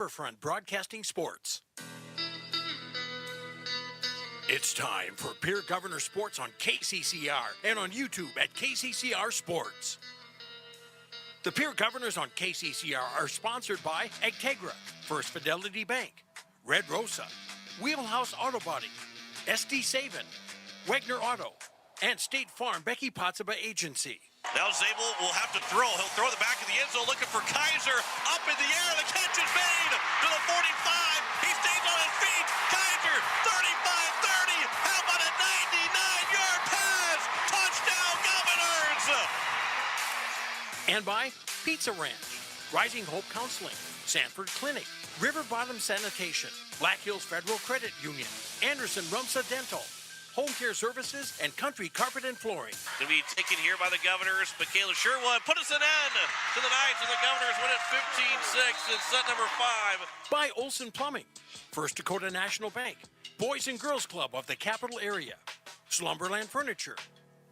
Riverfront Broadcasting Sports. It's time for Pierre Governor Sports on KCCR and on YouTube at KCCR Sports. The Pierre Governors on KCCR are sponsored by Actegra, First Fidelity Bank, Red Rosa, Wheelhouse Auto Body, SD Savin, Wagner Auto, and State Farm Becky Potsaba Agency. Now Zabel will have to throw. He'll throw the back of the end zone looking for Kaiser. Up in the air, the catch is made to the 45. He stays on his feet. Kaiser, 35-30. How about a 99-yard pass? Touchdown, Governors! And by Pizza Ranch, Rising Hope Counseling, Sanford Clinic, River Bottom Sanitation, Black Hills Federal Credit Union, Anderson Rumsa Dental, Home Care Services, and Country Carpet and Flooring. To be taken here by the Governors. Michaela Sherwood put us an end to the Knights, and the Governors win it 15-6 in set number 5. By Olson Plumbing, First Dakota National Bank, Boys and Girls Club of the Capital Area, Slumberland Furniture,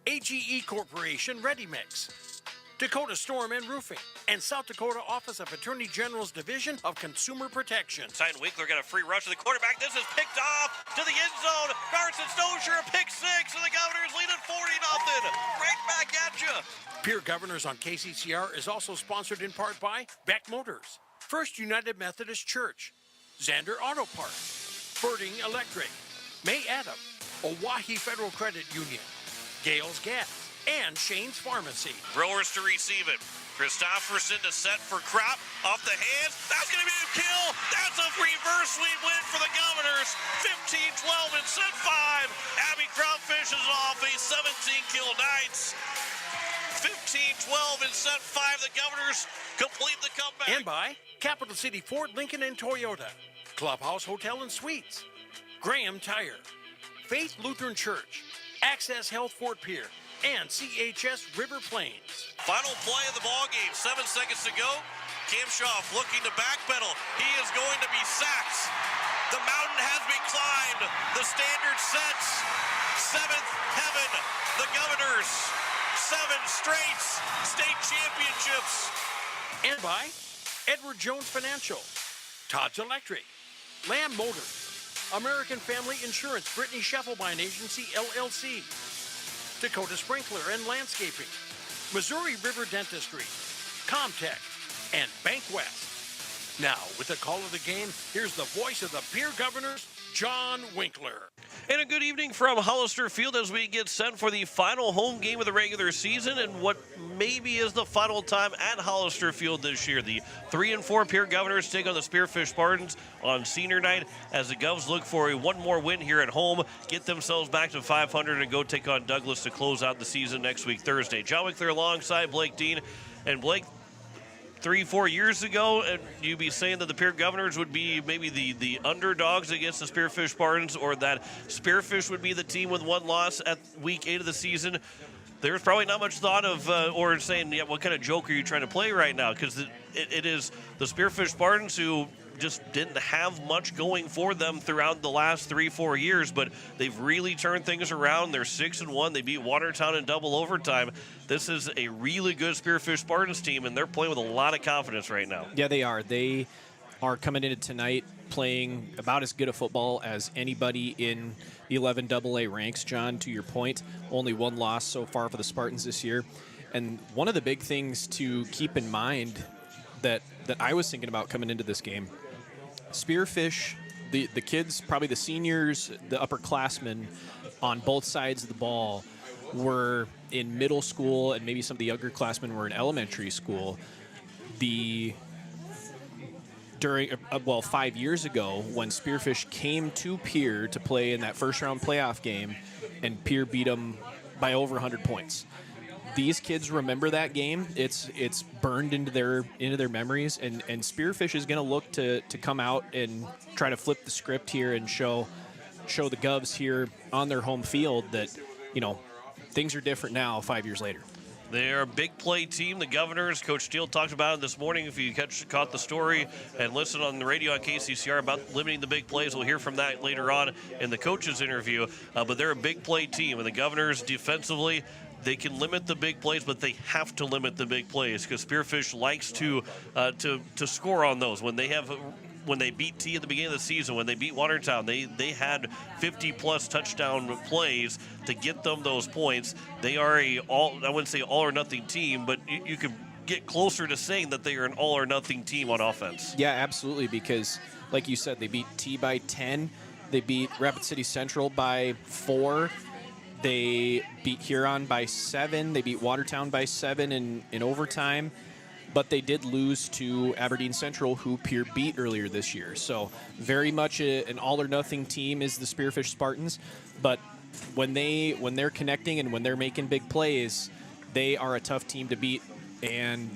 AGE Corporation Ready Mix, Dakota Storm and Roofing, and South Dakota Office of Attorney General's Division of Consumer Protection. Tyden Winkler got a free rush to the quarterback. This is picked off to the end zone. Carson Stosher, a pick 6, and the Governors lead at 40-0. Right back at you. Pierre Governors on KCCR is also sponsored in part by Beck Motors, First United Methodist Church, Zander Auto Parts, Birding Electric, May Adam, Oahe Federal Credit Union, Gales Gas, and Shane's Pharmacy. Throwers to receive it. Christofferson to set for Kropp. Off the hands. That's going to be a kill. That's a reverse sweep win for the Governors. 15-12 in set 5. Abby Kropp finishes off a 17-kill Knights. 15-12 in set 5. The Governors complete the comeback. And by Capital City Ford, Lincoln, and Toyota, Clubhouse Hotel and Suites, Graham Tire, Faith Lutheran Church, Access Health Fort Pierre, and CHS River Plains. Final play of the ball game. 7 seconds to go. Kamshoff looking to backpedal. He is going to be sacked. The mountain has been climbed. The standard sets. 7th heaven. The Governors. 7 straight state championships. And by Edward Jones Financial, Todd's Electric, Lamb Motors, American Family Insurance, Brittany Scheffelbein Agency, LLC, Dakota Sprinkler and Landscaping, Missouri River Dentistry, Comtech, and Bank West. Now, with the call of the game, here's the voice of the Pierre Governors, John Winkler. And a good evening from Hollister Field as we get set for the final home game of the regular season and what maybe is the final time at Hollister Field this year. The 3-4 Pierre Governors take on the Spearfish Spartans on senior night as the Govs look for one more win here at home, get themselves back to 500 and go take on Douglas to close out the season next week Thursday. John Winkler alongside Blake Dean. And Blake, 3-4 years ago, and you'd be saying that the Pierre Governors would be maybe the underdogs against the Spearfish Spartans, or that Spearfish would be the team with one loss at week 8 of the season. There's probably not much thought of, or saying, yeah, what kind of joke are you trying to play right now? Because it is the Spearfish Spartans who just didn't have much going for them throughout the last 3-4 years, but they've really turned things around. They're 6-1. They beat Watertown in double overtime. This is a really good Spearfish Spartans team, and they're playing with a lot of confidence right now. Yeah, they are. They are coming into tonight playing about as good a football as anybody in the 11 AA ranks. John, to your point, only one loss so far for the Spartans this year. And one of the big things to keep in mind that I was thinking about coming into this game, Spearfish, the kids, probably the seniors, the upperclassmen on both sides of the ball were in middle school, and maybe some of the younger classmen were in elementary school. 5 years ago, when Spearfish came to Pierre to play in that first-round playoff game, and Pierre beat them by over 100 points. These kids remember that game. It's burned into their memories, and Spearfish is going to look to come out and try to flip the script here and show the Govs here on their home field that, you know, things are different now 5 years later. They're a big play team. The Governors, Coach Steele talked about it this morning. If you caught the story and listened on the radio on KCCR about limiting the big plays, we'll hear from that later on in the coach's interview. But they're a big play team, and the Governors defensively, they can limit the big plays, but they have to limit the big plays because Spearfish likes to score on those. When they have when they beat T at the beginning of the season, when they beat Watertown, they had 50-plus touchdown plays to get them those points. They are I wouldn't say all-or-nothing team, but you could get closer to saying that they are an all-or-nothing team on offense. Yeah, absolutely, because, like you said, they beat T by 10. They beat Rapid City Central by 4. They beat Huron by 7. They beat Watertown by 7 in overtime. But they did lose to Aberdeen Central, who Pierre beat earlier this year. So very much an all-or-nothing team is the Spearfish Spartans. But when they're connecting and when they're making big plays, they are a tough team to beat. And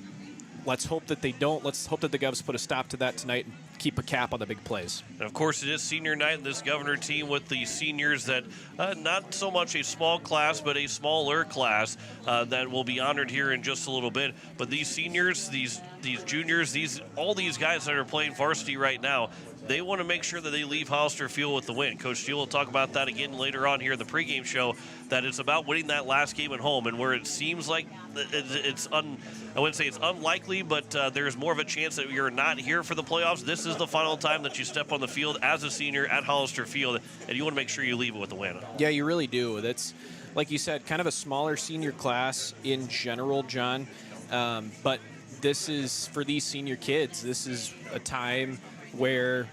let's hope that they don't. Let's hope that the Govs put a stop to that tonight and keep a cap on the big plays. And of course, it is senior night, and this Governor team with the seniors that not so much a small class, but a smaller class that will be honored here in just a little bit. But these seniors, these juniors, all these guys that are playing varsity right now, they want to make sure that they leave Hollister Field with the win. Coach Steele will talk about that again later on here in the pregame show, that it's about winning that last game at home, and where it seems like I wouldn't say it's unlikely, but there's more of a chance that you're not here for the playoffs. This is the final time that you step on the field as a senior at Hollister Field, and you want to make sure you leave it with a win. Yeah, you really do. That's, like you said, kind of a smaller senior class in general, John. But this is, for these senior kids, this is a time where,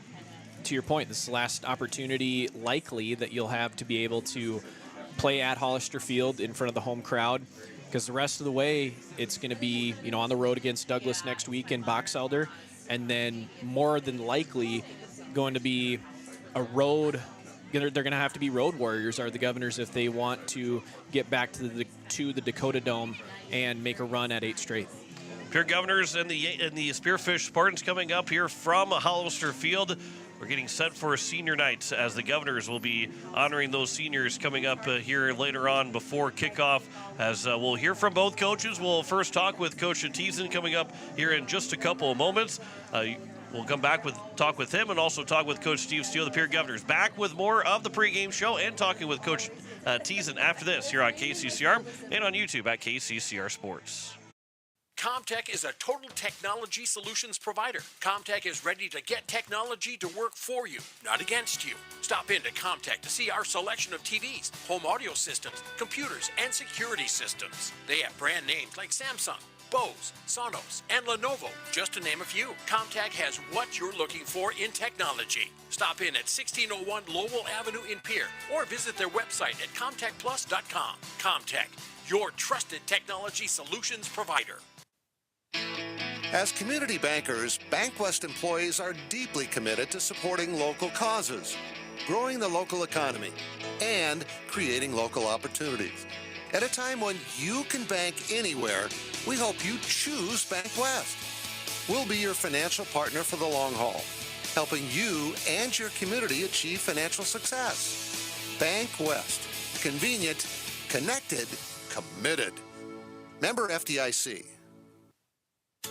to your point, this is the last opportunity likely that you'll have to be able to play at Hollister Field in front of the home crowd, because the rest of the way it's going to be, on the road against Douglas next week in Box Elder, and then more than likely going to be a road. They're going to have to be road warriors, are the Governors, if they want to get back to the Dakota Dome and make a run at 8 straight. Pierre Governors and the Spearfish Spartans coming up here from Hollister Field. We're getting set for senior night as the Governors will be honoring those seniors coming up here later on before kickoff. As we'll hear from both coaches. We'll first talk with Coach Teason coming up here in just a couple of moments. We'll come back talk with him and also talk with Coach Steve Steele, the Pierre Governors. Back with more of the pregame show and talking with Coach Teason after this here on KCCR and on YouTube at KCCR Sports. Comtech is a total technology solutions provider. Comtech is ready to get technology to work for you, not against you. Stop into Comtech to see our selection of TVs, home audio systems, computers, and security systems. They have brand names like Samsung, Bose, Sonos, and Lenovo, just to name a few. Comtech has what you're looking for in technology. Stop in at 1601 Lowell Avenue in Pierre or visit their website at comtechplus.com. Comtech, your trusted technology solutions provider. As community bankers, BankWest employees are deeply committed to supporting local causes, growing the local economy, and creating local opportunities. At a time when you can bank anywhere, we hope you choose BankWest. We'll be your financial partner for the long haul, helping you and your community achieve financial success. BankWest. Convenient, connected, committed. Member FDIC.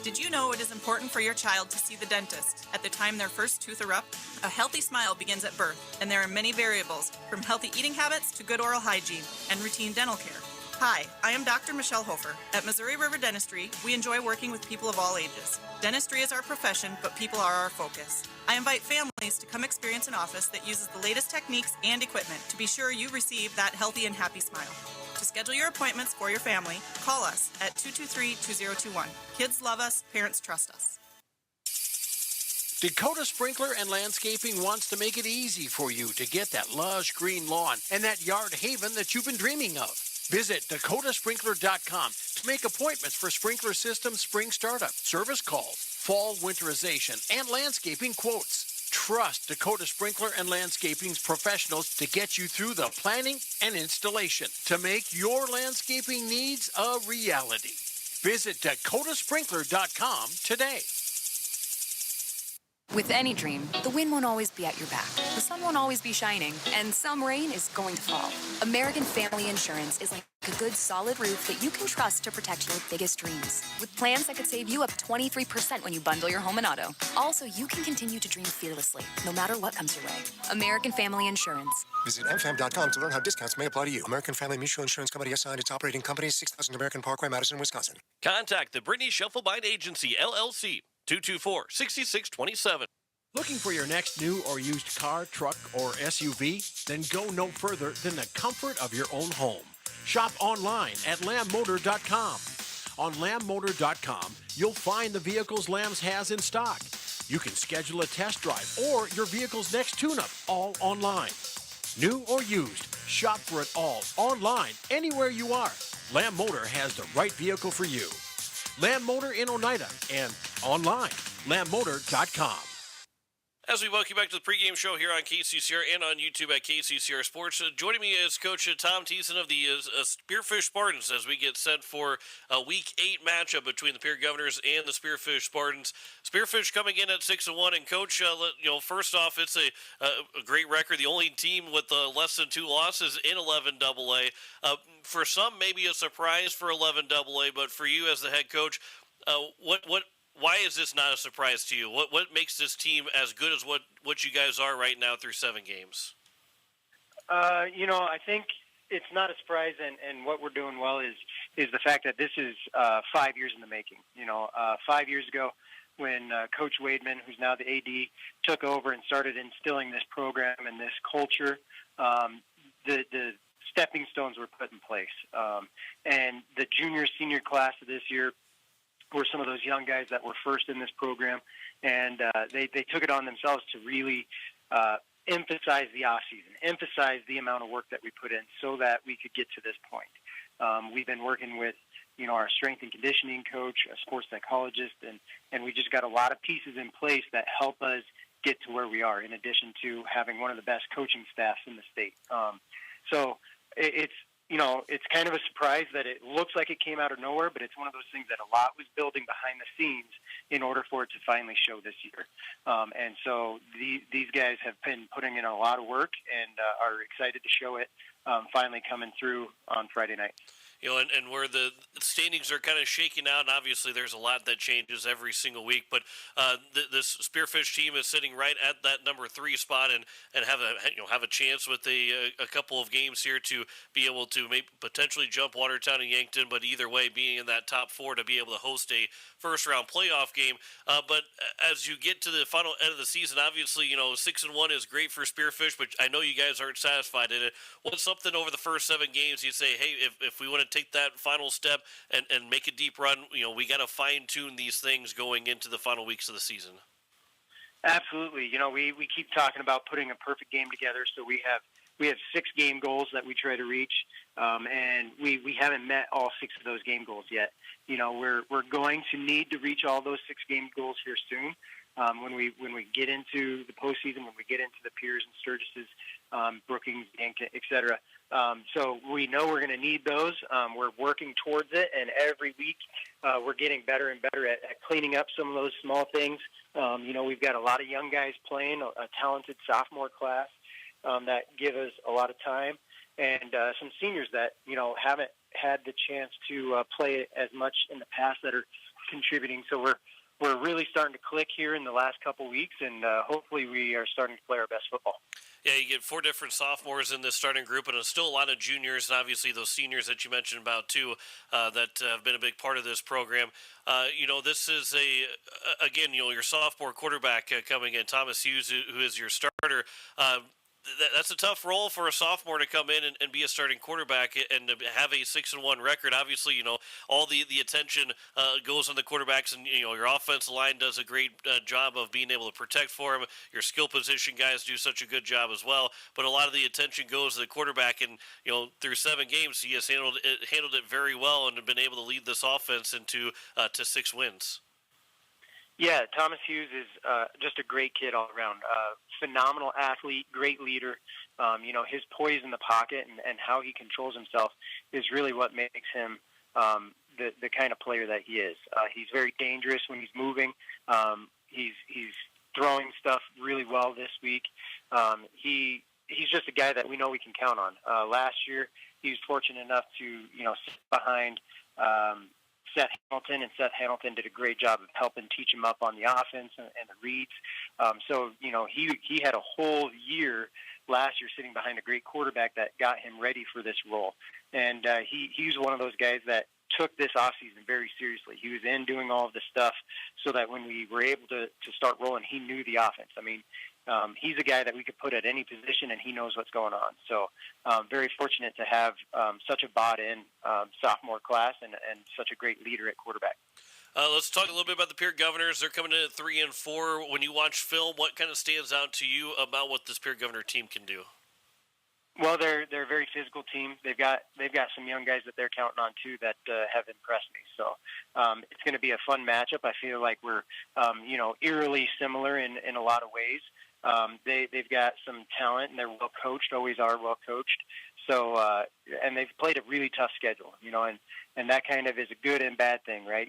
Did you know it is important for your child to see the dentist at the time their first tooth erupt? A healthy smile begins at birth, and there are many variables, from healthy eating habits to good oral hygiene and routine dental care. Hi, I am Dr. Michelle Hofer. At Missouri River Dentistry, we enjoy working with people of all ages. Dentistry is our profession, but people are our focus. I invite families to come experience an office that uses the latest techniques and equipment to be sure you receive that healthy and happy smile. To schedule your appointments for your family, call us at 223-2021. Kids love us, parents trust us. Dakota Sprinkler and Landscaping wants to make it easy for you to get that lush green lawn and that yard haven that you've been dreaming of. Visit dakotasprinkler.com to make appointments for sprinkler system spring startup, service calls, fall winterization, and landscaping quotes. Trust Dakota Sprinkler and Landscaping's professionals to get you through the planning and installation to make your landscaping needs a reality. Visit dakotasprinkler.com today. With any dream, the wind won't always be at your back. The sun won't always be shining, and some rain is going to fall. American Family Insurance is like a good, solid roof that you can trust to protect your biggest dreams. With plans that could save you up 23% when you bundle your home and auto. Also, you can continue to dream fearlessly, no matter what comes your way. American Family Insurance. Visit mfam.com to learn how discounts may apply to you. American Family Mutual Insurance Company assigned its operating company, 6000 American Parkway, Madison, Wisconsin. Contact the Brittany Shufflebind Agency, LLC, 224-6627. Looking for your next new or used car, truck, or SUV? Then go no further than the comfort of your own home. Shop online at lambmotor.com. On lambmotor.com, you'll find the vehicles Lambs has in stock. You can schedule a test drive or your vehicle's next tune-up all online. New or used, shop for it all online anywhere you are. Lamb Motor has the right vehicle for you. Lamb Motor in Oneida and online, lambmotor.com. As we welcome you back to the pregame show here on KCCR and on YouTube at KCCR Sports, joining me is Coach Tom Thiessen of the Spearfish Spartans as we get set for a Week 8 matchup between the Pierre Governors and the Spearfish Spartans. Spearfish coming in at 6-1, and Coach, first off, it's a great record. The only team with less than 2 losses in 11 AA. For some, maybe a surprise for 11 AA, but for you as the head coach, why is this not a surprise to you? What makes this team as good as what you guys are right now through 7 games? I think it's not a surprise, and what we're doing well is the fact that this is 5 years in the making. 5 years ago when Coach Wademan, who's now the AD, took over and started instilling this program and this culture, the stepping stones were put in place. And the junior-senior class of this year were some of those young guys that were first in this program, and they took it on themselves to really emphasize the off-season, emphasize the amount of work that we put in so that we could get to this point. We've been working with, our strength and conditioning coach, a sports psychologist, and we just got a lot of pieces in place that help us get to where we are, in addition to having one of the best coaching staffs in the state. So it's kind of a surprise that it looks like it came out of nowhere, but it's one of those things that a lot was building behind the scenes in order for it to finally show this year. And so these guys have been putting in a lot of work and are excited to show it finally coming through on Friday night. And where the standings are kind of shaking out, and obviously there's a lot that changes every single week, but this Spearfish team is sitting right at that number 3 spot and have a chance with a couple of games here to be able to maybe potentially jump Watertown and Yankton, but either way being in that top 4 to be able to host a first-round playoff game. But as you get to the final end of the season, obviously, 6-1 is great for Spearfish, but I know you guys aren't satisfied in it. What's something over the first 7 games you say, hey, if we want to take that final step and make a deep run, we got to fine-tune these things going into the final weeks of the season? Absolutely. We keep talking about putting a perfect game together, so we have 6 game goals that we try to reach, and we haven't met all 6 of those game goals yet. We're going to need to reach all those 6 game goals here soon. When we get into the postseason, when we get into the Piers and Sturgises, Brookings, Yankton, et cetera. So we know we're going to need those. We're working towards it, and every week we're getting better and better at cleaning up some of those small things. We've got a lot of young guys playing, a talented sophomore class that give us a lot of time, and some seniors that, haven't had the chance to play as much in the past that are contributing. So we're really starting to click here in the last couple weeks, and hopefully we are starting to play our best football. Yeah, you get 4 different sophomores in this starting group, and there's still a lot of juniors, and obviously those seniors that you mentioned about too, that have been a big part of this program. This is again, your sophomore quarterback coming in, Thomas Hughes, who is your starter. That's a tough role for a sophomore to come in and be a starting quarterback and to have a 6-1 record. Obviously, all the attention goes on the quarterbacks, and your offensive line does a great job of being able to protect for him. Your skill position guys do such a good job as well. But a lot of the attention goes to the quarterback, and through 7 games, he has handled it very well and have been able to lead this offense into to 6 wins. Yeah, Thomas Hughes is just a great kid all around. Phenomenal athlete, great leader. His poise in the pocket and how he controls himself is really what makes him the kind of player that he is. He's very dangerous when he's moving. He's throwing stuff really well this week. He's just a guy that we know we can count on. Last year, he was fortunate enough to sit behind Seth Hamilton, and Seth Hamilton did a great job of helping teach him up on the offense and the reads. So he had a whole year last year sitting behind a great quarterback that got him ready for this role. And he's one of those guys that took this offseason very seriously. He was in doing all of this stuff so that when we were able to start rolling, he knew the offense. I mean, he's a guy that we could put at any position, and he knows what's going on. So very fortunate to have such a bought-in sophomore class and such a great leader at quarterback. Let's talk a little bit about the Pierre Governors. They're coming in at 3-4. When you watch film, what kind of stands out to you about what this Pierre Governor team can do? Well, they're a very physical team. They've got some young guys that they're counting on too that have impressed me. So it's going to be a fun matchup. I feel like we're eerily similar in a lot of ways. They've got some talent and they're well coached. Always are well coached. So and they've played a really tough schedule. And that kind of is a good and bad thing, right?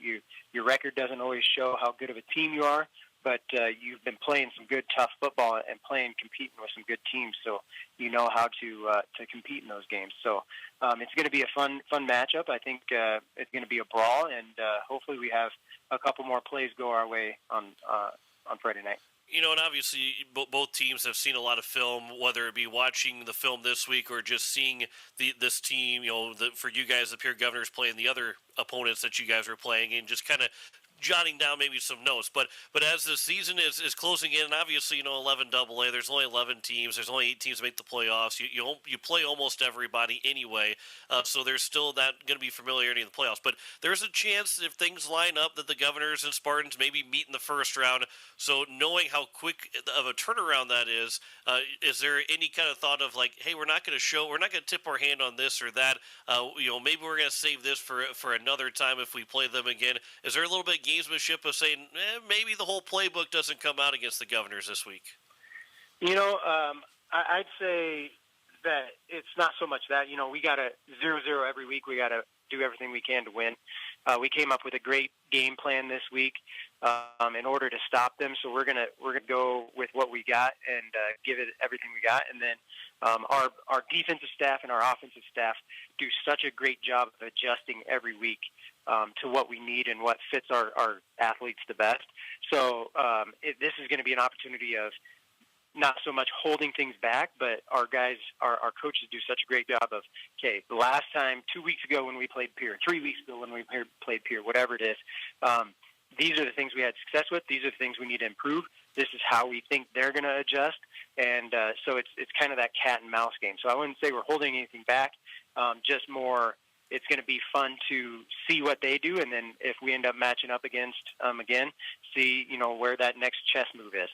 Your record doesn't always show how good of a team you are. But you've been playing some good, tough football and competing with some good teams, so you know how to compete in those games. So it's going to be a fun matchup. I think it's going to be a brawl, and hopefully we have a couple more plays go our way on Friday night. And obviously both teams have seen a lot of film, whether it be watching the film this week or just seeing this team, for you guys, the Pierre Governors playing the other opponents that you guys are playing, and just kind of jotting down maybe some notes, but as the season is closing in, and obviously 11 AA, there's only 11 teams, there's only 8 teams that make the playoffs. You play almost everybody anyway, so there's still that going to be familiarity in the playoffs. But there's a chance if things line up that the Governors and Spartans maybe meet in the first round. So knowing how quick of a turnaround that is there any kind of thought of like, hey, we're not going to tip our hand on this or that? Maybe we're going to save this for another time if we play them again. Is there a little bit of gamesmanship of saying maybe the whole playbook doesn't come out against the Governors this week? I'd say that it's not so much that. We got to 0-0 every week. We got to do everything we can to win. We came up with a great game plan this week in order to stop them. So we're gonna go with what we got and give it everything we got. And then our defensive staff and our offensive staff do such a great job of adjusting every week to what we need and what fits our athletes the best. So this is going to be an opportunity of not so much holding things back, but our guys, our coaches do such a great job of, okay, the last time, 2 weeks ago when we played Pierre, 3 weeks ago when we played Pierre, whatever it is, these are the things we had success with. These are the things we need to improve. This is how we think they're going to adjust. And so it's kind of that cat and mouse game. So I wouldn't say we're holding anything back, just more it's going to be fun to see what they do. And then if we end up matching up against again, see, where that next chess move is.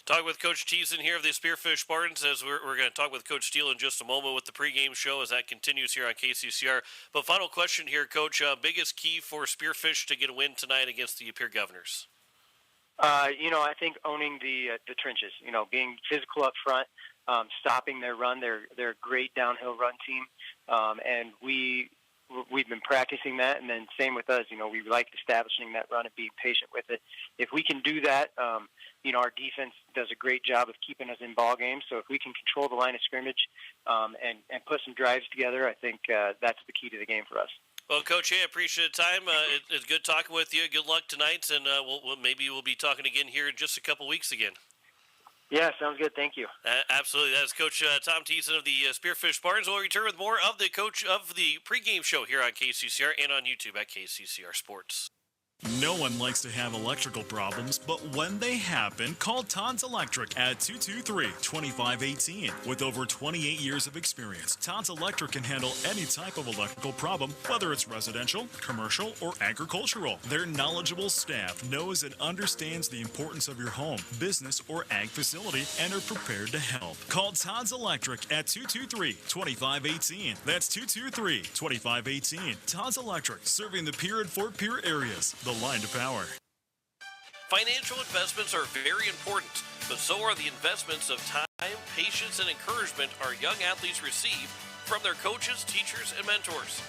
Talk with Coach Teason here of the Spearfish Spartans, as we're going to talk with Coach Steele in just a moment with the pregame show as that continues here on KCCR. But final question here, Coach. Biggest key for Spearfish to get a win tonight against the Pierre Governors? I think owning the trenches, being physical up front, stopping their run. They're a great downhill run team, and we've been practicing that, and then same with us. We like establishing that run and being patient with it. If we can do that, our defense does a great job of keeping us in ball games. So if we can control the line of scrimmage and put some drives together, I think that's the key to the game for us. Well, Coach, I appreciate the time. It's good talking with you. Good luck tonight, and maybe we'll be talking again here in just a couple weeks again. Yeah, sounds good. Thank you. Absolutely. That is Coach Tom Teason of the Spearfish Spartans. We'll return with more of the coach of the pregame show here on KCCR and on YouTube at KCCR Sports. No one likes to have electrical problems, but when they happen, call Todd's Electric at 223-2518. With over 28 years of experience, Todd's Electric can handle any type of electrical problem, whether it's residential, commercial, or agricultural. Their knowledgeable staff knows and understands the importance of your home, business, or ag facility and are prepared to help. Call Todd's Electric at 223-2518. That's 223-2518. Todd's Electric, serving the Pierre and Fort Pierre areas. The line to power. Financial investments are very important, but so are the investments of time, patience, and encouragement our young athletes receive from their coaches, teachers, and mentors.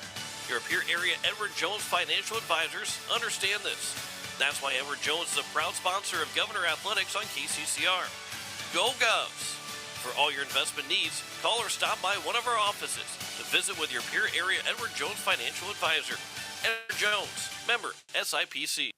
Your Pierre area Edward Jones Financial Advisors understand this. That's why Edward Jones is a proud sponsor of Governor Athletics on KCCR. Go Govs! For all your investment needs, call or stop by one of our offices to visit with your Pierre area Edward Jones Financial Advisor. Edward Jones, member SIPC.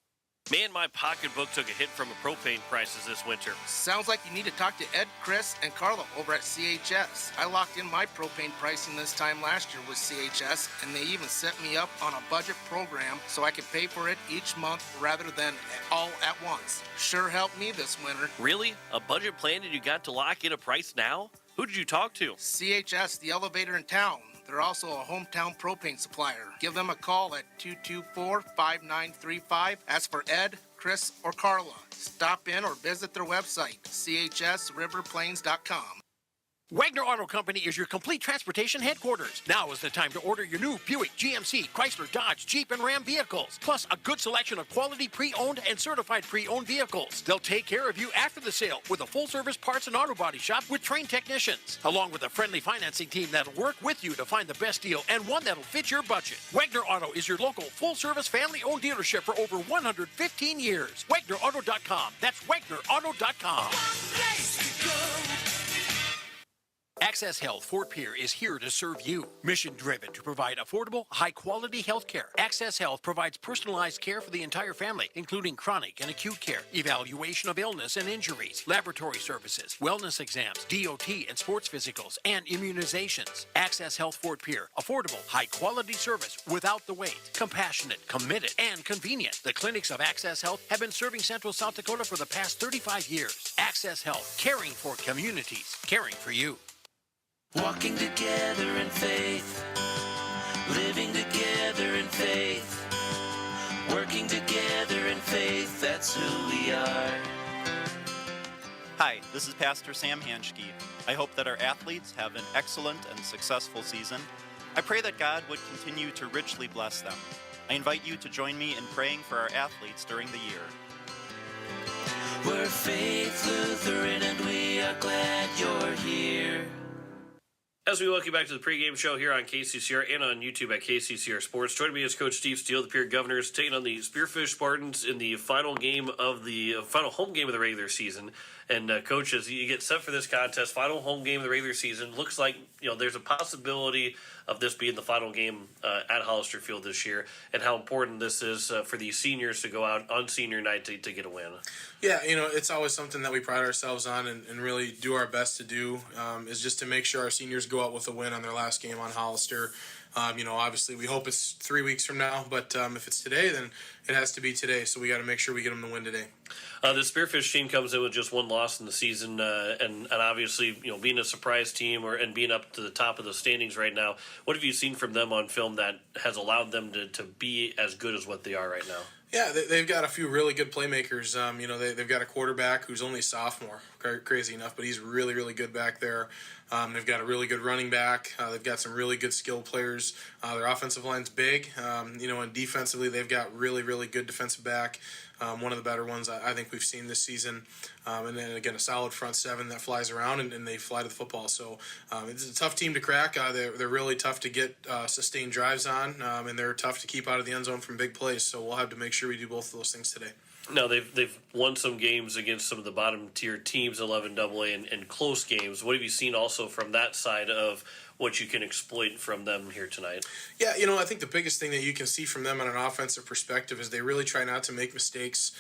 Man, my pocketbook took a hit from the propane prices this winter. Sounds like you need to talk to Ed, Chris, and Carlo over at CHS. I locked in my propane pricing this time last year with CHS, and they even set me up on a budget program so I could pay for it each month rather than all at once. Sure helped me this winter. Really? A budget plan and you got to lock in a price now? Who did you talk to? CHS, the elevator in town. They're also a hometown propane supplier. Give them a call at 224-5935. Ask for Ed, Chris, or Carla. Stop in or visit their website, chsriverplains.com. Wagner Auto Company is your complete transportation headquarters. Now is the time to order your new Buick, GMC, Chrysler, Dodge, Jeep, and Ram vehicles, plus a good selection of quality pre-owned and certified pre-owned vehicles. They'll take care of you after the sale with a full-service parts and auto body shop with trained technicians, along with a friendly financing team that'll work with you to find the best deal and one that'll fit your budget. Wagner Auto is your local full-service family-owned dealership for over 115 years. WagnerAuto.com. That's WagnerAuto.com. Access Health Fort Pierre is here to serve you. Mission driven to provide affordable, high-quality health care. Access Health provides personalized care for the entire family, including chronic and acute care, evaluation of illness and injuries, laboratory services, wellness exams, DOT and sports physicals, and immunizations. Access Health Fort Pierre. Affordable, high-quality service without the wait. Compassionate, committed, and convenient. The clinics of Access Health have been serving Central South Dakota for the past 35 years. Access Health, caring for communities, caring for you. Walking together in faith, living together in faith, working together in faith, that's who we are. Hi, this is Pastor Sam Hanschke. I hope that our athletes have an excellent and successful season. I pray that God would continue to richly bless them. I invite you to join me in praying for our athletes during the year. We're Faith Lutheran and we are glad you're here. As we welcome you back to the pregame show here on KCCR and on YouTube at KCCR Sports. Joining me is Coach Steve Steele, the Pierre Governors, taking on the Spearfish Spartans in the final game of the final home game of the regular season. And Coach, as you get set for this contest, final home game of the regular season, looks like there's a possibility of this being the final game at Hollister Field this year, and how important this is for the seniors to go out on senior night to get a win. Yeah, it's always something that we pride ourselves on and really do our best to do, is just to make sure our seniors go out with a win on their last game on Hollister. Obviously we hope it's 3 weeks from now, but if it's today, then it has to be today. So we got to make sure we get them the win today. The Spearfish team comes in with just one loss in the season, and obviously, being a surprise team and being up to the top of the standings right now, what have you seen from them on film that has allowed them to be as good as what they are right now? Yeah, they've got a few really good playmakers. They've got a quarterback who's only a sophomore, crazy enough, but he's really, really good back there. They've got a really good running back. They've got some really good skilled players. Their offensive line's big. And defensively, they've got really, really good defensive back. One of the better ones I think we've seen this season. And then, again, a solid front seven that flies around and they fly to the football. So it's a tough team to crack. They're really tough to get sustained drives on, and they're tough to keep out of the end zone from big plays. So we'll have to make sure we do both of those things today. No, they've won some games against some of the bottom tier teams, 11 AA, and close games. What have you seen also from that side of what you can exploit from them here tonight? Yeah, I think the biggest thing that you can see from them on an offensive perspective is they really try not to make mistakes,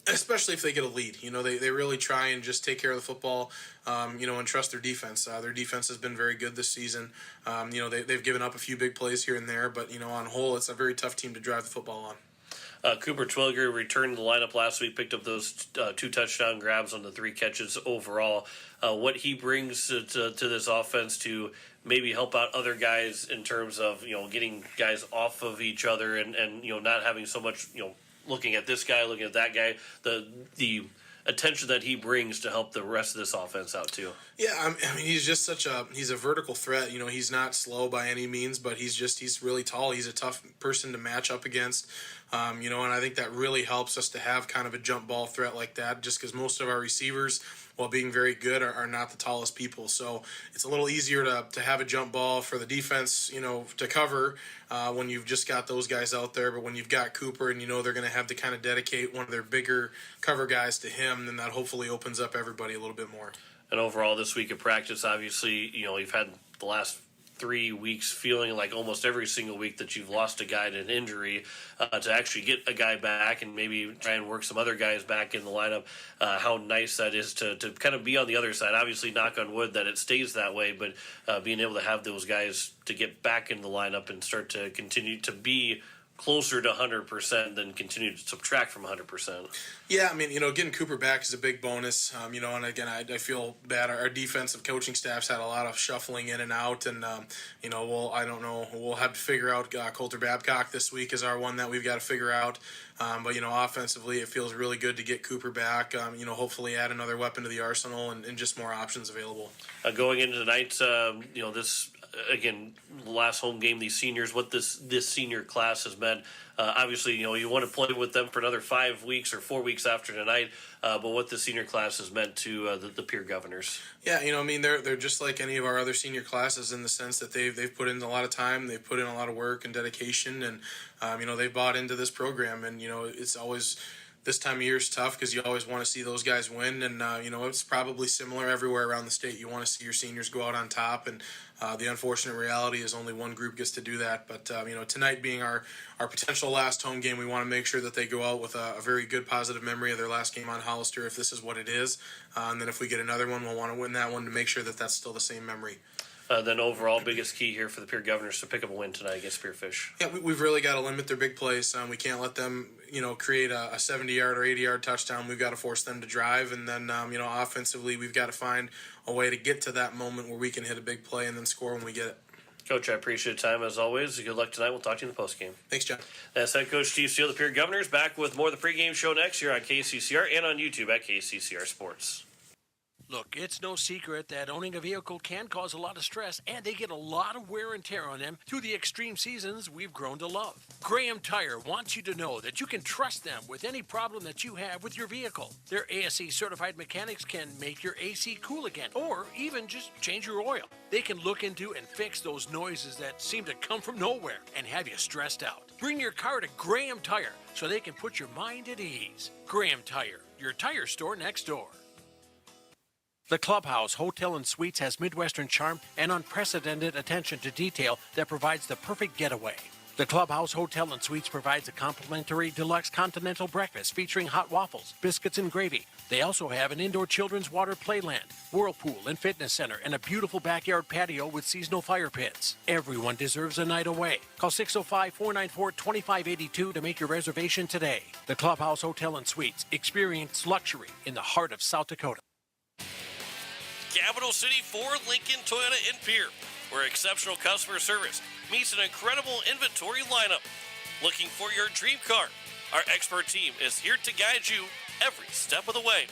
especially if they get a lead. They really try and just take care of the football, and trust their defense. Their defense has been very good this season. They've given up a few big plays here and there, but, on whole, it's a very tough team to drive the football on. Cooper Twilliger returned to the lineup last week, picked up those 2 touchdown grabs on the 3 catches overall. What he brings to this offense to maybe help out other guys in terms of, getting guys off of each other and not having so much, looking at this guy, looking at that guy, the attention that he brings to help the rest of this offense out too. Yeah, he's just he's a vertical threat. He's not slow by any means, but he's really tall. He's a tough person to match up against. And I think that really helps us to have kind of a jump ball threat like that, just because most of our receivers, while being very good, are not the tallest people. So it's a little easier to have a jump ball for the defense, to cover when you've just got those guys out there. But when you've got Cooper and they're going to have to kind of dedicate one of their bigger cover guys to him, then that hopefully opens up everybody a little bit more. And overall this week of practice, obviously, you've had the last 3 weeks feeling like almost every single week that you've lost a guy to an injury, to actually get a guy back and maybe try and work some other guys back in the lineup, how nice that is to kind of be on the other side. Obviously, knock on wood that it stays that way, but being able to have those guys to get back in the lineup and start to continue to be closer to 100% than continue to subtract from 100%. Yeah, I mean, getting Cooper back is a big bonus. And again, I feel bad. Our defensive coaching staff's had a lot of shuffling in and out, and we'll have to figure out Coulter Babcock this week is our one that we've got to figure out. But offensively, it feels really good to get Cooper back. Hopefully add another weapon to the arsenal and just more options available. Going into tonight, this. Again, last home game, these seniors, what this senior class has meant. Obviously, you want to play with them for another 5 weeks or 4 weeks after tonight, but what the senior class has meant to the Pierre Governors. Yeah, they're just like any of our other senior classes in the sense that they've put in a lot of time, they've put in a lot of work and dedication, and they've bought into this program, and it's always. This time of year is tough because you always want to see those guys win, and it's probably similar everywhere around the state. You want to see your seniors go out on top, and the unfortunate reality is only one group gets to do that. But tonight being our potential last home game, we want to make sure that they go out with a very good positive memory of their last game on Hollister, if this is what it is, and then if we get another one, we'll want to win that one to make sure that that's still the same memory. Then overall, biggest key here for the Pierre Governors to pick up a win tonight against Spearfish. Yeah, we've really got to limit their big plays. We can't let them, create a 70-yard or 80-yard touchdown. We've got to force them to drive, and then, offensively, we've got to find a way to get to that moment where we can hit a big play and then score when we get it. Coach, I appreciate your time as always. Good luck tonight. We'll talk to you in the postgame. Thanks, John. That's head coach Steve Steele, the Pierre Governors, back with more of the pregame show next year on KCCR and on YouTube at KCCR Sports. Look, it's no secret that owning a vehicle can cause a lot of stress, and they get a lot of wear and tear on them through the extreme seasons we've grown to love. Graham Tire wants you to know that you can trust them with any problem that you have with your vehicle. Their ASE certified mechanics can make your AC cool again, or even just change your oil. They can look into and fix those noises that seem to come from nowhere and have you stressed out. Bring your car to Graham Tire so they can put your mind at ease. Graham Tire, your tire store next door. The Clubhouse Hotel and Suites has Midwestern charm and unprecedented attention to detail that provides the perfect getaway. The Clubhouse Hotel and Suites provides a complimentary deluxe continental breakfast featuring hot waffles, biscuits, and gravy. They also have an indoor children's water playland, whirlpool and fitness center, and a beautiful backyard patio with seasonal fire pits. Everyone deserves a night away. Call 605-494-2582 to make your reservation today. The Clubhouse Hotel and Suites. Experience luxury in the heart of South Dakota. Capital City Ford, Lincoln, Toyota, and Pierre, where exceptional customer service meets an incredible inventory lineup. Looking for your dream car? Our expert team is here to guide you every step of the way.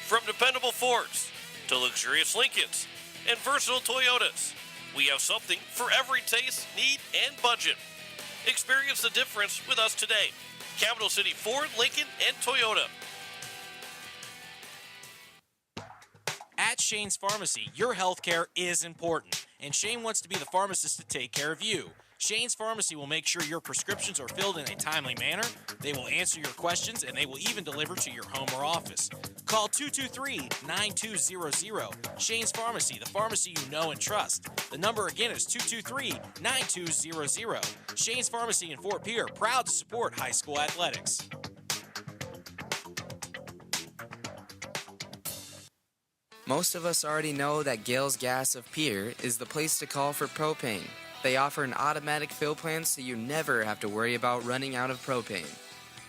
From dependable Fords to luxurious Lincolns and versatile Toyotas, we have something for every taste, need, and budget. Experience the difference with us today. Capital City Ford, Lincoln, and Toyota. At Shane's Pharmacy, your health care is important, and Shane wants to be the pharmacist to take care of you. Shane's Pharmacy will make sure your prescriptions are filled in a timely manner, they will answer your questions, and they will even deliver to your home or office. Call 223-9200. Shane's Pharmacy, the pharmacy you know and trust. The number again is 223-9200. Shane's Pharmacy in Fort Pierre, proud to support high school athletics. Most of us already know that Gales Gas of Pierre is the place to call for propane. They offer an automatic fill plan so you never have to worry about running out of propane.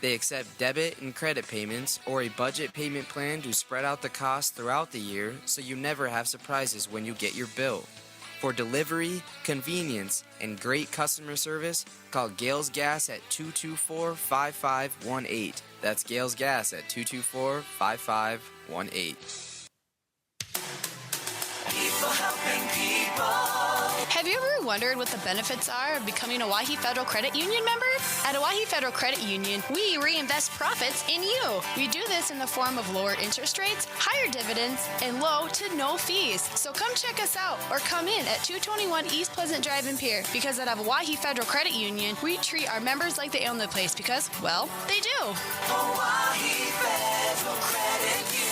They accept debit and credit payments or a budget payment plan to spread out the cost throughout the year so you never have surprises when you get your bill. For delivery, convenience, and great customer service, call Gales Gas at 224-5518. That's Gales Gas at 224-5518. People helping people. Have you ever wondered what the benefits are of becoming a Owyhee Federal Credit Union member? At Owyhee Federal Credit Union, we reinvest profits in you. We do this in the form of lower interest rates, higher dividends, and low to no fees. So come check us out or come in at 221 East Pleasant Drive in Pierre, because at Owyhee Federal Credit Union, we treat our members like they own the place because, well, they do. Owyhee Federal Credit Union.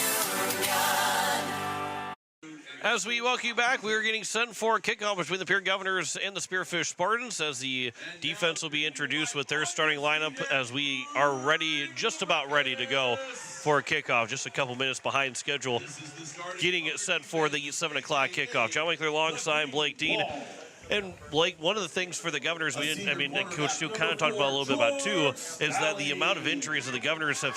As we welcome you back, we are getting set for kickoff between the Pierre Governors and the Spearfish Spartans, as the defense will be introduced with their starting lineup as we are ready, just about ready to go for kickoff. Just a couple minutes behind schedule, getting it set for the 7 o'clock kickoff. John Winkler alongside Blake Dean. And Blake, one of the things for the Governors, and Coach Stu kind of talked about a little bit about too, is that the amount of injuries that the Governors have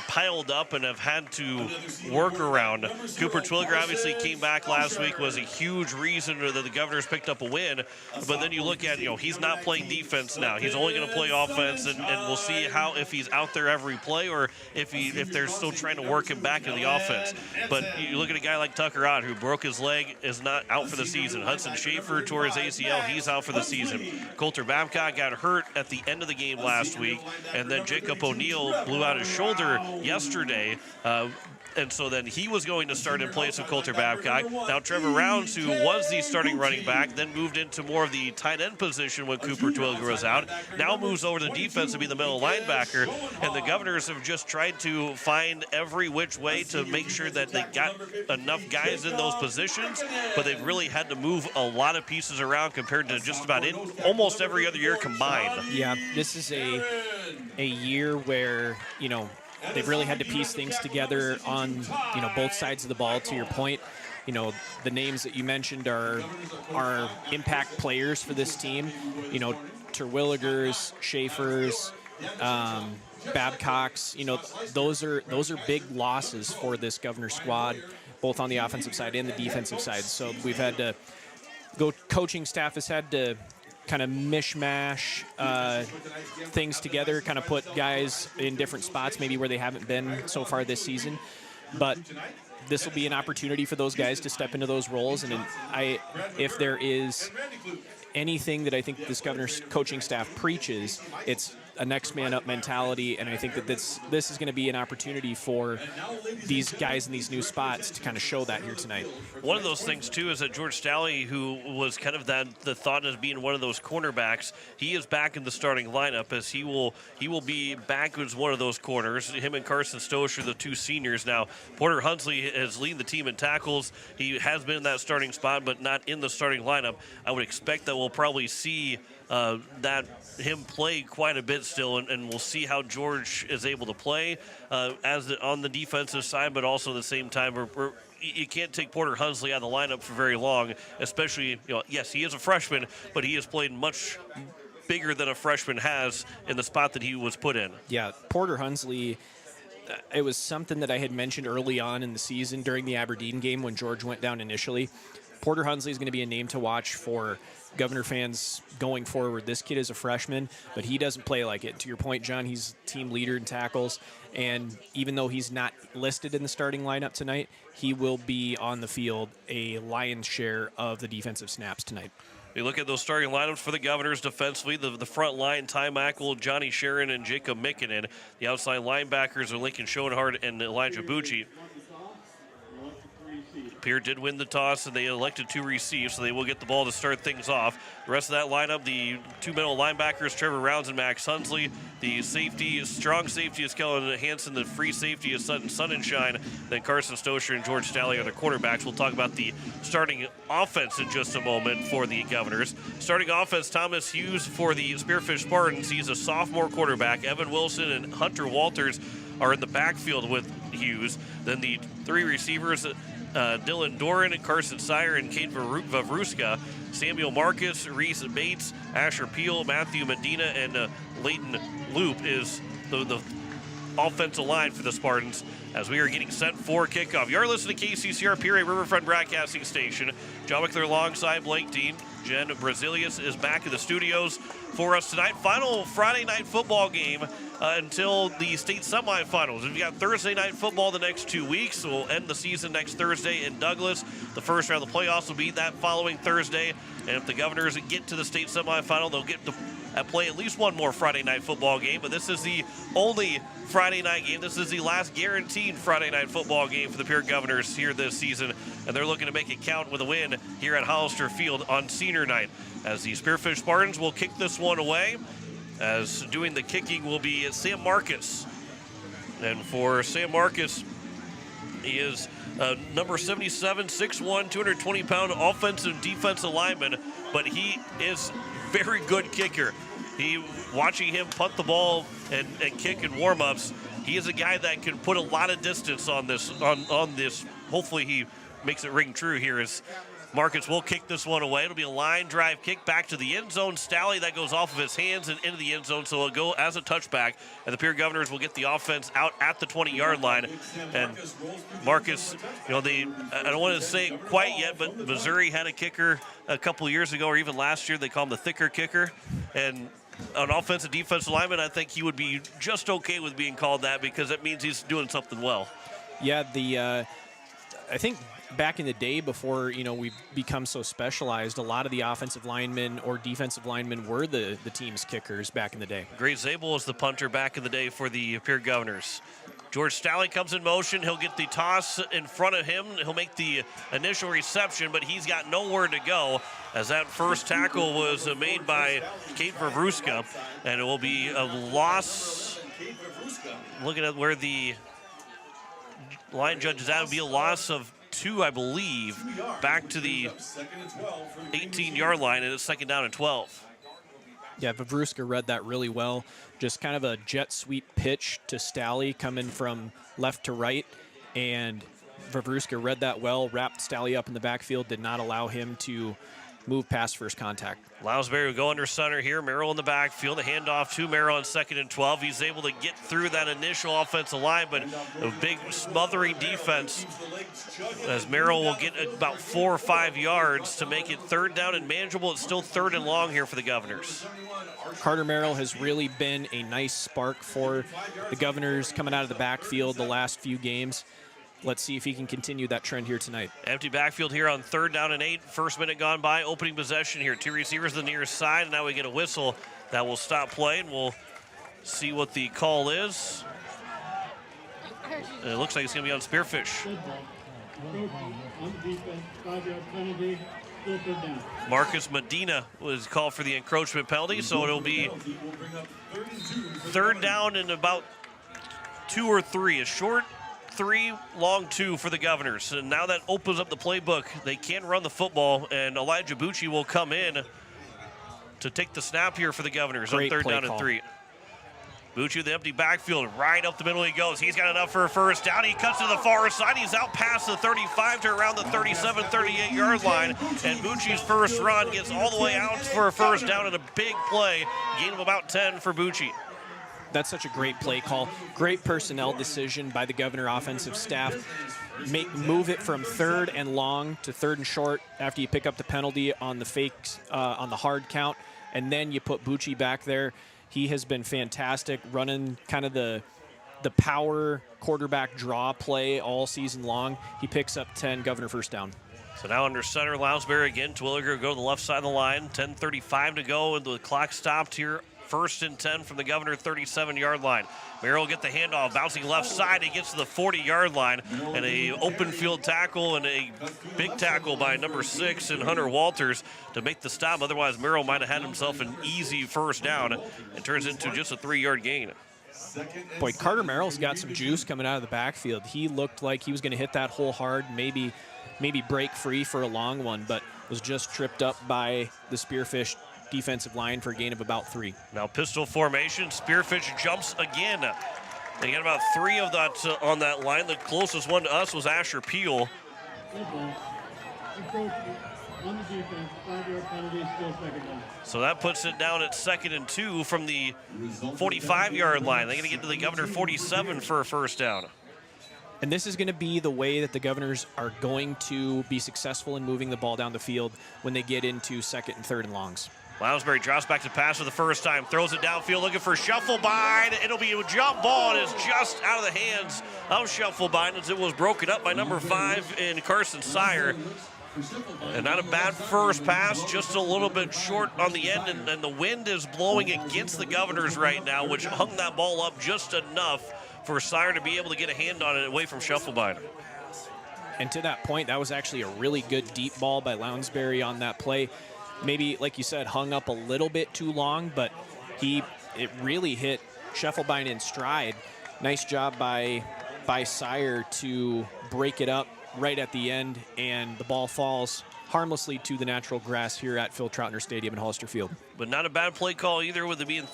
piled up and have had to work around. Cooper Twilliger obviously came back last week, was a huge reason that the Governors picked up a win. But then you look at, he's not playing defense now. He's only going to play offense, and we'll see if he's out there every play or if they're still trying to work him back in the offense. But you look at a guy like Tucker Ott, who broke his leg, is not out for the season. Hudson Schaefer tore his ACL, he's out for the season. Coulter Babcock got hurt at the end of the game last week, and then Jacob O'Neill blew out his shoulder yesterday. And so then he was going to start in place of Coulter Babcock. Now Trevor Rounds, who was the starting running back, then moved into more of the tight end position when Cooper Twilliger was out, now moves over to the defense to be the middle linebacker. And the Governors have just tried to find every which way to make sure that they got enough guys in those positions, but they've really had to move a lot of pieces around compared to just about almost every other year combined. Yeah, this is a year where, they've really had to piece things together on, both sides of the ball. To your point, the names that you mentioned are impact players for this team. Terwilligers, Schaefers, Babcocks. Those are big losses for this Governor squad, both on the offensive side and the defensive side. So we've had to coaching staff has had to kind of mishmash things together, kind of put guys in different spots, maybe where they haven't been so far this season. But this will be an opportunity for those guys to step into those roles. And if there is anything that I think this Governor's coaching staff preaches, it's a next man up mentality, and I think that this is going to be an opportunity for these guys in these new spots to kind of show that here tonight. One of those things too is that George Stalley, who was kind of the thought as being one of those cornerbacks, he is back in the starting lineup, as he will be back as one of those corners. Him and Carson Stosh are the two seniors now. Porter Hunsley has leading the team in tackles. He has been in that starting spot, but not in the starting lineup. I would expect that we'll probably see him play quite a bit still, and we'll see how George is able to play on the defensive side, but also at the same time, you can't take Porter Hunsley out of the lineup for very long, especially, yes, he is a freshman, but he has played much bigger than a freshman has in the spot that he was put in. Yeah, Porter Hunsley, it was something that I had mentioned early on in the season during the Aberdeen game when George went down initially. Porter Hunsley is going to be a name to watch for Governor fans going forward. This kid is a freshman, but he doesn't play like it. To your point, John, he's team leader in tackles, and even though he's not listed in the starting lineup tonight, he will be on the field a lion's share of the defensive snaps tonight. You look at those starting lineups for the Governors defensively. The front line, Ty Mackel, Johnny Sharon, and Jacob Mikkinen. The outside linebackers are Lincoln Schoenhardt and Elijah Bucci. Pierre did win the toss, and they elected to receive, so they will get the ball to start things off. The rest of that lineup, the two middle linebackers, Trevor Rounds and Max Hunsley. The strong safety is Kellen Hansen. The free safety is Sonnenschein. Then Carson Stocher and George Stalley are the quarterbacks. We'll talk about the starting offense in just a moment for the Governors. Starting offense, Thomas Hughes for the Spearfish Spartans. He's a sophomore quarterback. Evan Wilson and Hunter Walters are in the backfield with Hughes. Then the three receivers, Dylan Doran, Carson Sire, and Kate Vavruska. Samuel Marcus, Reese Bates, Asher Peel, Matthew Medina, and Leighton Loop is the offensive line for the Spartans as we are getting set for kickoff. You are listening to KCCR Pierre Riverfront Broadcasting Station. John Wickler alongside Blake Dean. Jen Brazilius is back in the studios for us tonight. Final Friday night football game until the state semifinals. We've got Thursday night football the next 2 weeks. We'll end the season next Thursday in Douglas. The first round of the playoffs will be that following Thursday. And if the Governors get to the state semifinal, they'll get to play at least one more Friday night football game. But this is the only Friday night game. This is the last guaranteed Friday night football game for the Pierre Governors here this season. And they're looking to make it count with a win here at Hollister Field on senior night. As the Spearfish Spartans will kick this one away. As doing the kicking will be Sam Marcus. And for Sam Marcus, He is number 77, 6'1", 220-pound offensive and defensive lineman, but he is very good kicker. Watching him punt the ball and kick in warm-ups, he is a guy that can put a lot of distance on this. Hopefully he makes it ring true here as Marcus will kick this one away. It'll be a line drive kick back to the end zone. Stalley, that goes off of his hands and into the end zone, so it'll go as a touchback. And the Pierre Governors will get the offense out at the 20-yard line. And Marcus, I don't want to say it quite yet, but Missouri had a kicker a couple years ago, or even last year. They call him the thicker kicker. And an offensive defensive lineman, I think he would be just okay with being called that because that means he's doing something well. Yeah, I think back in the day before, we've become so specialized, a lot of the offensive linemen or defensive linemen were the team's kickers back in the day. Gray Zabel was the punter back in the day for the Pierre Governors. George Stalley comes in motion. He'll get the toss in front of him. He'll make the initial reception, but he's got nowhere to go as that first tackle was made by Kate Vervruska, and it will be a loss. Looking at where the line judge is at, it would be a loss of 2, I believe, back to the 18-yard line, and it's second down and 12. Yeah, Vervruska read that really well. Just kind of a jet sweep pitch to Stalley coming from left to right, and Vervruska read that well, wrapped Stalley up in the backfield, did not allow him to move past first contact. Lounsbury will go under center here. Merrill in the backfield. A handoff to Merrill on 2nd and 12. He's able to get through that initial offensive line, but a big smothering defense as Merrill will get about 4 or 5 yards to make it 3rd down and manageable. It's still 3rd and long here for the Governors. Carter Merrill has really been a nice spark for the Governors coming out of the backfield the last few games. Let's see if he can continue that trend here tonight. Empty backfield here on 3rd down and 8. First minute gone by. Opening possession here. 2 receivers to the near side. And now we get a whistle that will stop play. And we'll see what the call is. And it looks like it's going to be on Spearfish. Marcus Medina was called for the encroachment penalty. So it'll be 3rd down and about 2 or 3. A short 3, long 2 for the Governors. And now that opens up the playbook. They can run the football, and Elijah Bucci will come in to take the snap here for the Governors. Great on 3rd down call. and 3. Bucci with the empty backfield, right up the middle he goes. He's got enough for a first down. He cuts to the far side. He's out past the 35 to around the 37, 38-yard line. And Bucci's first run gets all the way out for a first down and a big play. Gain of about 10 for Bucci. That's such a great play call. Great personnel decision by the Governor offensive staff. Move it from 3rd and long to 3rd and short after you pick up the penalty on the fakes, on the hard count, and then you put Bucci back there. He has been fantastic running kind of the power quarterback draw play all season long. He picks up 10, Governor first down. So now under center, Lounsbury again. Twilliger go to the left side of the line. 10:35 to go, and the clock stopped here. 1st and 10 from the Governor 37-yard line. Merrill will get the handoff, bouncing left side. He gets to the 40-yard line, and a open field tackle and a big tackle by number 6 and Hunter Walters to make the stop. Otherwise, Merrill might have had himself an easy first down. It turns into just a 3-yard gain. Boy, Carter Merrill's got some juice coming out of the backfield. He looked like he was going to hit that hole hard, maybe break free for a long one, but was just tripped up by the Spearfish defensive line for a gain of about 3. Now pistol formation. Spearfish jumps again. They got about 3 of that on that line. The closest one to us was Asher Peel. So that puts it down at 2nd and 2 from the 45-yard line. They're going to get to the Governor 47 for a first down. And this is going to be the way that the Governors are going to be successful in moving the ball down the field when they get into 2nd and 3rd and longs. Lounsbury drops back to pass for the first time, throws it downfield, looking for Shufflebine. It'll be a jump ball, and it's just out of the hands of Shufflebine as it was broken up by number 5 in Carson Sire. And not a bad first pass, just a little bit short on the end, and the wind is blowing against the Governors right now, which hung that ball up just enough for Sire to be able to get a hand on it away from Shufflebine. And to that point, that was actually a really good deep ball by Lounsbury on that play. Maybe, like you said, hung up a little bit too long, but it really hit Shufflebine in stride. Nice job by by Sire to break it up right at the end, and the ball falls harmlessly to the natural grass here at Phil Troutner Stadium in Hollister Field. But not a bad play call either, with it being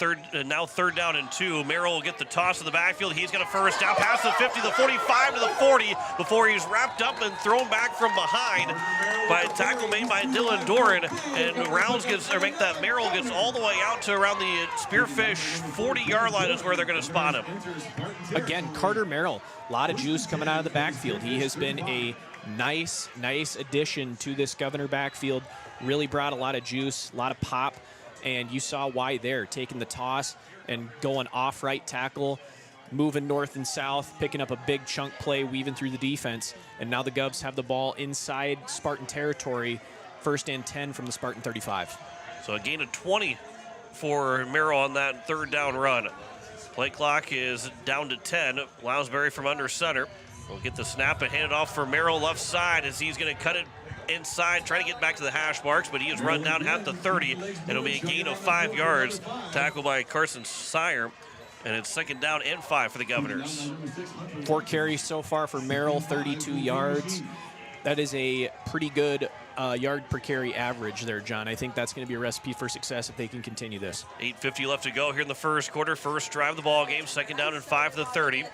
now third down and 2. Merrill will get the toss in the backfield. He's got a first down, past the 50, the 45 to the 40 before he's wrapped up and thrown back from behind by a tackle made by Dylan Doran. And Merrill gets all the way out to around the Spearfish 40-yard line is where they're going to spot him. Again, Carter Merrill, a lot of juice coming out of the backfield. He has been a nice addition to this Governor backfield. Really brought a lot of juice, a lot of pop, and you saw why there, taking the toss and going off right tackle, moving north and south, picking up a big chunk play, weaving through the defense, and now the Govs have the ball inside Spartan territory, 1st and 10 from the Spartan 35. So a gain of 20 for Merrill on that third down run. Play clock is down to 10. Lounsbury from under center will get the snap and hand it off for Merrill left side as he's going to cut it inside, trying to get back to the hash marks, but he is run down at the 30. It'll be a gain of 5 yards, tackled by Carson Sire, and it's 2nd down and 5 for the Governors. 4 carries so far for Merrill, 32 yards. That is a pretty good yard per carry average there, John. I think that's going to be a recipe for success if they can continue this. 8:50 left to go here in the first quarter. First drive of the ball game, 2nd down and 5 for the 30.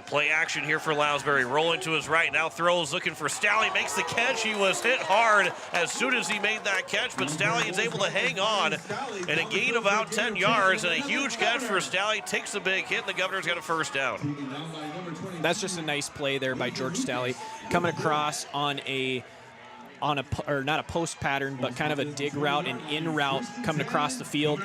Play action here for Lounsbury. Rolling to his right. Now throws, looking for Stalley. Makes the catch. He was hit hard as soon as he made that catch, but Stalley is able to hang on. And a gain of about 10 yards and a huge catch for Stalley. Takes a big hit, and the Governors got a first down. That's just a nice play there by George Stalley. Coming across on not a post pattern, but kind of a dig route, an in route coming across the field.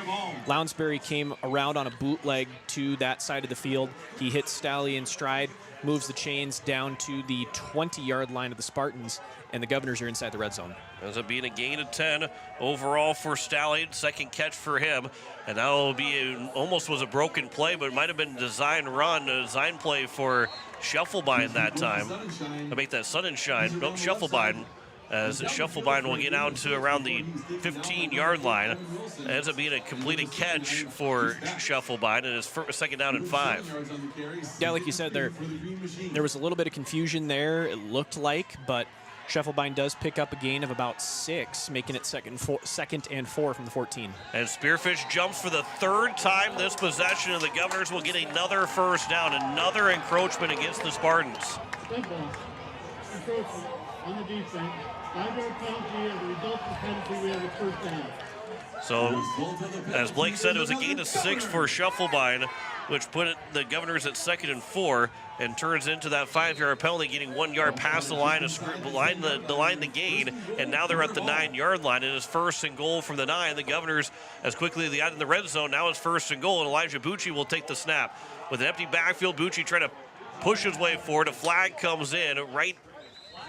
Lounsbury came around on a bootleg to that side of the field. He hits Stalley in stride, moves the chains down to the 20-yard line of the Spartans, and the Governors are inside the red zone. Ends up being a gain of 10 overall for Stalley. 2nd catch for him. And that will be almost was a broken play, but it might have been a design play for Scheffelbein that time. To make that sun and shine. Nope, Scheffelbein. As Scheffelbein will get out to around the 15-yard line. It ends up being a completed catch for Scheffelbein, and it's 2nd down and 5. Yeah, like you said, there was a little bit of confusion there, it looked like, but Scheffelbein does pick up a gain of about 6, making it 2nd and 4 from the 14. And Spearfish jumps for the 3rd time this possession, and the Governors will get another first down, another encroachment against the Spartans. On the defense. 5-yard penalty as a result of the penalty, we have a first down. So, as Blake said, it was a gain of 6 for Scheffelbein, which put the Governors at 2nd and 4, and turns into that 5-yard penalty, getting 1 yard past the line, the gain, and now they're at the 9-yard line. It is 1st and goal from the 9. The Governors, as quickly as they got in the red zone, now it's 1st and goal, and Elijah Bucci will take the snap. With an empty backfield, Bucci trying to push his way forward. A flag comes in right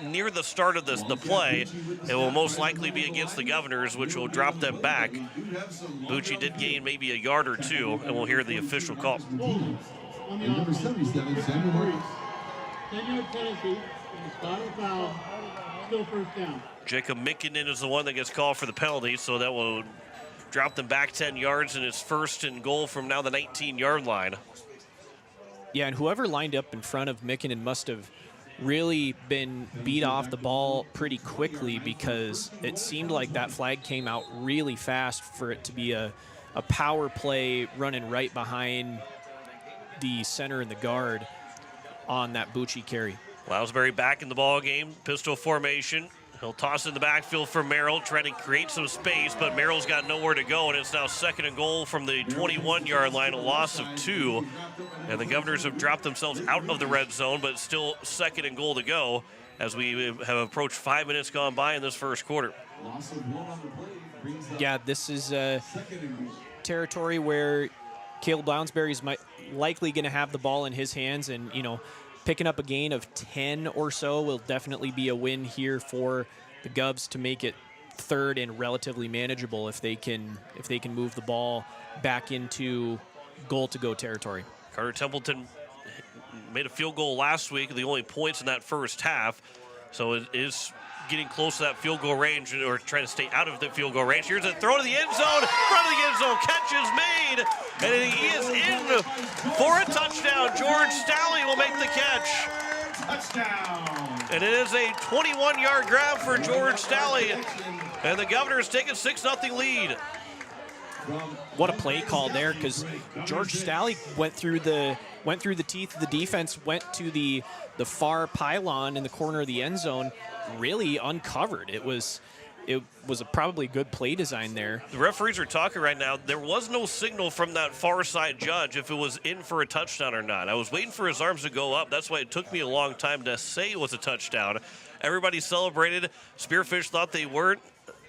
near the start of the play. It will most likely be against the Governors, which will drop them back. Bucci did gain maybe a yard or 2, and we'll hear the official call. Number 77, Samuel Morris. 10-yard penalty, spot and foul, still first down. Jacob Mickinen is the one that gets called for the penalty, so that will drop them back 10 yards, and it's 1st and goal from now the 19-yard line. Yeah, and whoever lined up in front of Mickinen must have really been beat off the ball pretty quickly, because it seemed like that flag came out really fast for it to be a power play running right behind the center and the guard on that Bucci carry. Lounsbury back in the ball game, pistol formation. He'll toss in the backfield for Merrill, trying to create some space, but Merrill's got nowhere to go, and it's now 2nd and goal from the 21-yard line, a loss of 2. And the Governors have dropped themselves out of the red zone, but still 2nd and goal to go as we have approached 5 minutes gone by in this first quarter. Yeah, this is territory where Caleb Lounsbury's likely going to have the ball in his hands, and, picking up a gain of 10 or so will definitely be a win here for the Govs to make it 3rd and relatively manageable if they can move the ball back into goal-to-go territory. Carter Templeton made a field goal last week, the only points in that first half, so it is getting close to that field goal range, or trying to stay out of the field goal range. Here's a throw to the end zone, front of the end zone, catch is made And he is in for a touchdown. George Staley will make the catch. Touchdown. And it is a 21-yard grab for George Staley. And the Governors take a 6-0 lead. What a play call there, because George Staley went through the teeth of the defense, went to the far pylon in the corner of the end zone, really uncovered. It was a probably good play design there. The referees are talking right now. There was no signal from that far side judge if it was in for a touchdown or not. I was waiting for his arms to go up. That's why it took me a long time to say it was a touchdown. Everybody celebrated. Spearfish thought they weren't,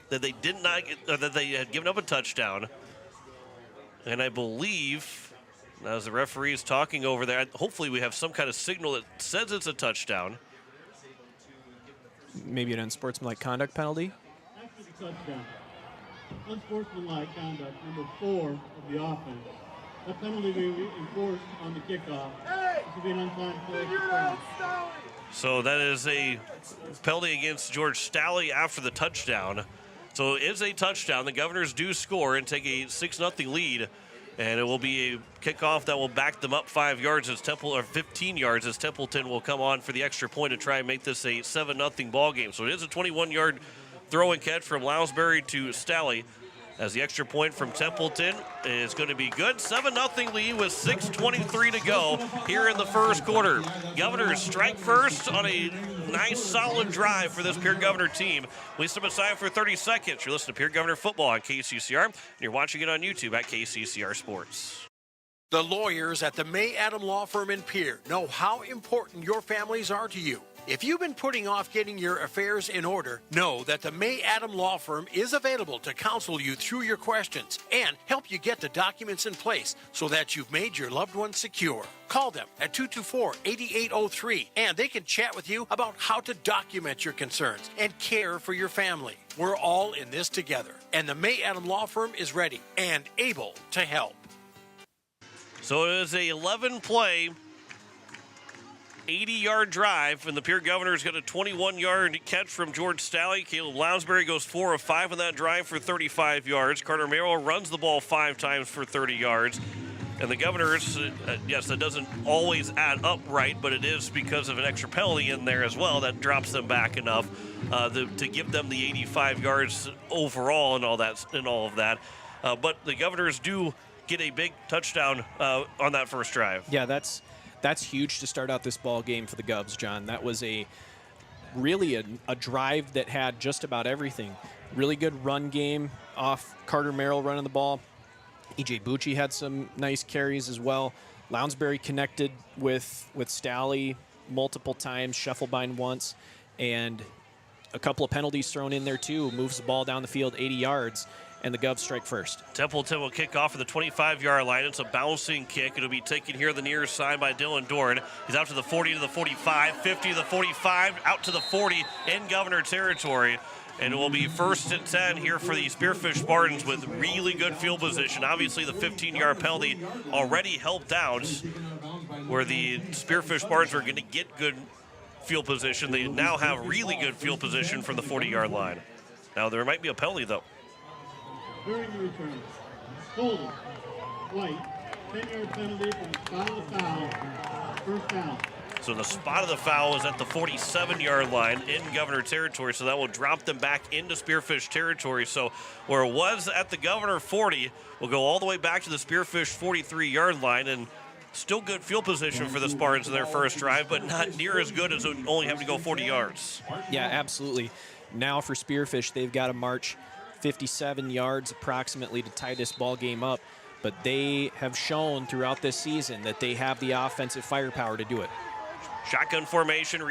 that they did not, that they had given up a touchdown. And I believe, as the referee is talking over there, hopefully we have some kind of signal that says it's a touchdown. Maybe an unsportsmanlike conduct penalty. After the touchdown, unsportsmanlike conduct, number 4 of the offense. That penalty will be enforced on the kickoff. This will be an unsigned play. So that is a penalty against George Staley after the touchdown. So it is a touchdown. The Governors do score and take a 6-0 lead. And it will be a kickoff that will back them up 5 yards as 15 yards as Templeton will come on for the extra point to try and make this a 7-0 ball game. So it is a 21-yard throw and catch from Lounsbury to Staley, as the extra point from Templeton is going to be good. 7-0 lead with 6:23 to go here in the first quarter. Governors strike first on a nice solid drive for this Pierre Governor team. We step aside for 30 seconds. You're listening to Pierre Governor Football on KCCR, and you're watching it on YouTube at KCCR Sports. The lawyers at the May Adam Law Firm in Pierre know how important your families are to you. If you've been putting off getting your affairs in order, know that the May Adam Law Firm is available to counsel you through your questions and help you get the documents in place so that you've made your loved ones secure. Call them at 224-8803 and they can chat with you about how to document your concerns and care for your family. We're all in this together, and the May Adam Law Firm is ready and able to help. So it is a 11-play, 80-yard drive, and the Pierre Governors got a 21-yard catch from George Staley. Caleb Lounsbury goes 4 of 5 on that drive for 35 yards. Carter Merrill runs the ball 5 times for 30 yards. And the Governors, yes, that doesn't always add up right, but it is because of an extra penalty in there as well that drops them back enough to give them the 85 yards overall and all of that. But the Governors do get a big touchdown on that first drive. Yeah, that's huge to start out this ball game for the Govs, John. That was really a drive that had just about everything. Really good run game off Carter Merrill running the ball. E.J. Bucci had some nice carries as well. Lounsbury connected with Staley multiple times, Scheffelbein once, and a couple of penalties thrown in there too. Moves the ball down the field 80 yards. And the Govs strike first. Templeton will kick off at the 25-yard line. It's a bouncing kick. It'll be taken here on the near side by Dylan Dorn. He's out to the 40 to the 45, 50 to the 45, out to the 40 in Governor territory. And it will be 1st and 10 here for the Spearfish Spartans with really good field position. Obviously, the 15-yard penalty already helped out where the Spearfish Spartans are going to get good field position. They now have really good field position from the 40-yard line. Now, there might be a penalty, though. During the return, holding, white, 10-yard penalty from the spot of the foul, first down. So the spot of the foul is at the 47-yard line in Governor territory, so that will drop them back into Spearfish territory. So where it was at the Governor 40, will go all the way back to the Spearfish 43-yard line, and still good field position for the Spartans in their first drive, but not near as good as only having to go 40 yards. Yeah, absolutely. Now for Spearfish, they've got to march 57 yards approximately to tie this ball game up, but they have shown throughout this season that they have the offensive firepower to do it. Shotgun formation,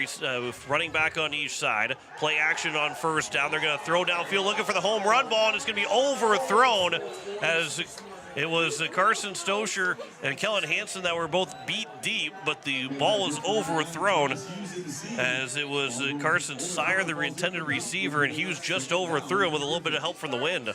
running back on each side. Play action on first down. They're going to throw downfield looking for the home run ball, and it's going to be overthrown as it was Carson Stosher and Kellen Hansen that were both beat deep, but the ball was overthrown as it was Carson Sire, the intended receiver, and Hughes just overthrew him with a little bit of help from the wind.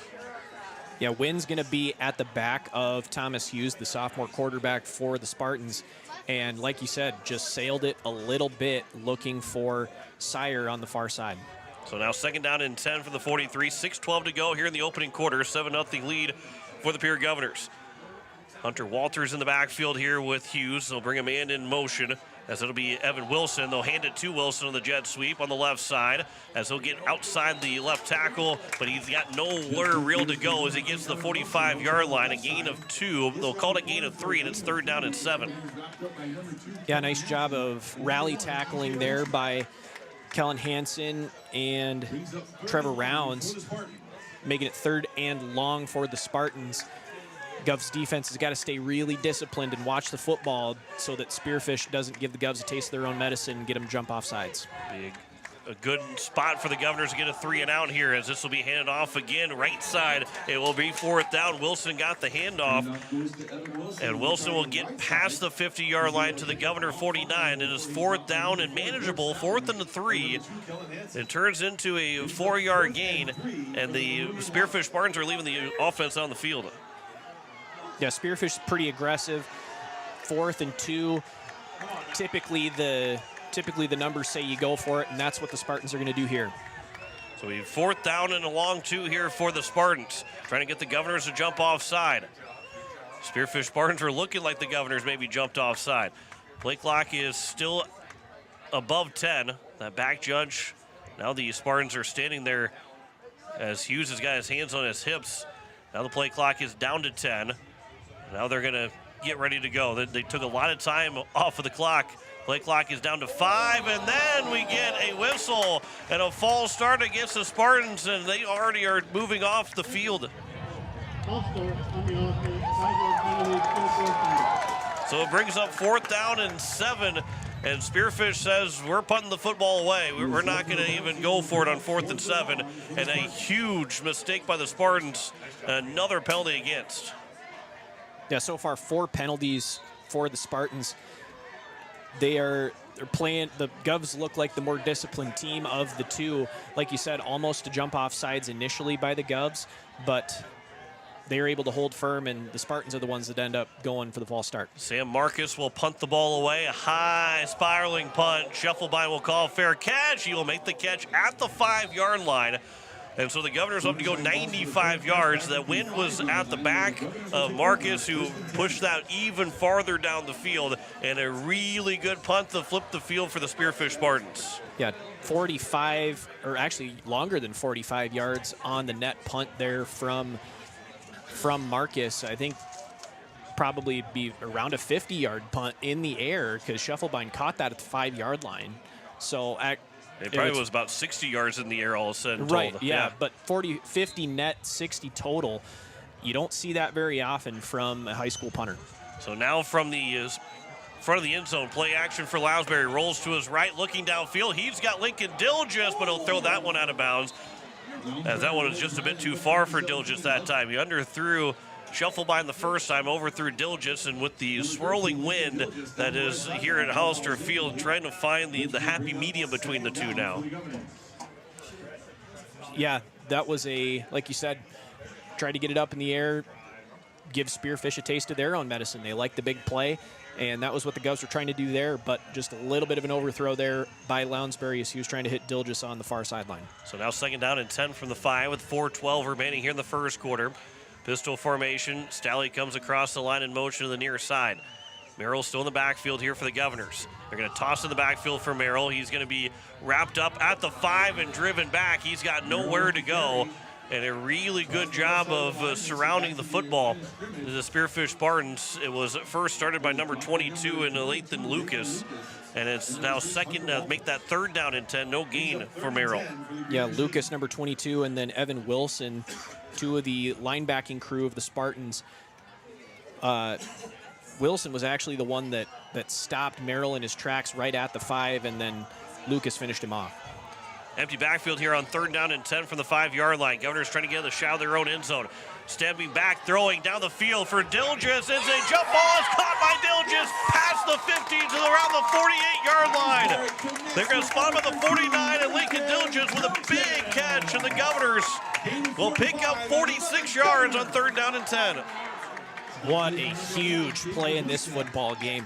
Yeah, wind's going to be at the back of Thomas Hughes, the sophomore quarterback for the Spartans. And like you said, just sailed it a little bit looking for Sire on the far side. So now 2nd down and 10 for the 43. 6:12 to go here in the opening quarter. 7-0 lead for the Pierre Governors. Hunter Walters in the backfield here with Hughes. They'll bring a man in motion as it'll be Evan Wilson. They'll hand it to Wilson on the jet sweep on the left side as he'll get outside the left tackle, but he's got nowhere real to go as he gets to the 45-yard line. A gain of 2. They'll call it a gain of 3, and it's 3rd down and 7. Yeah, nice job of rally tackling there by Kellen Hansen and Trevor Rounds, making it 3rd and long for the Spartans. Gov's defense has got to stay really disciplined and watch the football so that Spearfish doesn't give the Govs a taste of their own medicine and get them jump off sides. A good spot for the Governors to get a 3 and out here as this will be handed off again. Right side, it will be 4th down. Wilson got the handoff, and Wilson will get past the 50-yard line to the Governor 49. It is 4th down and manageable, 4th and 3. It turns into a 4-yard gain, and the Spearfish Spartans are leaving the offense on the field. Yeah, Spearfish is pretty aggressive. 4th and 2. Typically the numbers say you go for it, and that's what the Spartans are going to do here. So we have 4th down and a long 2 here for the Spartans, trying to get the Governors to jump offside. Spearfish Spartans are looking like the Governors maybe jumped offside. Play clock is still above 10. That back judge, now the Spartans are standing there as Hughes has got his hands on his hips. Now the play clock is down to 10. Now they're going to get ready to go. They took a lot of time off of the clock. Play clock is down to 5, and then we get a whistle and a false start against the Spartans, and they already are moving off the field. So it brings up 4th down and 7, and Spearfish says we're punting the football away. We're not going to even go for it on 4th and 7, and a huge mistake by the Spartans. Another penalty against. Yeah, so far 4 penalties for the Spartans. They're playing, the Govs look like the more disciplined team of the two. Like you said, almost to jump off sides initially by the Govs, but they're able to hold firm, and the Spartans are the ones that end up going for the false start. Sam Marcus will punt the ball away. A high spiraling punt. Shufflebine will call fair catch. He will make the catch at the 5-yard line. And so the Governors have to go 95 yards. That wind was at the back of Marcus, who pushed that even farther down the field. And a really good punt to flip the field for the Spearfish Spartans. Yeah, 45, or actually longer than 45 yards on the net punt there from Marcus. I think probably be around a 50-yard punt in the air because Shufflebine caught that at the 5-yard line. So it probably was about 60 yards in the air all of a sudden. Right, yeah, but 50 net, 60 total. You don't see that very often from a high school punter. So now from the front of the end zone, play action for Lounsbury. Rolls to his right, looking downfield. He's got Lincoln Dilgis, but he'll throw that one out of bounds, as that one was just a bit too far for Dilgis that time. He underthrew Shufflebine the first time, overthrew Dilgis, and with the swirling wind that is here at Hollister Field, trying to find the happy medium between the two now. Yeah, that was like you said, tried to get it up in the air, give Spearfish a taste of their own medicine. They like the big play, and that was what the Govs were trying to do there, but just a little bit of an overthrow there by Lounsbury as he was trying to hit Dilgis on the far sideline. So now 2nd down and 10 from the 5 with 4:12 remaining here in the first quarter. Pistol formation. Stalley comes across the line in motion to the near side. Merrill still in the backfield here for the Governors. They're going to toss in the backfield for Merrill. He's going to be wrapped up at the 5 and driven back. He's got nowhere to go. And a really good job of surrounding the football. The Spearfish Spartans, it was at first started by number 22 in Lathan Lucas. And it's now second, make that 3rd down and 10. No gain for Merrill. Yeah, Lucas, number 22, and then Evan Wilson, 2 of the linebacking crew of the Spartans. Wilson was actually the one that stopped Merrill in his tracks right at the 5, and then Lucas finished him off. Empty backfield here on 3rd down and 10 from the 5-yard line. Governors trying to get in the shadow of their own end zone. Stepping back, throwing down the field for Dilgis. It's a jump ball. It's caught by Dilgis past the 50 to around the 48-yard line. They're going to spot him at the 49, and Lincoln Dilgis with a big catch, and the Governors will pick up 46 yards on 3rd down and 10. What a huge play in this football game.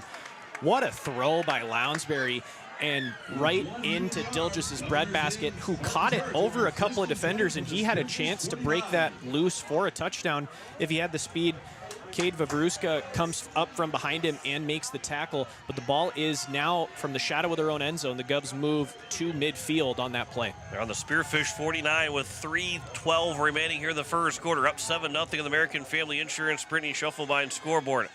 What a throw by Lounsbury, and right into Dilgis' breadbasket, who caught it over a couple of defenders, and he had a chance to break that loose for a touchdown if he had the speed. Cade Vavruska comes up from behind him and makes the tackle, but the ball is now from the shadow of their own end zone. The Govs move to midfield on that play. They're on the Spearfish 49 with 3:12 remaining here in the first quarter. Up 7-0 on the American Family Insurance Brittany Schuffelbein scoreboard.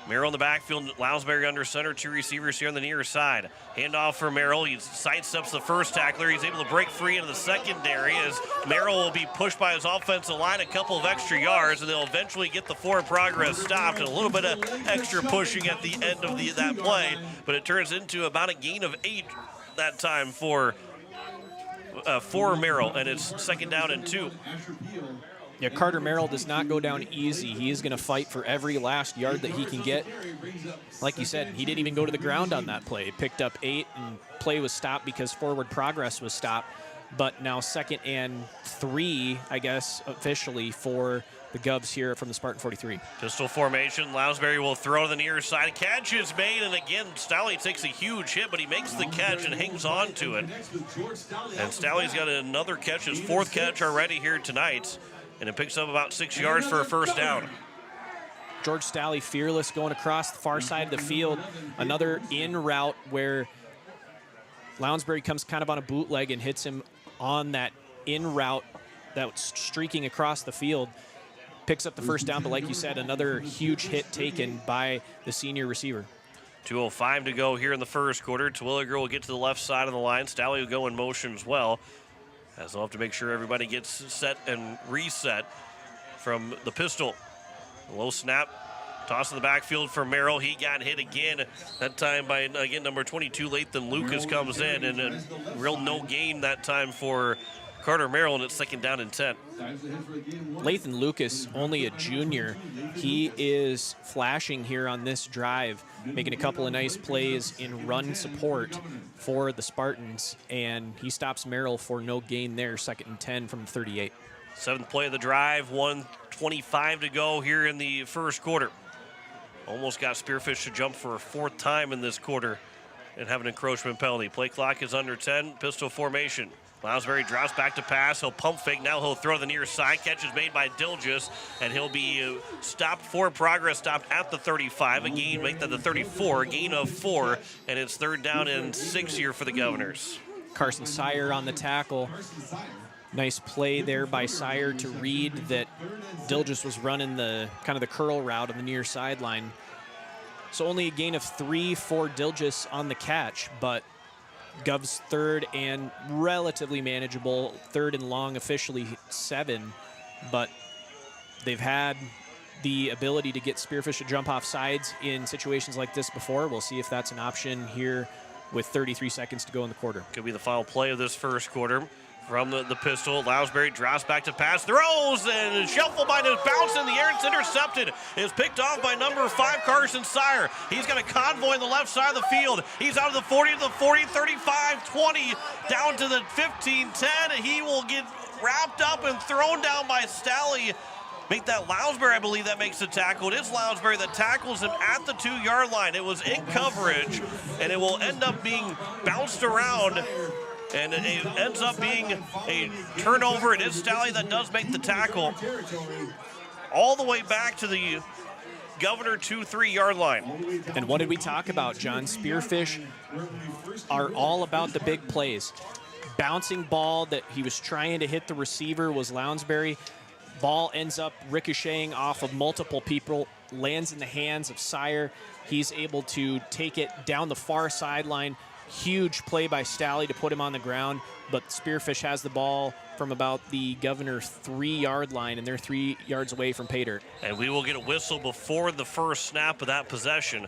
Merrill in the backfield, Lounsbury under center, 2 receivers here on the near side. Handoff for Merrill. He sidesteps the first tackler. He's able to break free into the secondary as Merrill will be pushed by his offensive line a couple of extra yards, and they'll eventually get the forward progress stopped, and a little bit of extra pushing at the end of that play, but it turns into about a gain of 8 that time for Merrill, and it's 2nd down and 2. Yeah, Carter Merrill does not go down easy. He is going to fight for every last yard that he can get. Like you said, he didn't even go to the ground on that play. He picked up 8, and play was stopped because forward progress was stopped. But now 2nd and 3, I guess, officially for the Govs here from the Spartan 43. Pistol formation. Lounsbury will throw to the near side. Catch is made, and again, Staley takes a huge hit, but he makes the catch and hangs on to it. And Staley's got another catch, his 4th catch already here tonight. And it picks up about 6 yards for a first down. George Staley fearless going across the far side of the field. Another in route where Lounsbury comes kind of on a bootleg and hits him on that in route that's streaking across the field. Picks up the first down, but like you said, another huge hit taken by the senior receiver. 2:05 to go here in the first quarter. Terwilliger will get to the left side of the line. Staley will go in motion as well, as they'll have to make sure everybody gets set and reset from the pistol. Low snap, toss in the backfield for Merrill. He got hit again, that time by, again, number 22, Lathan Lucas comes in, and a real no gain that time for Carter Merrill, and it's 2nd down and 10. Lathan Lucas, only a junior. He is flashing here on this drive, making a couple of nice plays in run support for the Spartans, and he stops Merrill for no gain there, 2nd and 10 from 38. 7th play of the drive, 1:25 to go here in the first quarter. Almost got Spearfish to jump for a 4th time in this quarter and have an encroachment penalty. Play clock is under 10, pistol formation. Lounsbury drops back to pass. He'll pump fake. Now he'll throw the near side. Catch is made by Dilgis, and he'll be stopped for progress, stopped at the 35. A gain, make that the 34, a gain of 4, and it's 3rd down and 6 here for the Governors. Carson Sire on the tackle. Nice play there by Sire to read that Dilgis was running the kind of the curl route on the near sideline. So only a gain of 3 for Dilgis on the catch, but Gov's 3rd and relatively manageable. 3rd and long, officially 7, but they've had the ability to get Spearfish to jump off sides in situations like this before. We'll see if that's an option here with 33 seconds to go in the quarter. Could be the final play of this first quarter. From the pistol, Lounsbury drops back to pass, throws, and Schuffelbein is bounced in the air. It's intercepted. It's picked off by number 5, Carson Sire. He's got a convoy on the left side of the field. He's out of the 40 to the 40, 35, 20, down to the 15, 10. He will get wrapped up and thrown down by Staley. Make that Lounsbury, I believe, that makes the tackle. It is Lounsbury that tackles him at the 2-yard line. It was in coverage, and it will end up being bounced around. And it ends up being a turnover. It is Staley that does make the tackle all the way back to the Governor 2-3-yard line. And what did we talk about, John? Spearfish are all about the big plays. Bouncing ball that he was trying to hit the receiver was Lounsbury. Ball ends up ricocheting off of multiple people, lands in the hands of Sire. He's able to take it down the far sideline. Huge play by Staley to put him on the ground, but Spearfish has the ball from about the Governor 3-yard line, and they're 3 yards away from pay dirt. And we will get a whistle before the first snap of that possession,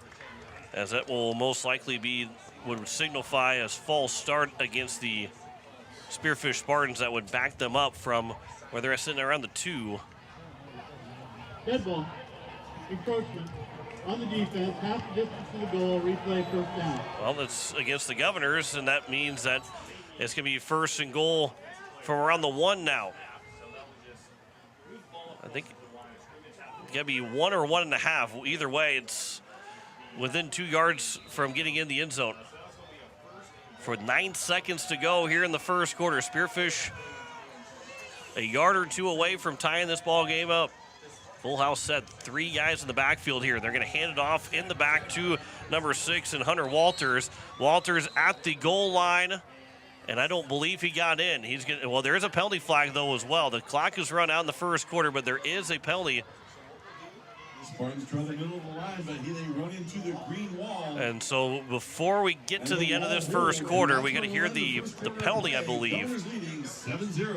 as that will most likely would signify a false start against the Spearfish Spartans that would back them up from where they're sitting around the 2. Dead ball. Encroachment. On the defense, half the distance to the goal, replay, 1st down. Well, it's against the Governors, and that means that it's going to be 1st and goal from around the 1 now. I think it's going to be 1 or 1.5. Either way, it's within 2 yards from getting in the end zone. For 9 seconds to go here in the first quarter, Spearfish a yard or 2 away from tying this ball game up. Full house set, 3 guys in the backfield here. They're going to hand it off in the back to number 6 and Hunter Walters. Walters at the goal line, and I don't believe he got in. Well, there is a penalty flag, though, as well. The clock is run out in the first quarter, but there is a penalty. Spartans try the middle of the line, but they run into the green wall. And so before we get to the end of this first quarter, we got to hear the penalty, I believe. 7-0.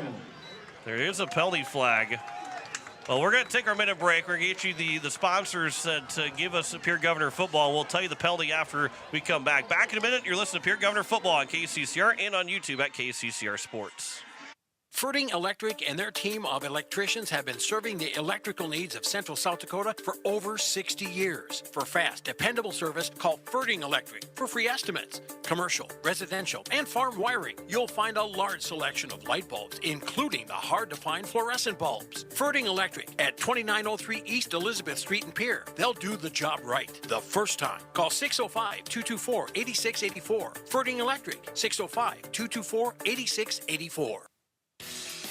There is a penalty flag. Well, we're going to take our minute break. We're going to get you the sponsors to give us Pierre Governor football. We'll tell you the penalty after we come back. Back in a minute. You're listening to Pierre Governor football on KCCR and on YouTube at KCCR Sports. Ferding Electric and their team of electricians have been serving the electrical needs of Central South Dakota for over 60 years. For fast, dependable service, call Ferding Electric. For free estimates, commercial, residential, and farm wiring, you'll find a large selection of light bulbs, including the hard-to-find fluorescent bulbs. Ferding Electric at 2903 East Elizabeth Street in Pierre. They'll do the job right the first time. Call 605-224-8684. Ferding Electric, 605-224-8684.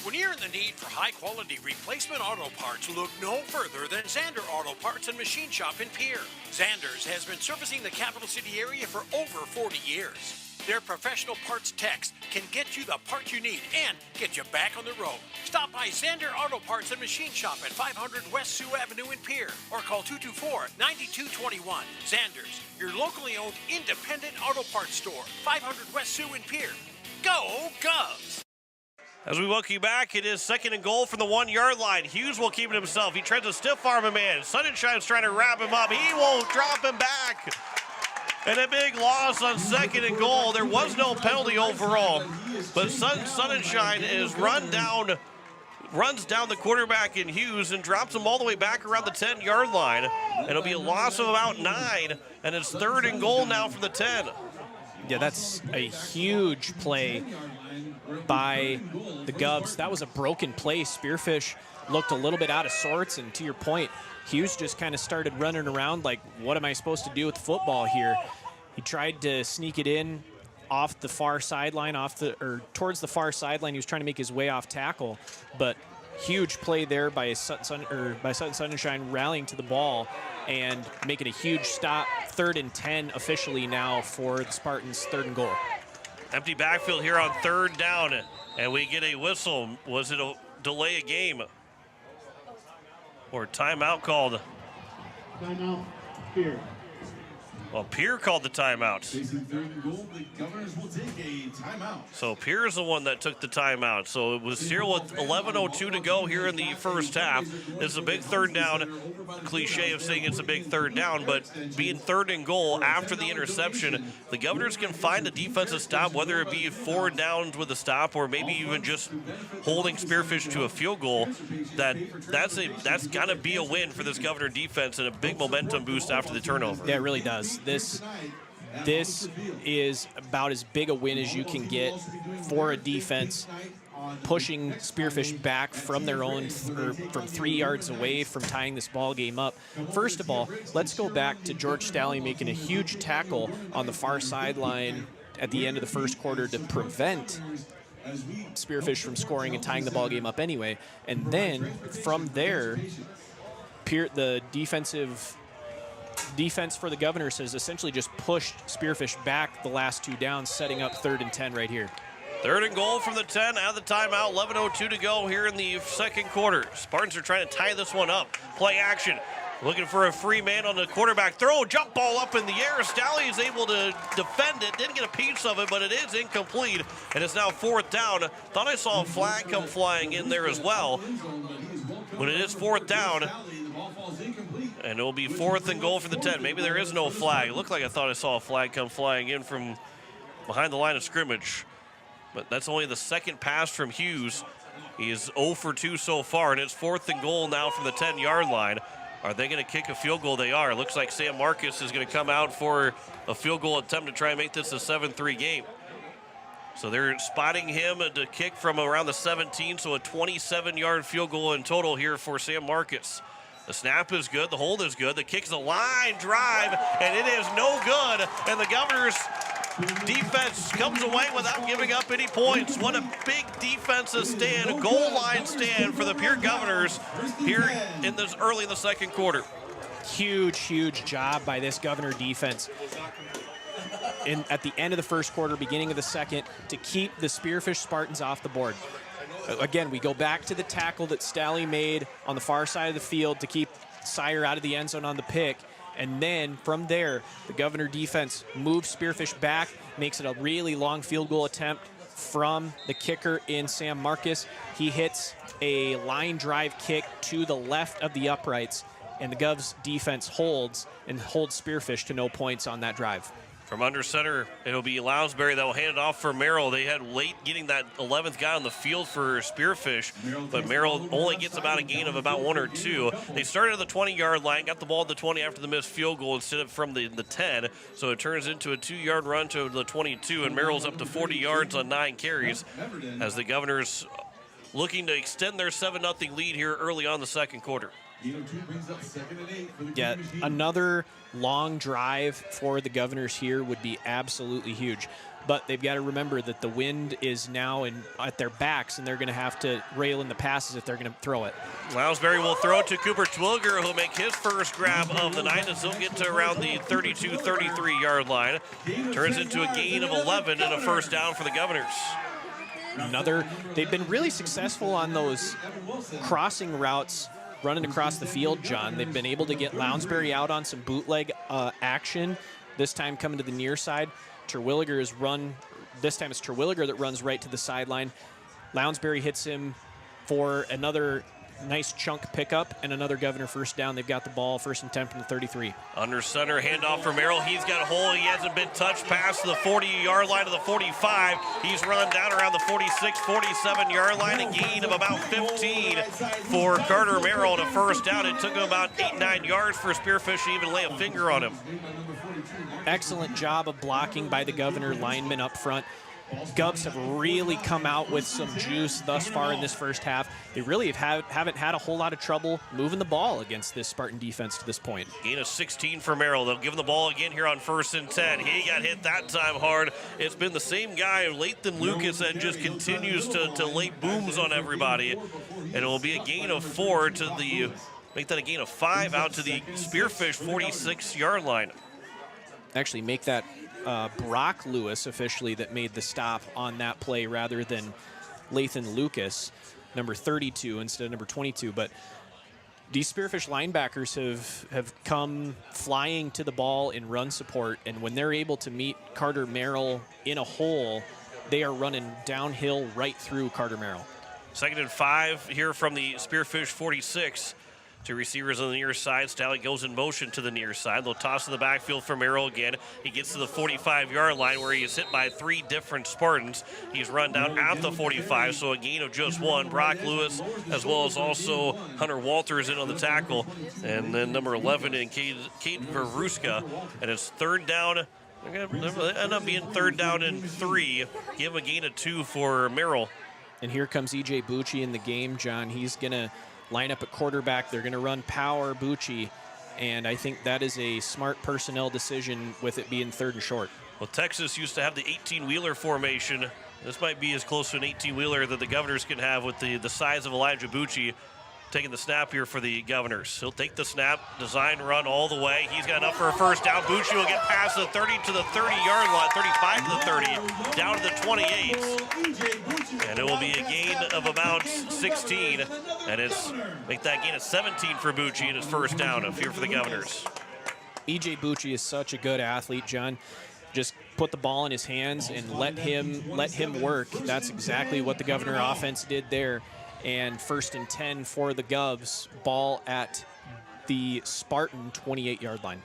When you're in the need for high-quality replacement auto parts, look no further than Zander Auto Parts and Machine Shop in Pierre. Zander's has been servicing the capital city area for over 40 years. Their professional parts techs can get you the parts you need and get you back on the road. Stop by Zander Auto Parts and Machine Shop at 500 West Sioux Avenue in Pierre or call 224-9221. Zander's, your locally owned independent auto parts store, 500 West Sioux in Pierre. Go Govs! As we welcome you back, it is 2nd and goal from the 1-yard line. Hughes will keep it himself. He tries to stiff arm a man. Sunnenshine's trying to wrap him up. He won't drop him back. And a big loss on 2nd and goal. There was no penalty overall, but Sunnenshine is runs down the quarterback in Hughes and drops him all the way back around the 10-yard line. And it'll be a loss of about 9, and it's 3rd and goal now from the 10. Yeah, that's a huge play by the Govs. That was a broken play. Spearfish looked a little bit out of sorts, and to your point, Hughes just kind of started running around like, what am I supposed to do with the football here? He tried to sneak it in off the far sideline, towards the far sideline. He was trying to make his way off tackle, but huge play there by Sutton Sunnenshine rallying to the ball and making a huge stop. 3rd and 10 officially now for the Spartans, 3rd and goal. Empty backfield here on 3rd down, and we get a whistle. Was it a delay a game or timeout called? Timeout, Pierre. Well, Pierre called the timeout. Facing 3rd and goal, the Governors will take a timeout. So Pierre is the one that took the timeout. So it was still with 11:02 to go here in the first half. It's a big 3rd down. Cliche of saying it's a big 3rd down, but being 3rd and goal after the interception, the Governors can find a defensive stop, whether it be 4 downs with a stop or maybe even just holding Spearfish to a field goal. That's got to be a win for this Governor defense and a big momentum boost after the turnover. Yeah, it really does. This is about as big a win as you can get for a defense, pushing Spearfish back from their own, from 3 yards away from tying this ball game up. First of all, let's go back to George Staley making a huge tackle on the far sideline at the end of the first quarter to prevent Spearfish from scoring and tying the ball game up anyway. And then from there, the defense for the Governors has essentially just pushed Spearfish back the last 2 downs, setting up 3rd and 10 right here. 3rd and goal from the 10 out of the timeout. 11:02 to go here in the 2nd quarter. Spartans are trying to tie this one up. Play action. Looking for a free man on the quarterback throw. Jump ball up in the air. Staley is able to defend it. Didn't get a piece of it, but it is incomplete. And it's now 4th down. Thought I saw a flag come flying in there as well. But it is 4th down. And it will be 4th and goal for the 10. Maybe there is no flag. It looked like I thought I saw a flag come flying in from behind the line of scrimmage. But that's only the 2nd pass from Hughes. He is 0 for 2 so far, and it's 4th and goal now from the 10-yard line. Are they going to kick a field goal? They are. It looks like Sam Marcus is going to come out for a field goal attempt to try and make this a 7-3 game. So they're spotting him to kick from around the 17, so a 27-yard field goal in total here for Sam Marcus. The snap is good, the hold is good, the kick's a line drive, and it is no good. And the Governors defense comes away without giving up any points. What a big defensive stand, goal line stand for the Pierre Governors here in this early in the second quarter. Huge job by this Governor defense at the end of the first quarter, beginning of the second, to keep the Spearfish Spartans off the board. Again, we go back to the tackle that Stally made on the far side of the field to keep Sire out of the end zone on the pick. And then from there, the Governor defense moves Spearfish back, makes it a really long field goal attempt from the kicker in Sam Marcus. He hits a line drive kick to the left of the uprights, and the Govs defense holds Spearfish to no points on that drive. From under center, it'll be Lounsbury that will hand it off for Merrill. They had late getting that 11th guy on the field for Spearfish, but Merrill only gets about a gain of about 1 or 2. They started at the 20-yard line, got the ball at the 20 after the missed field goal instead of from the 10, so it turns into a 2-yard run to the 22, and Merrill's up to 40 yards on 9 carries as the Governors looking to extend their 7-0 lead here early on the second quarter. Yeah, another long drive for the Governors here would be absolutely huge. But they've got to remember that the wind is now at their backs, and they're going to have to rail in the passes if they're going to throw it. Lounsbury will throw it to Cooper Twilger, who'll make his first grab of the night as he'll get to around the 32, 33-yard line. Turns into a gain of 11 and a first down for the Governors. They've been really successful on those crossing routes running across the field, John. They've been able to get Lounsbury out on some bootleg action, this time coming to the near side. This time it's Terwilliger that runs right to the sideline. Lounsbury hits him for another nice chunk pickup and another Governor first down. They've got the ball, first and 10 from the 33. Under center, handoff for Merrill. He's got a hole. He hasn't been touched past the 40-yard line to the 45. He's run down around the 46, 47-yard line, a gain of about 15 for Carter Merrill and a first down. It took him about 8-9 yards for Spearfish to even lay a finger on him. Excellent job of blocking by the Governor linemen up front. Govs have really come out with some juice thus far in this first half. They really haven't had a whole lot of trouble moving the ball against this Spartan defense to this point. Gain of 16 for Merrill. They'll give him the ball again here on 1st and 10. He got hit that time hard. It's been the same guy, Lathan Lucas, that just continues to lay booms on everybody. And it will be a gain of 4 to make that a gain of 5 out to the Spearfish 46-yard line. Actually make that Brock Lewis officially that made the stop on that play rather than Lathan Lucas, number 32 instead of number 22. But these Spearfish linebackers have come flying to the ball in run support, and when they're able to meet Carter Merrill in a hole, they are running downhill right through Carter Merrill. 2nd and 5 here from the Spearfish 46. Two receivers on the near side. Stally goes in motion to the near side. They'll toss to the backfield for Merrill again. He gets to the 45-yard line where he is hit by 3 different Spartans. He's run down at the 45, so a gain of just 1. Brock Lewis, as well as also Hunter Walters in on the tackle. And then number 11 in Kate Verruska. And it's 3rd down. They're going to end up being 3rd down and 3. Give him a gain of 2 for Merrill. And here comes E.J. Bucci in the game, John. He's going to line up at quarterback. They're going to run power Bucci, and I think that is a smart personnel decision with it being 3rd and short. Well, Texas used to have the 18-wheeler formation. This might be as close to an 18-wheeler that the Governors can have with the size of Elijah Bucci. Taking the snap here for the Governors. He'll take the snap, design run all the way. He's got enough for a first down. Bucci will get past the 30 to the 30-yard line, 35 to the 30, down to the 28. And it will be a gain of about 16. And it's make that gain of 17 for Bucci and his first down here for the Governors. E.J. Bucci is such a good athlete, John. Just put the ball in his hands and let him work. That's exactly what the Governor offense did there. And 1st and 10 for the Govs. Ball at the Spartan 28-yard line.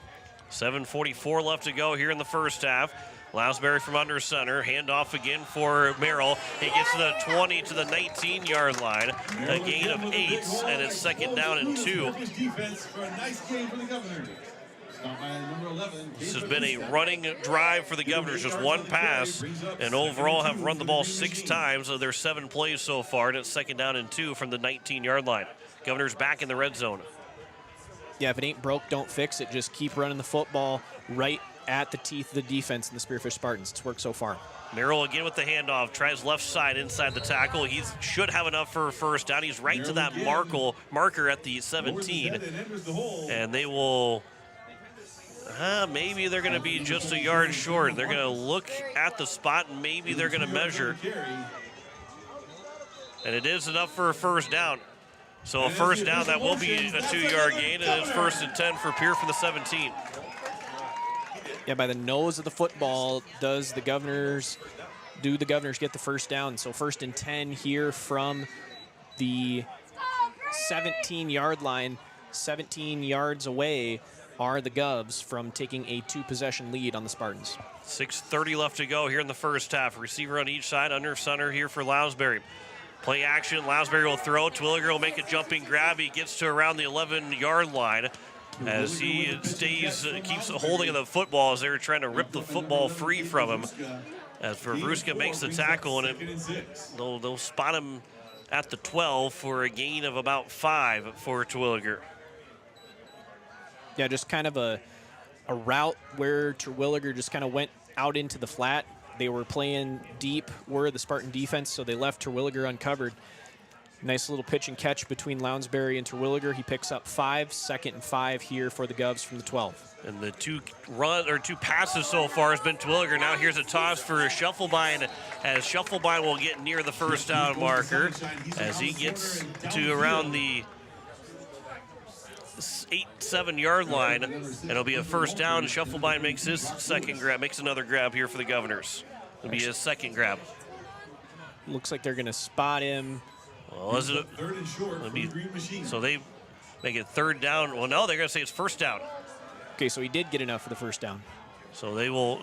7:44 left to go here in the first half. Lounsbury from under center. Handoff again for Merrill. He gets to the 20 to the 19-yard line. A gain of 8, and it's 2nd down and 2. This has been a running drive for the Governors. Just 1 pass, and overall have run the ball 6 times of their 7 plays so far, and it's 2nd down and 2 from the 19-yard line. Governors back in the red zone. Yeah, if it ain't broke, don't fix it. Just keep running the football right at the teeth of the defense in the Spearfish Spartans. It's worked so far. Merrill again with the handoff, tries left side inside the tackle. He should have enough for a first down. He's right to that marker at the 17. And they will, maybe they're going to be just a yard short. They're going to look at the spot, and maybe they're going to measure. And it is enough for a first down. So a first down, that will be a 2-yard gain, and it's 1st and 10 for Pierre from the 17. Yeah, by the nose of the football, do the Governors get the first down? So 1st and 10 here from the 17-yard line. 17 yards away are the Govs from taking a 2-possession lead on the Spartans. 6:30 left to go here in the first half. Receiver on each side, under center here for Lounsbury. Play action, Lounsbury will throw. Twilliger will make a jumping grab. He gets to around the 11-yard line as he keeps holding of the football as they're trying to rip the football free from him. As Vervruska makes the tackle, and they'll spot him at the 12 for a gain of about 5 for Twilliger. Yeah, just kind of a route where Terwilliger just kind of went out into the flat. They were playing deep, were the Spartan defense, so they left Terwilliger uncovered. Nice little pitch and catch between Lounsbury and Terwilliger. He picks up 5, 2nd and 5 here for the Govs from the 12. And the two passes so far has been Twilliger. Now here's a toss for Scheffelbein, as Scheffelbein will get near the first down marker as he gets to around the 8-7-yard line, and it'll be a first down. Scheffelbein makes his second grab, makes another grab here for the Governors. It'll be his second grab. Looks like they're going to spot him. Well, is it? So they make it 3rd down. Well, no, they're going to say it's 1st down. Okay, so he did get enough for the first down. So they will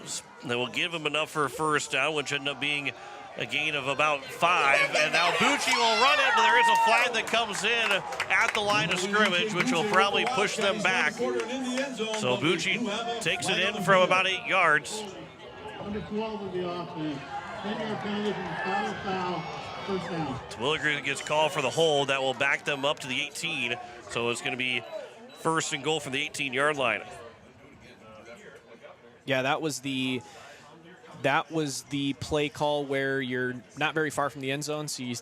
give him enough for a first down, which ended up being a gain of about 5. And now Bucci will run it, but there is a flag that comes in at the line of scrimmage, which will probably push them back. So Bucci takes it in from about 8 yards. Number 12 of the offense. 10-yard penalty from final foul. First down. Twilliger gets called for the hold. That will back them up to the 18. So it's going to be 1st and goal from the 18-yard line. Yeah, that was the play call where you're not very far from the end zone, so you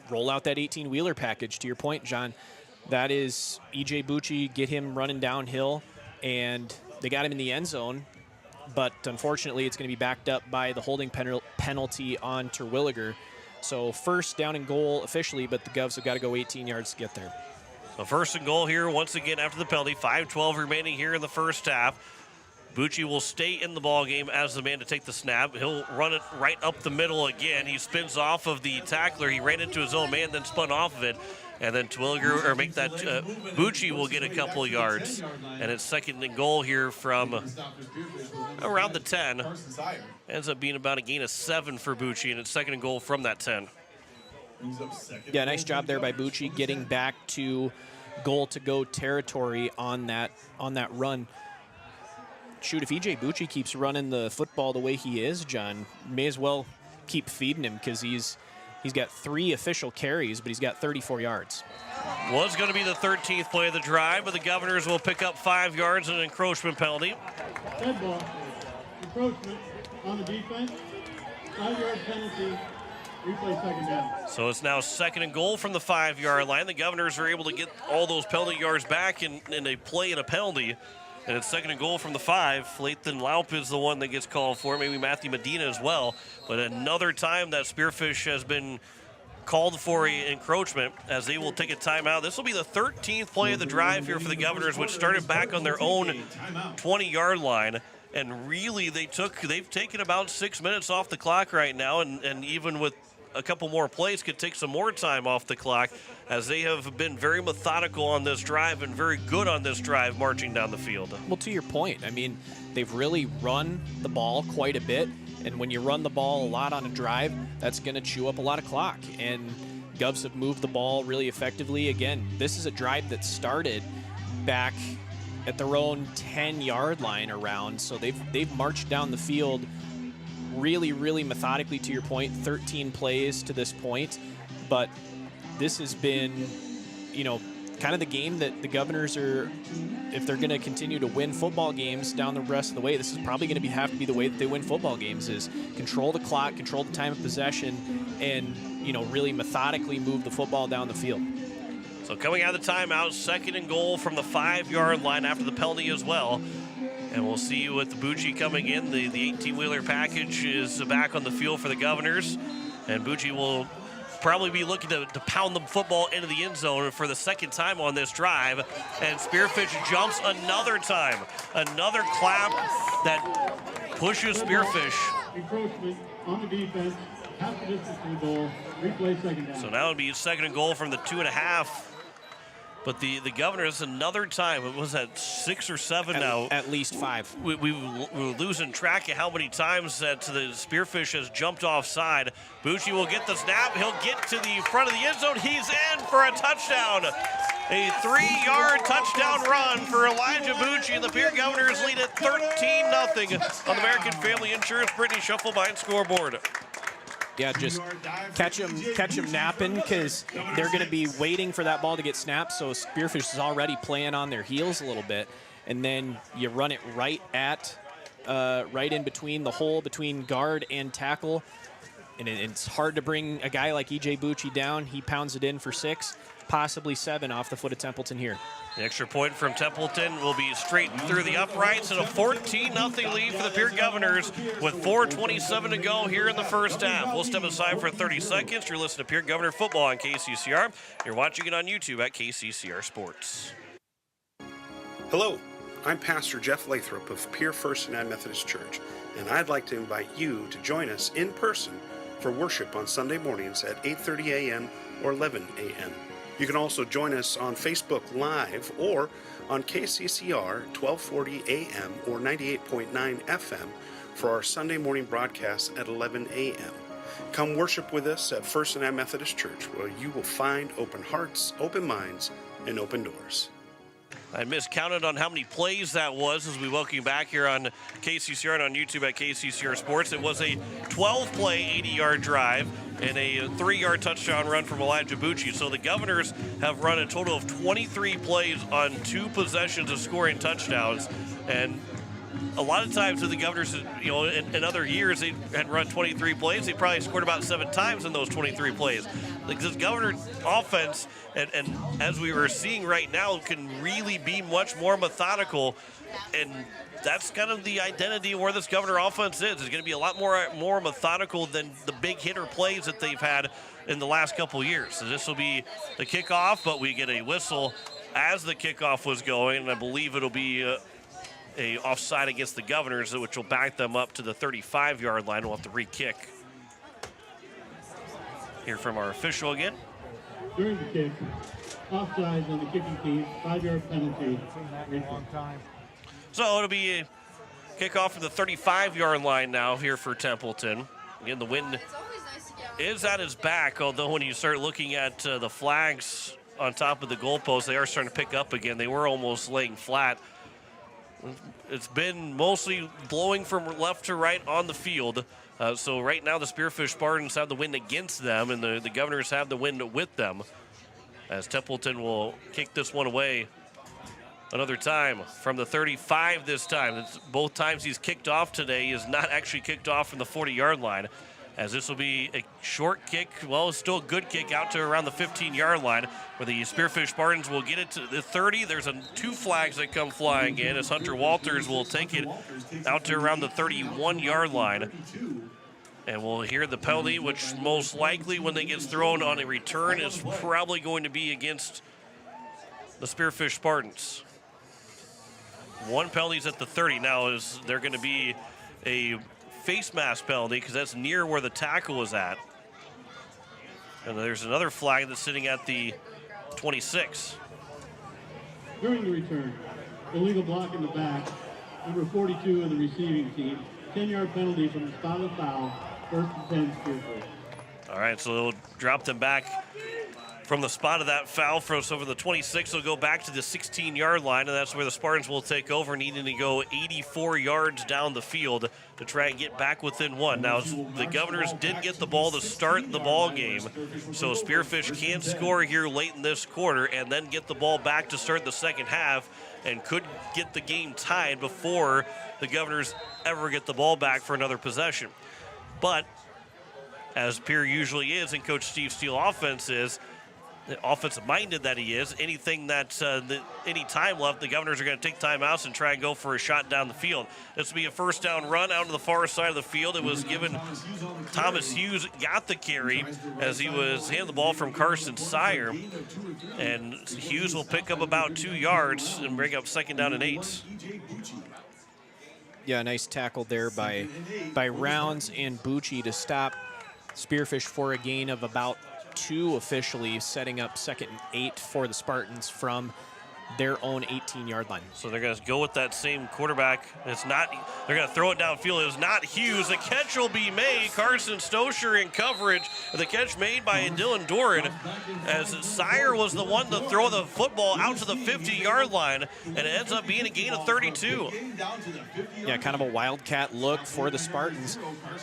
roll out that 18-wheeler package. To your point, John, that is E.J. Bucci, get him running downhill, and they got him in the end zone, but unfortunately it's going to be backed up by the holding penalty on Terwilliger. So 1st down and goal officially, but the Govs have got to go 18 yards to get there. So 1st and goal here once again after the penalty. 5:12 remaining here in the first half. Bucci will stay in the ball game as the man to take the snap. He'll run it right up the middle again. He spins off of the tackler. He ran into his own man, then spun off of it. And then Bucci will get a couple yards. And it's 2nd and goal here from around the 10. Ends up being about a gain of 7 for Bucci, and it's 2nd and goal from that 10. Yeah, nice job there by Bucci getting back to goal-to-go territory on that run. Shoot, if E.J. Bucci keeps running the football the way he is, John, may as well keep feeding him because he's got 3 official carries, but he's got 34 yards. Was going to be the 13th play of the drive, but the Governors will pick up 5 yards and an encroachment penalty. Dead ball. Encroachment on the defense. 5-yard penalty. Replay 2nd down. So it's now 2nd and goal from the 5-yard line. The Governors are able to get all those penalty yards back in a play and a penalty. And it's 2nd and goal from the 5. Lathan Laup is the one that gets called for, maybe Matthew Medina as well. But another time that Spearfish has been called for an encroachment as they will take a timeout. This will be the 13th play of the drive here for the Governors, which started back on their own 20-yard line. And really, they've taken about 6 minutes off the clock right now, and even with a couple more plays could take some more time off the clock as they have been very methodical on this drive and very good on this drive marching down the field. Well, to your point, I mean, they've really run the ball quite a bit, and when you run the ball a lot on a drive, that's going to chew up a lot of clock, and Govs have moved the ball really effectively. Again, this is a drive that started back at their own 10-yard line around, so they've marched down the field really, really methodically. To your point, 13 plays to this point, but this has been, kind of the game that the Governors are, if they're going to continue to win football games down the rest of the way, this is probably going to have to be the way that they win football games, is control the clock, control the time of possession, and, you know, really methodically move the football down the field. So coming out of the timeout, 2nd and goal from the 5-yard line after the penalty as well. And we'll see with the Bucci coming in. The 18-wheeler package is back on the field for the Governors. And Bucci will probably be looking to pound the football into the end zone for the 2nd time on this drive. And Spearfish jumps another time. Another clap that pushes Spearfish. Encroachment on the defense, half the distance to the goal, replay 2nd down. So now it'll be 2nd and goal from the 2.5. But the Governors another time, it was that 6 or 7 now. At least 5. We're losing track of how many times that the Spearfish has jumped offside. Bucci will get the snap. He'll get to the front of the end zone. He's in for a touchdown. A 3-yard touchdown run for Elijah Bucci, and the Pierre Governors lead at 13-0 on the American Family Insurance Brittany Shufflebine scoreboard. Yeah, just catch them napping, because they're going to be waiting for that ball to get snapped. So Spearfish is already playing on their heels a little bit, and then you run it right in between the hole between guard and tackle, and it's hard to bring a guy like E.J. Bucci down. He pounds it in for 6, possibly 7 off the foot of Templeton here. The extra point from Templeton will be straight through the uprights, and a 14-0 lead for the Pierre Governors with 4:27 to go here in the first half. We'll step aside for 30 seconds. You're listening to Pierre Governor Football on KCCR. You're watching it on YouTube at KCCR Sports. Hello, I'm Pastor Jeff Lathrop of Pierre First United Methodist Church, and I'd like to invite you to join us in person for worship on Sunday mornings at 8:30 a.m. or 11 a.m. You can also join us on Facebook Live or on KCCR 1240 AM or 98.9 FM for our Sunday morning broadcast at 11 a.m. Come worship with us at First United Methodist Church, where you will find open hearts, open minds, and open doors. I miscounted on how many plays that was as we welcome you back here on KCCR and on YouTube at KCCR Sports. It was a 12-play, 80-yard drive and a 3-yard touchdown run from Elijah Bucci. So the Governors have run a total of 23 plays on 2 possessions of scoring touchdowns. And a lot of times with the Governors, you know, in other years, they had run 23 plays. They probably scored about 7 times in those 23 plays. Like this Governor offense, and as we were seeing right now, can really be much more methodical. And that's kind of the identity of where this Governor offense is. It's going to be a lot more methodical than the big hitter plays that they've had in the last couple years. So this will be the kickoff, but we get a whistle as the kickoff was going, and I believe it'll be a offside against the Governors, which will back them up to the 35-yard line. We'll have to re-kick. Hear from our official again. During the kick, offsides on the kicking team, 5-yard penalty. So it'll be a kickoff from the 35-yard line now here for Templeton. Again, the wind is at his back, although when you start looking at the flags on top of the goalpost, they are starting to pick up again. They were almost laying flat. It's been mostly blowing from left to right on the field. So right now the Spearfish Spartans have the wind against them, and the Governors have the wind with them, as Templeton will kick this one away another time from the 35 this time. It's both times he's kicked off today, he has not actually kicked off from the 40-yard line, as this will be a short kick. Well, it's still a good kick out to around the 15-yard line, where the Spearfish Spartans will get it to the 30. There's 2 flags that come flying in, as Hunter Walters will take it out to around the 31-yard line. And we'll hear the penalty, which most likely when they get thrown on a return is probably going to be against the Spearfish Spartans. 1 penalty's at the 30. Now is there going to be a face mask penalty, because that's near where the tackle was at. And there's another flag that's sitting at the 26. During the return, illegal block in the back, number 42 of the receiving team, 10-yard penalty from the spot of foul, 1st and 10 Spearfish. All right, so they'll drop them back from the spot of that foul from the 26, will go back to the 16-yard line, and that's where the Spartans will take over, needing to go 84 yards down the field to try and get back within one. Now, the Governors did get the ball to start the ball game, so Spearfish can score here late in this quarter and then get the ball back to start the second half and could get the game tied before the Governors ever get the ball back for another possession. But as Pierre usually is, and Coach Steve Steele offense is, offensive-minded that he is, anything that any time left, the Governors are going to take timeouts and try and go for a shot down the field. This will be a first down run out to the far side of the field. It was given, Thomas Hughes got the carry as he was handed the ball from Carson Sire, and Hughes will pick up about 2 yards and bring up second down and 8. Yeah, nice tackle there by Rounds and Bucci to stop Spearfish for a gain of about 2 officially, setting up second and 8 for the Spartans from their own 18-yard line. So they're going to go with that same quarterback. It's not, they're going to throw it downfield. It's not Hughes. The catch will be made. Carson Stosher in coverage. The catch made by Dylan Doran, as Sire was the one to throw the football out to the 50-yard line, and it ends up being a gain of 32. Yeah, kind of a wildcat look for the Spartans.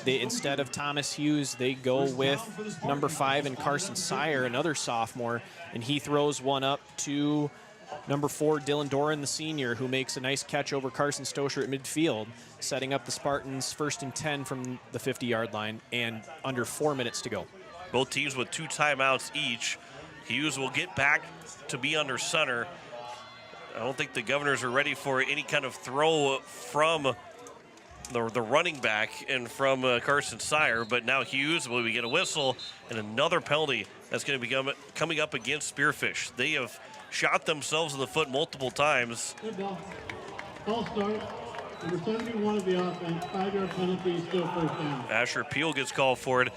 Instead of Thomas Hughes, they go with number 5 and Carson Sire, another sophomore, and he throws one up to number 4, Dylan Doran, the senior, who makes a nice catch over Carson Stosher at midfield, setting up the Spartans first and 10 from the 50-yard line and under 4 minutes to go. Both teams with 2 timeouts each. Hughes will get back to be under center. I don't think the Governors are ready for any kind of throw from the running back and from Carson Sire, but now Hughes, will we get a whistle and another penalty that's going to be coming up against Spearfish. They have shot themselves in the foot multiple times. Good ball. Ball start. Number 71 of the offense. 5-yard penalty, still first down. Asher Peel gets called for it.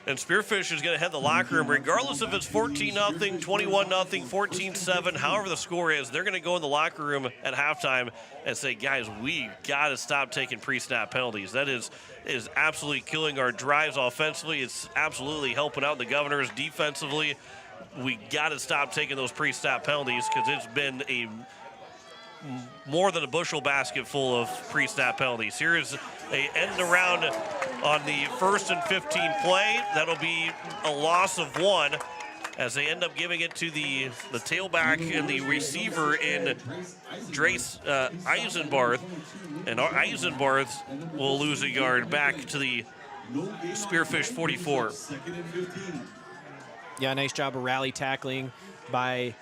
And Spearfish is going to head the locker room, regardless if it's 14-0, 21-0, 14-7, however the score is. They're going to go in the locker room at halftime and say, guys, we got to stop taking pre-snap penalties. That is absolutely killing our drives offensively. It's absolutely helping out the Governors defensively. We got to stop taking those pre-snap penalties because it's been more than a bushel basket full of pre-snap penalties. Here is a end around on the 1st and 15 play. That'll be a loss of 1 as they end up giving it to the tailback and the receiver in Drace Eisenbarth. And Eisenbarth will lose a yard back to the Spearfish 44. Yeah, nice job of rally tackling by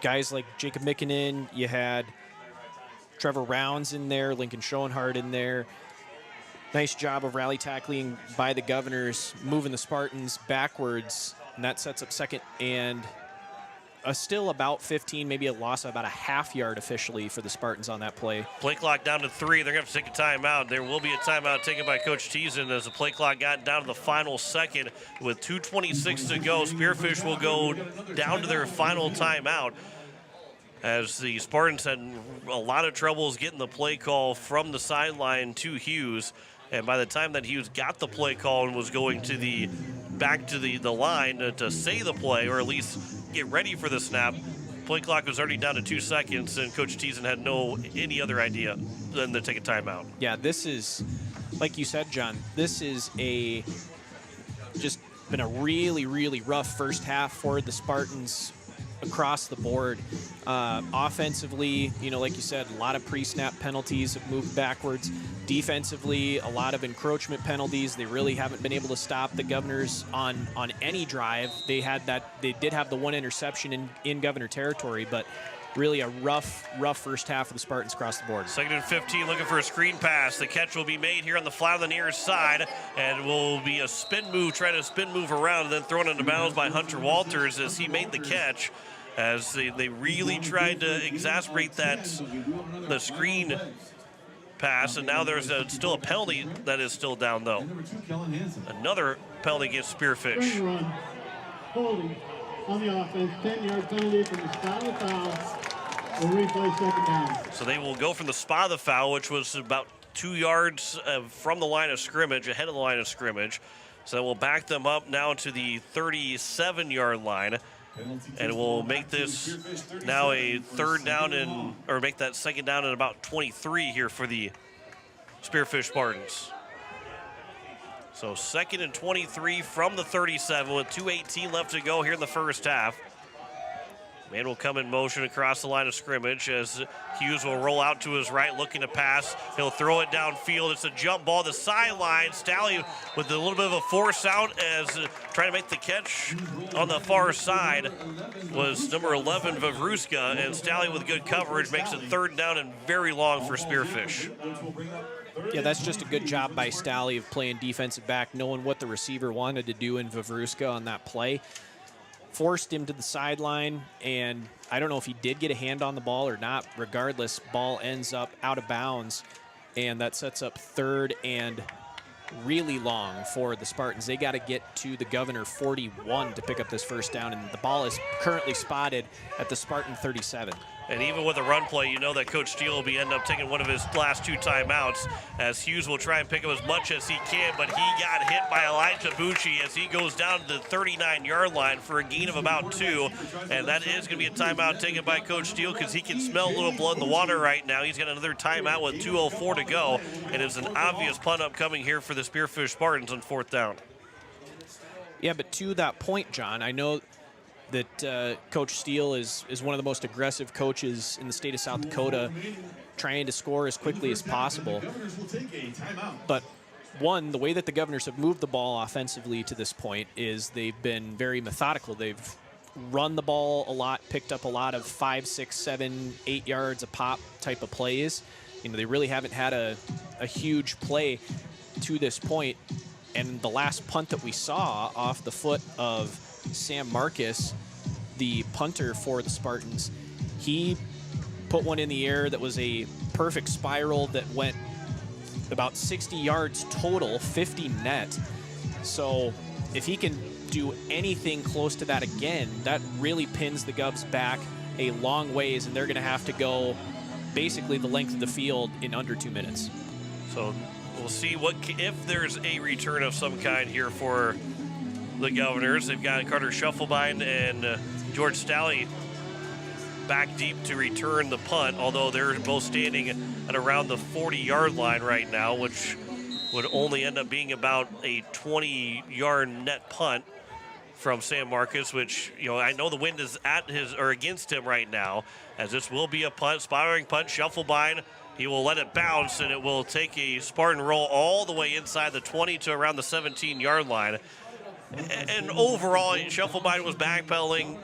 guys like Jacob Mikkonen. You had Trevor Rounds in there, Lincoln Schoenhardt in there. Nice job of rally tackling by the Governors, moving the Spartans backwards, and that sets up second and still about 15, maybe a loss of about a half yard officially for the Spartans on that play. Play clock down to 3. They're going to have to take a timeout. There will be a timeout taken by Coach Teason as the play clock got down to the final second with 2:26 to go. Spearfish will go down to their final timeout as the Spartans had a lot of troubles getting the play call from the sideline to Hughes. And by the time that Hughes got the play call and was going to back to the line to say the play, or at least get ready for the snap, play clock was already down to 2 seconds, and Coach Teason had any other idea than to take a timeout. Yeah, this is, like you said, John, this is just been a really, really rough first half for the Spartans across the board. Offensively, like you said, a lot of pre-snap penalties have moved backwards. Defensively, a lot of encroachment penalties. They really haven't been able to stop the Governors on any drive. They did have the 1 interception in Governor territory, but really a rough first half for the Spartans across the board. 2nd and 15, looking for a screen pass. The catch will be made here on the flat on the near side, and will be a spin move, trying to spin move around, and then thrown into bounds by Hunter Walters as he made the catch. As they really tried to exacerbate the screen pass, and now there's still a penalty that is still down, though. Another penalty against Spearfish. Run. Holding on the offense, 10-yard penalty from the spot of the foul. We'll replay second down. So they will go from the spot of the foul, which was about 2 yards from the line of scrimmage, ahead of the line of scrimmage. So we'll back them up now to the 37-yard line. And we'll make this now a third down or make that second down at about 23 here for the Spearfish Spartans. So 2nd and 23 from the 37 with 2:18 left to go here in the first half. Man will come in motion across the line of scrimmage as Hughes will roll out to his right looking to pass. He'll throw it downfield. It's a jump ball to the sideline. Staley with a little bit of a force out as trying to make the catch on the far side was number 11, Vavruska, and Staley with good coverage makes it third down and very long for Spearfish. Yeah, that's just a good job by Staley of playing defensive back, knowing what the receiver wanted to do in Vavruska on that play. Forced him to the sideline, and I don't know if he did get a hand on the ball or not. Regardless, ball ends up out of bounds, and that sets up third and really long for the Spartans. They got to get to the Governor 41 to pick up this first down, and the ball is currently spotted at the Spartan 37. And even with a run play, you know that Coach Steele will be end up taking one of his last 2 timeouts as Hughes will try and pick up as much as he can, but he got hit by Elijah Bucci as he goes down to the 39-yard line for a gain of about 2. And that is going to be a timeout taken by Coach Steele because he can smell a little blood in the water right now. He's got another timeout with 2:04 to go, and it's an obvious punt upcoming here for the Spearfish Spartans on 4th down. Yeah, but to that point, John, I know that Coach Steele is one of the most aggressive coaches in the state of South Dakota, trying to score as quickly as possible. But one, the way that the Governors have moved the ball offensively to this point is they've been very methodical. They've run the ball a lot, picked up a lot of 5, 6, 7, 8 yards a pop type of plays. You know, they really haven't had a huge play to this point. And the last punt that we saw off the foot of Sam Marcus, the punter for the Spartans, he put one in the air that was a perfect spiral that went about 60 yards total, 50 net. So if he can do anything close to that again, that really pins the Govs back a long ways, and they're going to have to go basically the length of the field in under 2 minutes. So we'll see if there's a return of some kind here for the Governors. They've got Carter Shufflebein and George Staley back deep to return the punt, although they're both standing at around the 40-yard line right now, which would only end up being about a 20-yard net punt from Sam Marcus, which, you know, I know the wind is against him right now, as this will be a punt, spiraling punt. Shufflebein, he will let it bounce, and it will take a Spartan roll all the way inside the 20 to around the 17-yard line. And overall, Shufflebein was backpedaling.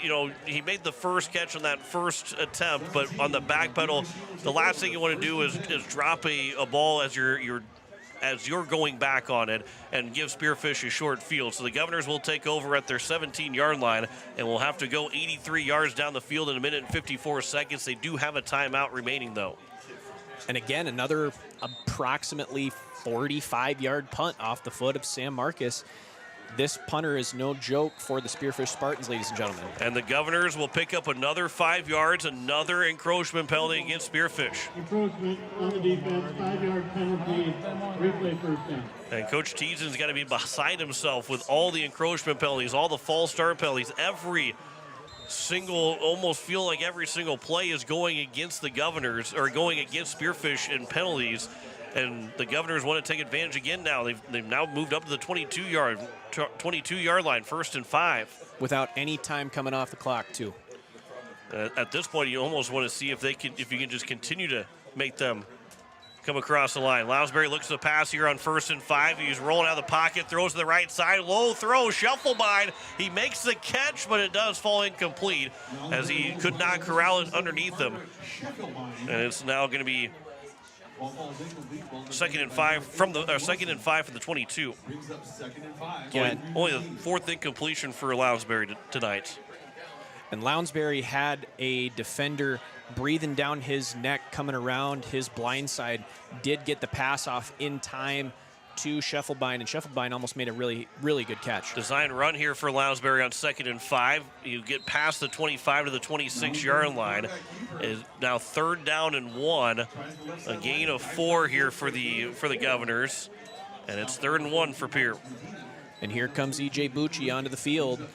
You know, he made the first catch on that first attempt, but on the backpedal, the last thing you want to do is drop a ball as you're going back on it and give Spearfish a short field. So the Governors will take over at their 17-yard line and will have to go 83 yards down the field in 1 minute and 54 seconds. They do have a timeout remaining, though. And again, another approximately 45-yard punt off the foot of Sam Marcus. This punter is no joke for the Spearfish Spartans, ladies and gentlemen. And the Governors will pick up another 5 yards, another encroachment penalty against Spearfish. Encroachment on the defense, 5-yard penalty, replay first down. And Coach Teason's got to be beside himself with all the encroachment penalties, all the false start penalties. Almost feel like every single play is going against the Governors, or going against Spearfish in penalties. And the Governors want to take advantage again now. They've now moved up to the 22-yard line, 1st and 5. Without any time coming off the clock, too. At this point, you almost want to see if you can just continue to make them come across the line. Lounsbury looks to the pass here on 1st and 5. He's rolling out of the pocket, throws to the right side, low throw, Shufflebein. He makes the catch, but it does fall incomplete as he could not corral it underneath him. And it's now going to be 2nd and 5 from the 22. Only the 4th incompletion for Lounsbury tonight. And Lounsbury had a defender breathing down his neck, coming around his blind side, did get the pass off in time to Shufflebein, and Shufflebein almost made a really, really good catch. Design run here for Lounsbury on 2nd and 5. You get past the 25 to the 26-yard line. Is now 3rd down and 1. A gain of 4 here for the Governors, and it's 3rd and 1 for Pierre. And here comes E.J. Bucci onto the field.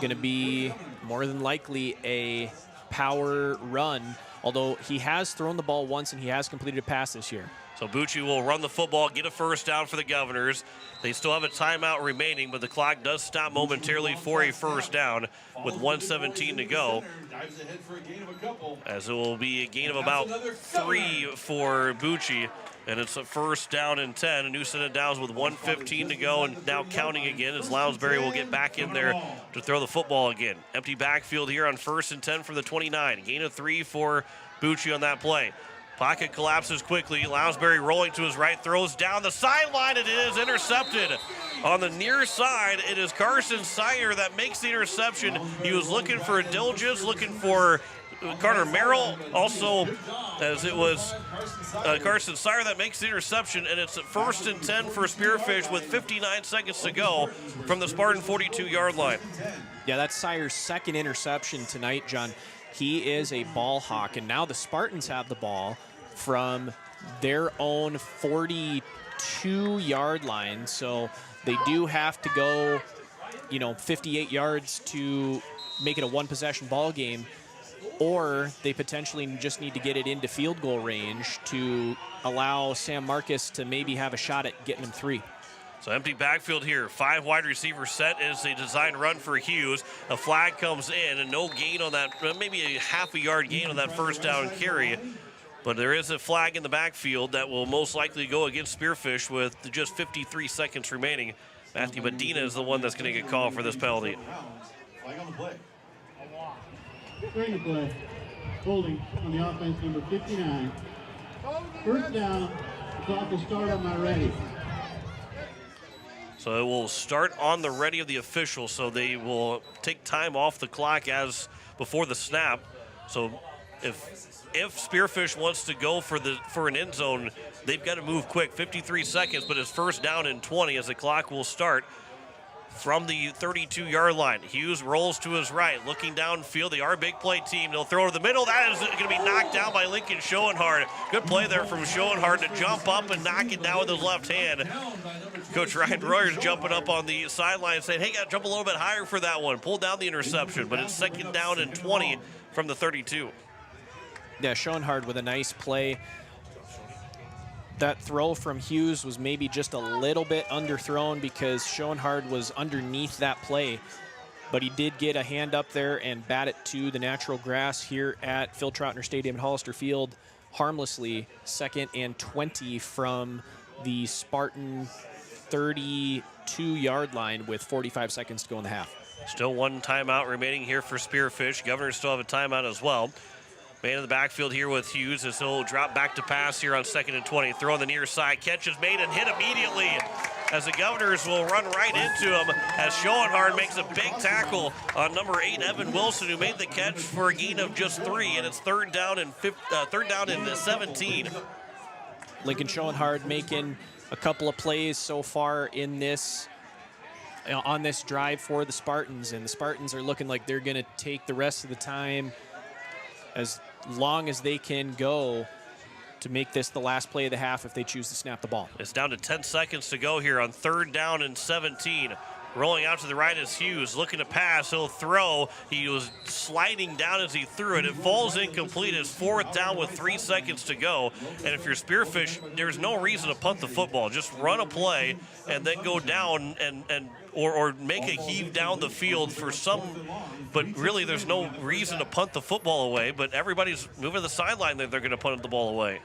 going to be more than likely a power run, although he has thrown the ball once and he has completed a pass this year. So Bucci will run the football, get a first down for the Governors. They still have a timeout remaining, but the clock does stop momentarily for a first down with 1:17 to go, as it will be a gain of about 3 for Bucci. And it's a first down and 10. A new set of downs with 1:15 to go and now counting again as Lounsbury will get back in there to throw the football again. Empty backfield here on 1st and 10 from the 29. Gain of 3 for Bucci on that play. Pocket collapses quickly. Lounsbury rolling to his right, throws down the sideline. It is intercepted. On the near side, it is Carson Sire that makes the interception. He was looking for Dilges, looking for Carter Merrill, also as it was Carson Sire that makes the interception, and it's at 1st and 10 for Spearfish with 59 seconds to go from the Spartan 42-yard line. Yeah, that's Sire's second interception tonight, John. He is a ball hawk, and now the Spartans have the ball from their own 42-yard line, so they do have to go, 58 yards to make it a one-possession ball game, or they potentially just need to get it into field goal range to allow Sam Marcus to maybe have a shot at getting him 3. So empty backfield here. 5 wide receiver set is a design run for Hughes. A flag comes in and no gain on that, maybe a half a yard gain on that first down carry. But there is a flag in the backfield that will most likely go against Spearfish with just 53 seconds remaining. Matthew Medina is the one that's going to get called for this penalty. Flag on the play. During the play, holding on the offense, number 59. First down, the clock will start on my ready. So it will start on the ready of the official, so they will take time off the clock as before the snap. So if Spearfish wants to go for an end zone, they've got to move quick. 53 seconds, but it's first down and 20 as the clock will start from the 32-yard line. Hughes rolls to his right, looking downfield. They are a big play team. They'll throw to the middle. That is going to be knocked down by Lincoln Schoenhardt. Good play there from Schoenhardt to jump up and knock it down with his left hand. Coach Ryan Royer's jumping up on the sideline saying, hey, got to jump a little bit higher for that one. Pull down the interception, but it's second down and 20 from the 32. Yeah, Schoenhardt with a nice play. That throw from Hughes was maybe just a little bit underthrown because Schoenhardt was underneath that play. But he did get a hand up there and bat it to the natural grass here at Phil Trotner Stadium at Hollister Field harmlessly. 2nd and 20 from the Spartan 32-yard line with 45 seconds to go in the half. Still one timeout remaining here for Spearfish. Governors still have a timeout as well. Man in the backfield here with Hughes as he'll drop back to pass here on 2nd and 20. Throw on the near side. Catch is made and hit immediately as the Governors will run right into him as Schoenhardt makes a big tackle on number 8, Evan Wilson, who made the catch for a gain of just 3, and it's third down and 17. Lincoln Schoenhardt making a couple of plays so far in this on this drive for the Spartans, and the Spartans are looking like they're going to take the rest of the time as long as they can go to make this the last play of the half if they choose to snap the ball. It's down to 10 seconds to go here on 3rd down and 17. Rolling out to the right is Hughes, looking to pass. He'll throw. He was sliding down as he threw it. It falls incomplete. It's 4th down with 3 seconds to go. And if you're Spearfish, there's no reason to punt the football. Just run a play and then go down or make a heave down the field for some. But really, there's no reason to punt the football away. But everybody's moving to the sideline that they're going to punt the ball away.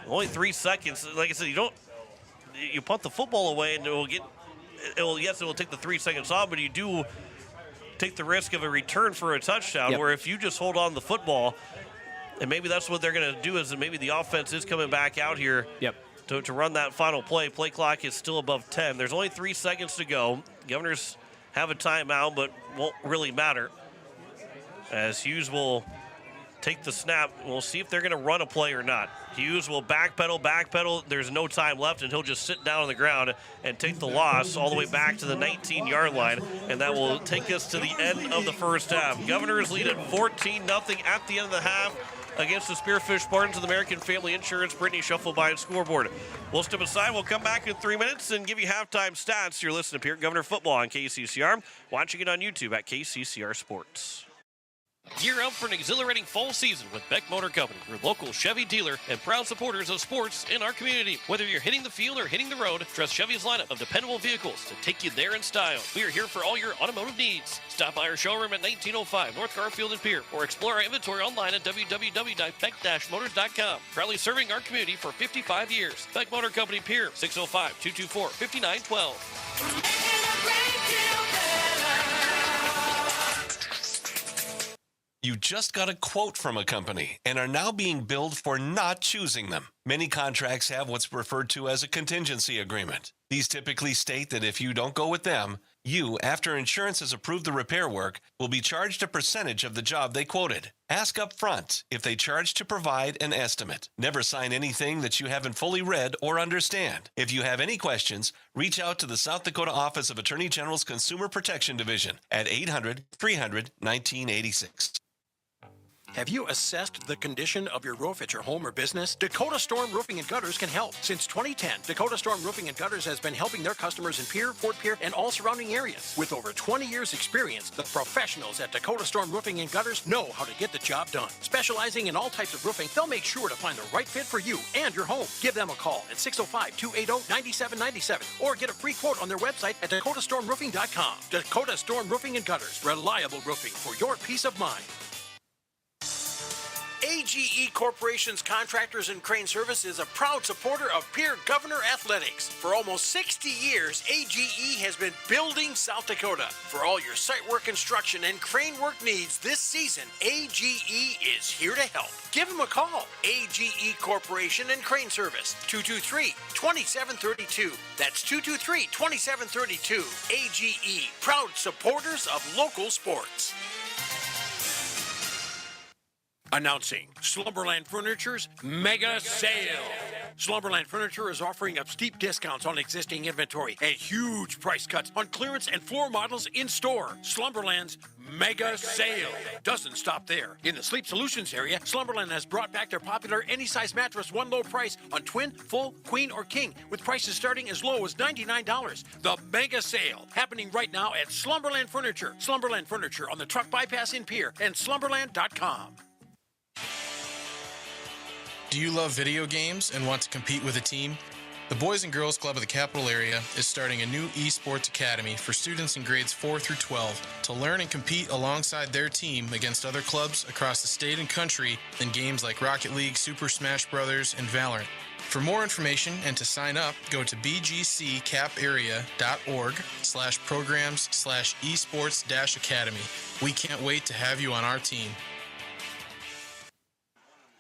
Only 3 seconds. Like I said, you punt the football away and it will take the 3 seconds off, but you do take the risk of a return for a touchdown. Yep. Where if you just hold on to the football, and maybe that's what they're going to do, is that maybe the offense is coming back out here to run that final play. Play clock is still above 10. There's only 3 seconds to go. Governors have a timeout, but won't really matter as Hughes will take the snap. We'll see if they're going to run a play or not. Hughes will backpedal. There's no time left, and he'll just sit down on the ground and take the loss all the way back to the 19-yard line, and that will take us to the end of the first half. Governors lead at 14-0 at the end of the half. against the Spearfish Spartans of the American Family Insurance Brittany Shuffleby scoreboard. We'll step aside. We'll come back in 3 minutes and give you halftime stats. You're listening to Pierre Governor Football on KCCR. Watching it on YouTube at KCCR Sports. Gear up for an exhilarating fall season with Beck Motor Company, your local Chevy dealer and proud supporters of sports in our community. Whether you're hitting the field or hitting the road, trust Chevy's lineup of dependable vehicles to take you there in style. We are here for all your automotive needs. Stop by our showroom at 1905 North Garfield and Pierre, or explore our inventory online at www.beck-motors.com. Proudly serving our community for 55 years. Beck Motor Company, Pierre, 605-224-5912. You just got a quote from a company and are now being billed for not choosing them. Many contracts have what's referred to as a contingency agreement. These typically state that if you don't go with them, you, after insurance has approved the repair work, will be charged a percentage of the job they quoted. Ask up front if they charge to provide an estimate. Never sign anything that you haven't fully read or understand. If you have any questions, reach out to the South Dakota Office of Attorney General's Consumer Protection Division at 800-300-1986. Have you assessed the condition of your roof at your home or business? Dakota Storm Roofing and Gutters can help. Since 2010, Dakota Storm Roofing and Gutters has been helping their customers in Pierre, Fort Pierre, and all surrounding areas. With over 20 years experience, the professionals at Dakota Storm Roofing and Gutters know how to get the job done. Specializing in all types of roofing, they'll make sure to find the right fit for you and your home. Give them a call at 605-280-9797 or get a free quote on their website at dakotastormroofing.com. Dakota Storm Roofing and Gutters, reliable roofing for your peace of mind. AGE Corporation's Contractors and Crane Service is a proud supporter of Pierre Governor Athletics. For almost 60 years, AGE has been building South Dakota. For all your site work construction and crane work needs this season, AGE is here to help. Give them a call. AGE Corporation and Crane Service, 223-2732. That's 223-2732. AGE, proud supporters of local sports. Announcing Slumberland Furniture's Mega Sale. Slumberland Furniture is offering up steep discounts on existing inventory and huge price cuts on clearance and floor models in store. Slumberland's Mega Sale doesn't stop there. In the Sleep Solutions area, Slumberland has brought back their popular any-size mattress one low price on twin, full, queen, or king, with prices starting as low as $99. The Mega Sale happening right now at Slumberland Furniture. Slumberland Furniture on the Truck Bypass in Pierre and slumberland.com. Do you love video games and want to compete with a team? The Boys and Girls Club of the Capital Area is starting a new esports academy for students in grades 4 through 12 to learn and compete alongside their team against other clubs across the state and country in games like Rocket League, Super Smash Bros., and Valorant. For more information and to sign up, go to bgcaparea.org/programs/esports-academy. We can't wait to have you on our team.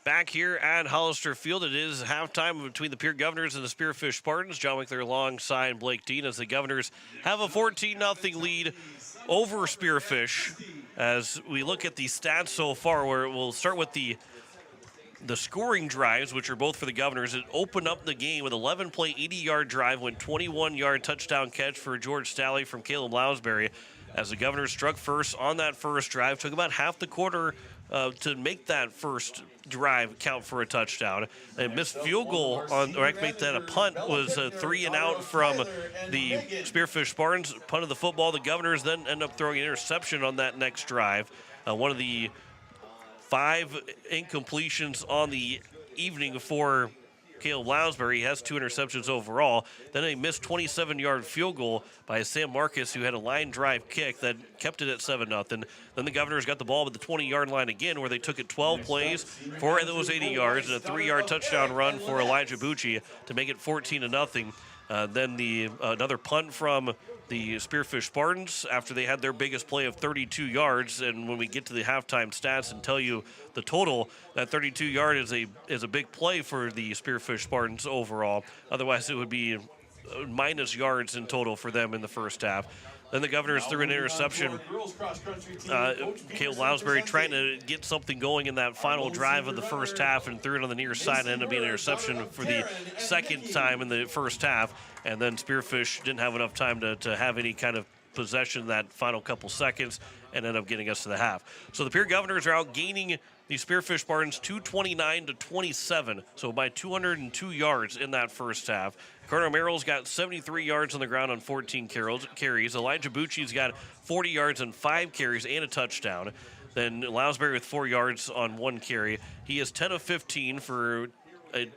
Back here at Hollister Field, it is halftime between the Pierre Governors and the Spearfish Spartans. John Winkler alongside Blake Dean as the Governors have a 14-0 lead over Spearfish. As we look at the stats so far, where we'll start with the scoring drives, which are both for the Governors. It opened up the game with 11-play, 80-yard drive, went 21-yard touchdown catch for George Stalley from Caleb Lounsbury. As the Governors struck first on that first drive, took about half the quarter to make that first drive count for a touchdown. A missed field goal on, or I can make that a punt, was a 3-and-out from the Spearfish Spartans. Punted the football. The Governors then end up throwing an interception on that next drive. One of the 5 incompletions on the evening for Caleb Lounsbury. He has 2 interceptions overall. Then a missed 27-yard field goal by Sam Marcus, who had a line drive kick that kept it at 7-0. Then the Governors got the ball at the 20-yard line again, where they took it 12 plays, 4 of those 80 yards, and a 3-yard touchdown run for Elijah Bucci to make it 14-0. Then another punt from the Spearfish Spartans after they had their biggest play of 32 yards. And when we get to the halftime stats and tell you the total, that 32-yard is a big play for the Spearfish Spartans overall. Otherwise, it would be minus yards in total for them in the first half. Then the Governors threw an interception. Caleb Lounsbury trying to get something going in that final drive of the first half and threw it on the near side and ended up being an interception for the second time in the first half. And then Spearfish didn't have enough time to have any kind of possession that final couple seconds and ended up getting us to the half. So the Pierre Governors are outgaining the Spearfish Spartans 229-27, so by 202 yards in that first half. Carter Merrill's got 73 yards on the ground on 14 carries. Elijah Bucci's got 40 yards and 5 carries and a touchdown. Then Lounsbury with 4 yards on 1 carry. He is 10 of 15 for a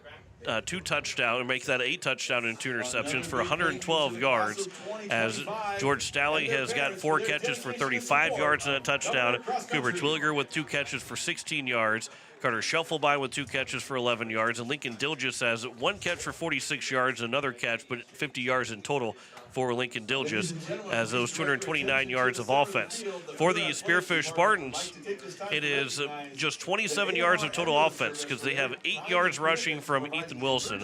2 touchdowns, and makes that 8 touchdowns and 2 interceptions for 112 yards, as George Stalley has got 4 catches for 35 yards and a touchdown. Cooper Twilliger with 2 catches for 16 yards. Carter Shufflebein with 2 catches for 11 yards. And Lincoln Dilgis has 1 catch for 46 yards, another catch, but 50 yards in total for Lincoln Dilgis, as those 229 yards of offense. For the Spearfish Spartans, it is just 27 yards of total offense, because they have 8 yards rushing from Evan Wilson,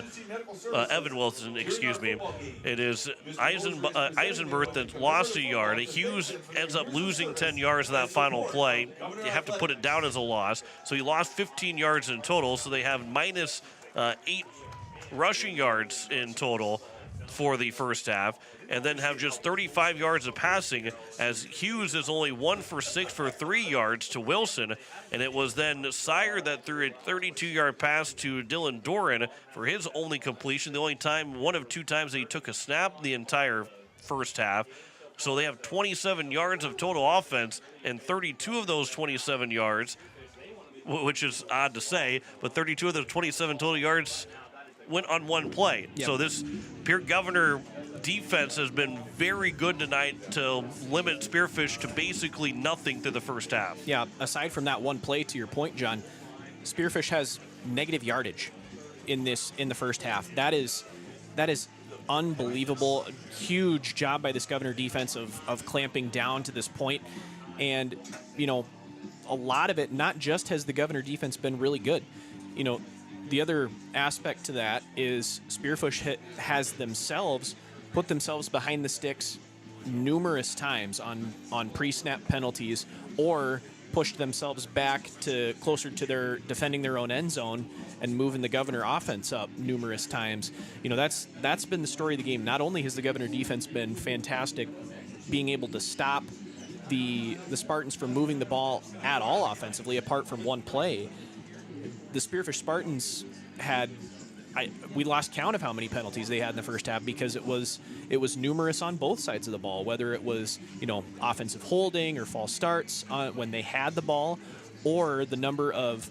excuse me. It is Eisenberth that lost a yard. Hughes ends up losing 10 yards in that final play. You have to put it down as a loss. So he lost 15 yards in total, so they have minus 8 rushing yards in total for the first half, and then have just 35 yards of passing, as Hughes is only 1 for 6 for 3 yards to Wilson, and it was then Sire that threw a 32-yard pass to Dylan Doran for his only completion, the only time, one of 2 times that he took a snap the entire first half. So they have 27 yards of total offense, and 32 of those 27 yards, which is odd to say, but 32 of those 27 total yards went on 1 play. Yep. So this Pierre Governor defense has been very good tonight to limit Spearfish to basically nothing through the first half. Yeah, aside from that 1 play, to your point, John, Spearfish has negative yardage in the first half. That is unbelievable. Huge job by this Governor defense of clamping down to this point. And, a lot of it, not just has the Governor defense been really good. The other aspect to that is Spearfish has put themselves behind the sticks numerous times on pre-snap penalties, or pushed themselves back to closer to their defending their own end zone and moving the Governor offense up numerous times. That's been the story of the game. Not only has the Governor defense been fantastic being able to stop the Spartans from moving the ball at all offensively, apart from 1 play, the Spearfish Spartans we lost count of how many penalties they had in the first half, because it was numerous on both sides of the ball, whether it was offensive holding or false starts when they had the ball, or the number of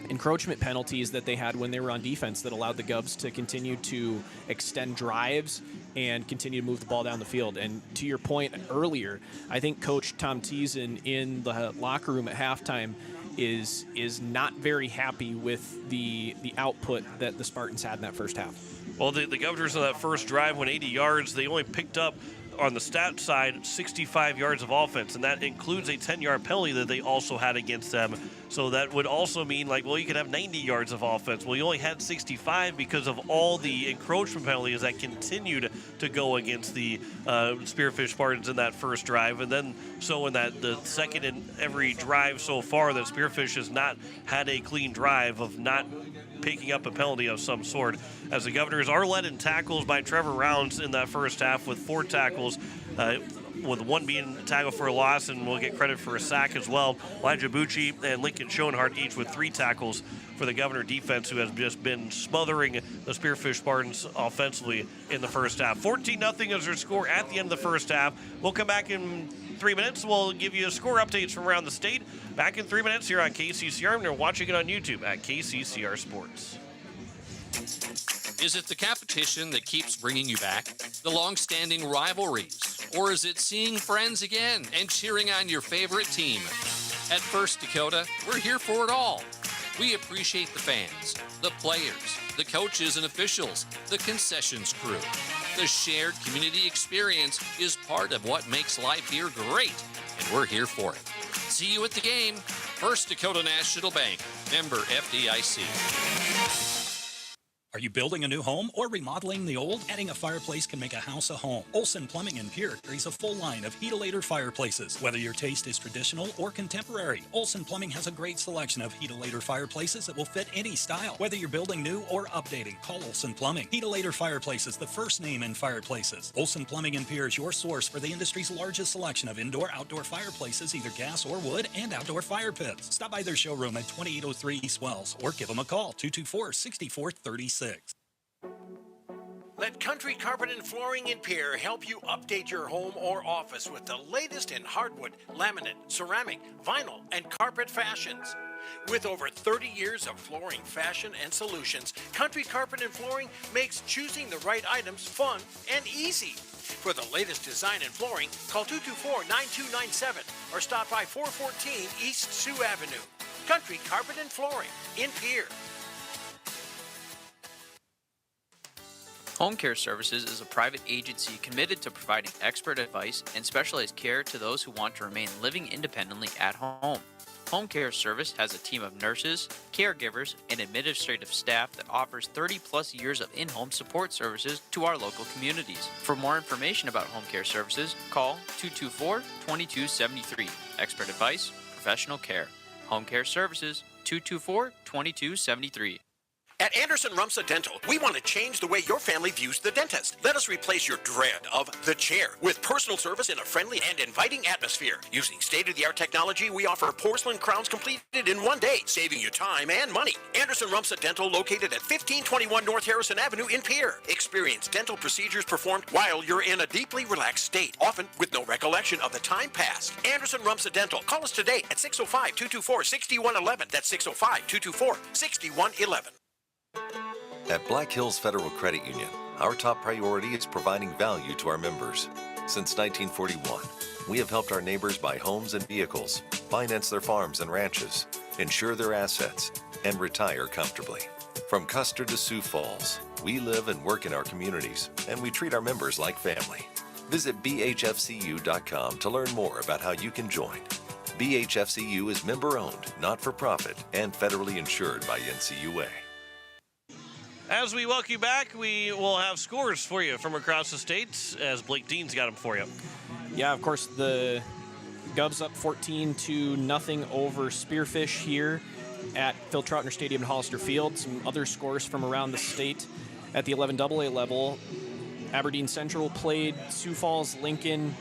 encroachment penalties that they had when they were on defense that allowed the Govs to continue to extend drives and continue to move the ball down the field. And to your point earlier, I think Coach Tom Thiessen in the locker room at halftime is not very happy with the output that the Spartans had in that first half. Well, the Governors on that first drive went 80 yards. They only picked up, on the stat side, 65 yards of offense, and that includes a 10-yard penalty that they also had against them. So that would also mean, you could have 90 yards of offense. Well, you only had 65 because of all the encroachment penalties that continued to go against the Spearfish Spartans in that first drive. And then, so in the second in every drive so far, that Spearfish has not had a clean drive of not picking up a penalty of some sort, as the Governors are led in tackles by Trevor Rounds in that first half with 4 tackles, with 1 being a tackle for a loss, and we'll get credit for a sack as well. Elijah Bucci and Lincoln Schoenhardt each with 3 tackles for the Governor defense, who has just been smothering the Spearfish Spartans offensively in the first half. 14-0 is their score at the end of the first half. We'll come back in 3 minutes. We'll give you score updates from around the state. Back in 3 minutes here on KCCR, and you're watching it on YouTube at KCCR Sports. Is it the competition that keeps bringing you back? The long-standing rivalries? Or is it seeing friends again and cheering on your favorite team? At First Dakota, we're here for it all. We appreciate the fans, the players, the coaches and officials, the concessions crew. The shared community experience is part of what makes life here great, and we're here for it. See you at the game. First Dakota National Bank, member FDIC. Are you building a new home or remodeling the old? Adding a fireplace can make a house a home. Olson Plumbing in Pierre carries a full line of Heat-A-Later fireplaces. Whether your taste is traditional or contemporary, Olson Plumbing has a great selection of Heat-A-Later fireplaces that will fit any style. Whether you're building new or updating, call Olson Plumbing. Heat-A-Later Fireplaces, the first name in fireplaces. Olson Plumbing in Pierre is your source for the industry's largest selection of indoor-outdoor fireplaces, either gas or wood, and outdoor fire pits. Stop by their showroom at 2803 East Wells or give them a call, 224-6436. Let Country Carpet and Flooring in Pierre help you update your home or office with the latest in hardwood, laminate, ceramic, vinyl, and carpet fashions. With over 30 years of flooring fashion and solutions, Country Carpet and Flooring makes choosing the right items fun and easy. For the latest design in flooring, call 224-9297 or stop by 414 East Sioux Avenue. Country Carpet and Flooring in Pierre. Home Care Services is a private agency committed to providing expert advice and specialized care to those who want to remain living independently at home. Home Care Service has a team of nurses, caregivers, and administrative staff that offers 30-plus years of in-home support services to our local communities. For more information about Home Care Services, call 224-2273. Expert advice, professional care. Home Care Services, 224-2273. At Anderson Rumsa Dental, we want to change the way your family views the dentist. Let us replace your dread of the chair with personal service in a friendly and inviting atmosphere. Using state-of-the-art technology, we offer porcelain crowns completed in one day, saving you time and money. Anderson Rumsa Dental, located at 1521 North Harrison Avenue in Pierre. Experience dental procedures performed while you're in a deeply relaxed state, often with no recollection of the time passed. Anderson Rumsa Dental. Call us today at 605-224-6111. That's 605-224-6111. At Black Hills Federal Credit Union, our top priority is providing value to our members. Since 1941, we have helped our neighbors buy homes and vehicles, finance their farms and ranches, insure their assets, and retire comfortably. From Custer to Sioux Falls, we live and work in our communities, and we treat our members like family. Visit bhfcu.com to learn more about how you can join. BHFCU is member-owned, not-for-profit, and federally insured by NCUA. As we welcome you back, we will have scores for you from across the state, as Blake Dean's got them for you. Yeah, of course, the Govs up 14-0 over Spearfish here at Phil Troutner Stadium in Hollister Field. Some other scores from around the state at the 11AA level. Aberdeen Central played Sioux Falls Lincoln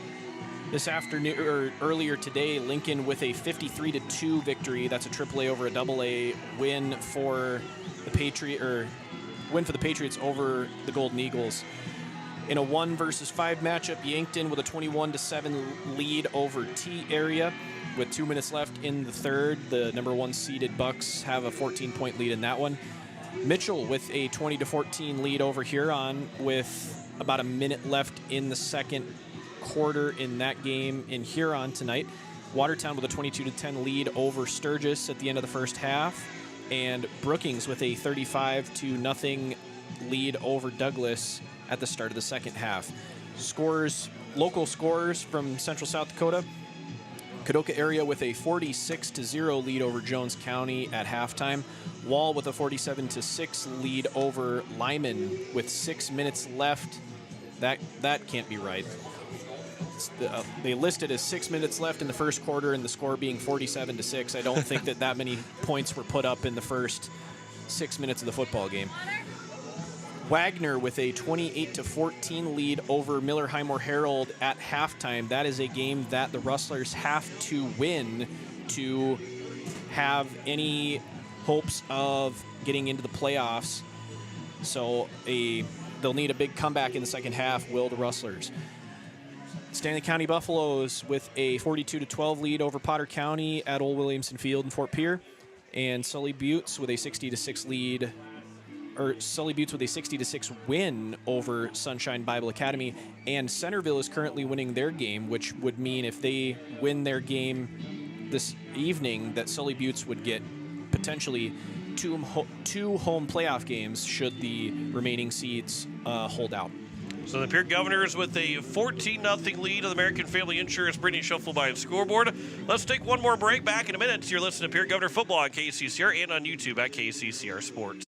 this afternoon, or earlier today. Lincoln with a 53-2 victory. That's a AAA over a AA win for the Patriots over the Golden Eagles. In a 1 versus 5 matchup, Yankton with a 21-7 lead over T Area. With 2 minutes left in the third, the number 1 seeded Bucks have a 14-point lead in that one. Mitchell with a 20-14 lead over Huron with about a minute left in the second quarter in that game in Huron tonight. Watertown with a 22-10 lead over Sturgis at the end of the first half. And Brookings with a 35-0 lead over Douglas at the start of the second half. Local scores from Central South Dakota. Kadoka area with a 46-0 lead over Jones County at halftime. Wall with a 47-6 lead over Lyman with 6 minutes left. That can't be right. They listed as 6 minutes left in the first quarter and the score being 47-6. I don't think that many points were put up in the first 6 minutes of the football game. Wagner with a 28-14 lead over Miller Highmore Herald at halftime. That is a game that the Rustlers have to win to have any hopes of getting into the playoffs. So they'll need a big comeback in the second half, will the Rustlers. Stanley County Buffaloes with a 42-12 lead over Potter County at Old Williamson Field in Fort Pierre. And Sully Buttes with a 60-6 lead, or Sully Buttes with a 60-6 win over Sunshine Bible Academy. And Centerville is currently winning their game, which would mean if they win their game this evening, that Sully Buttes would get potentially two home playoff games should the remaining seeds hold out. So the Pierre Governors with a 14-0 lead on the American Family Insurance Brittany Shuffleby scoreboard. Let's take one more break. Back in a minute. You're listening to Pierre Governor Football on KCCR and on YouTube at KCCR Sports.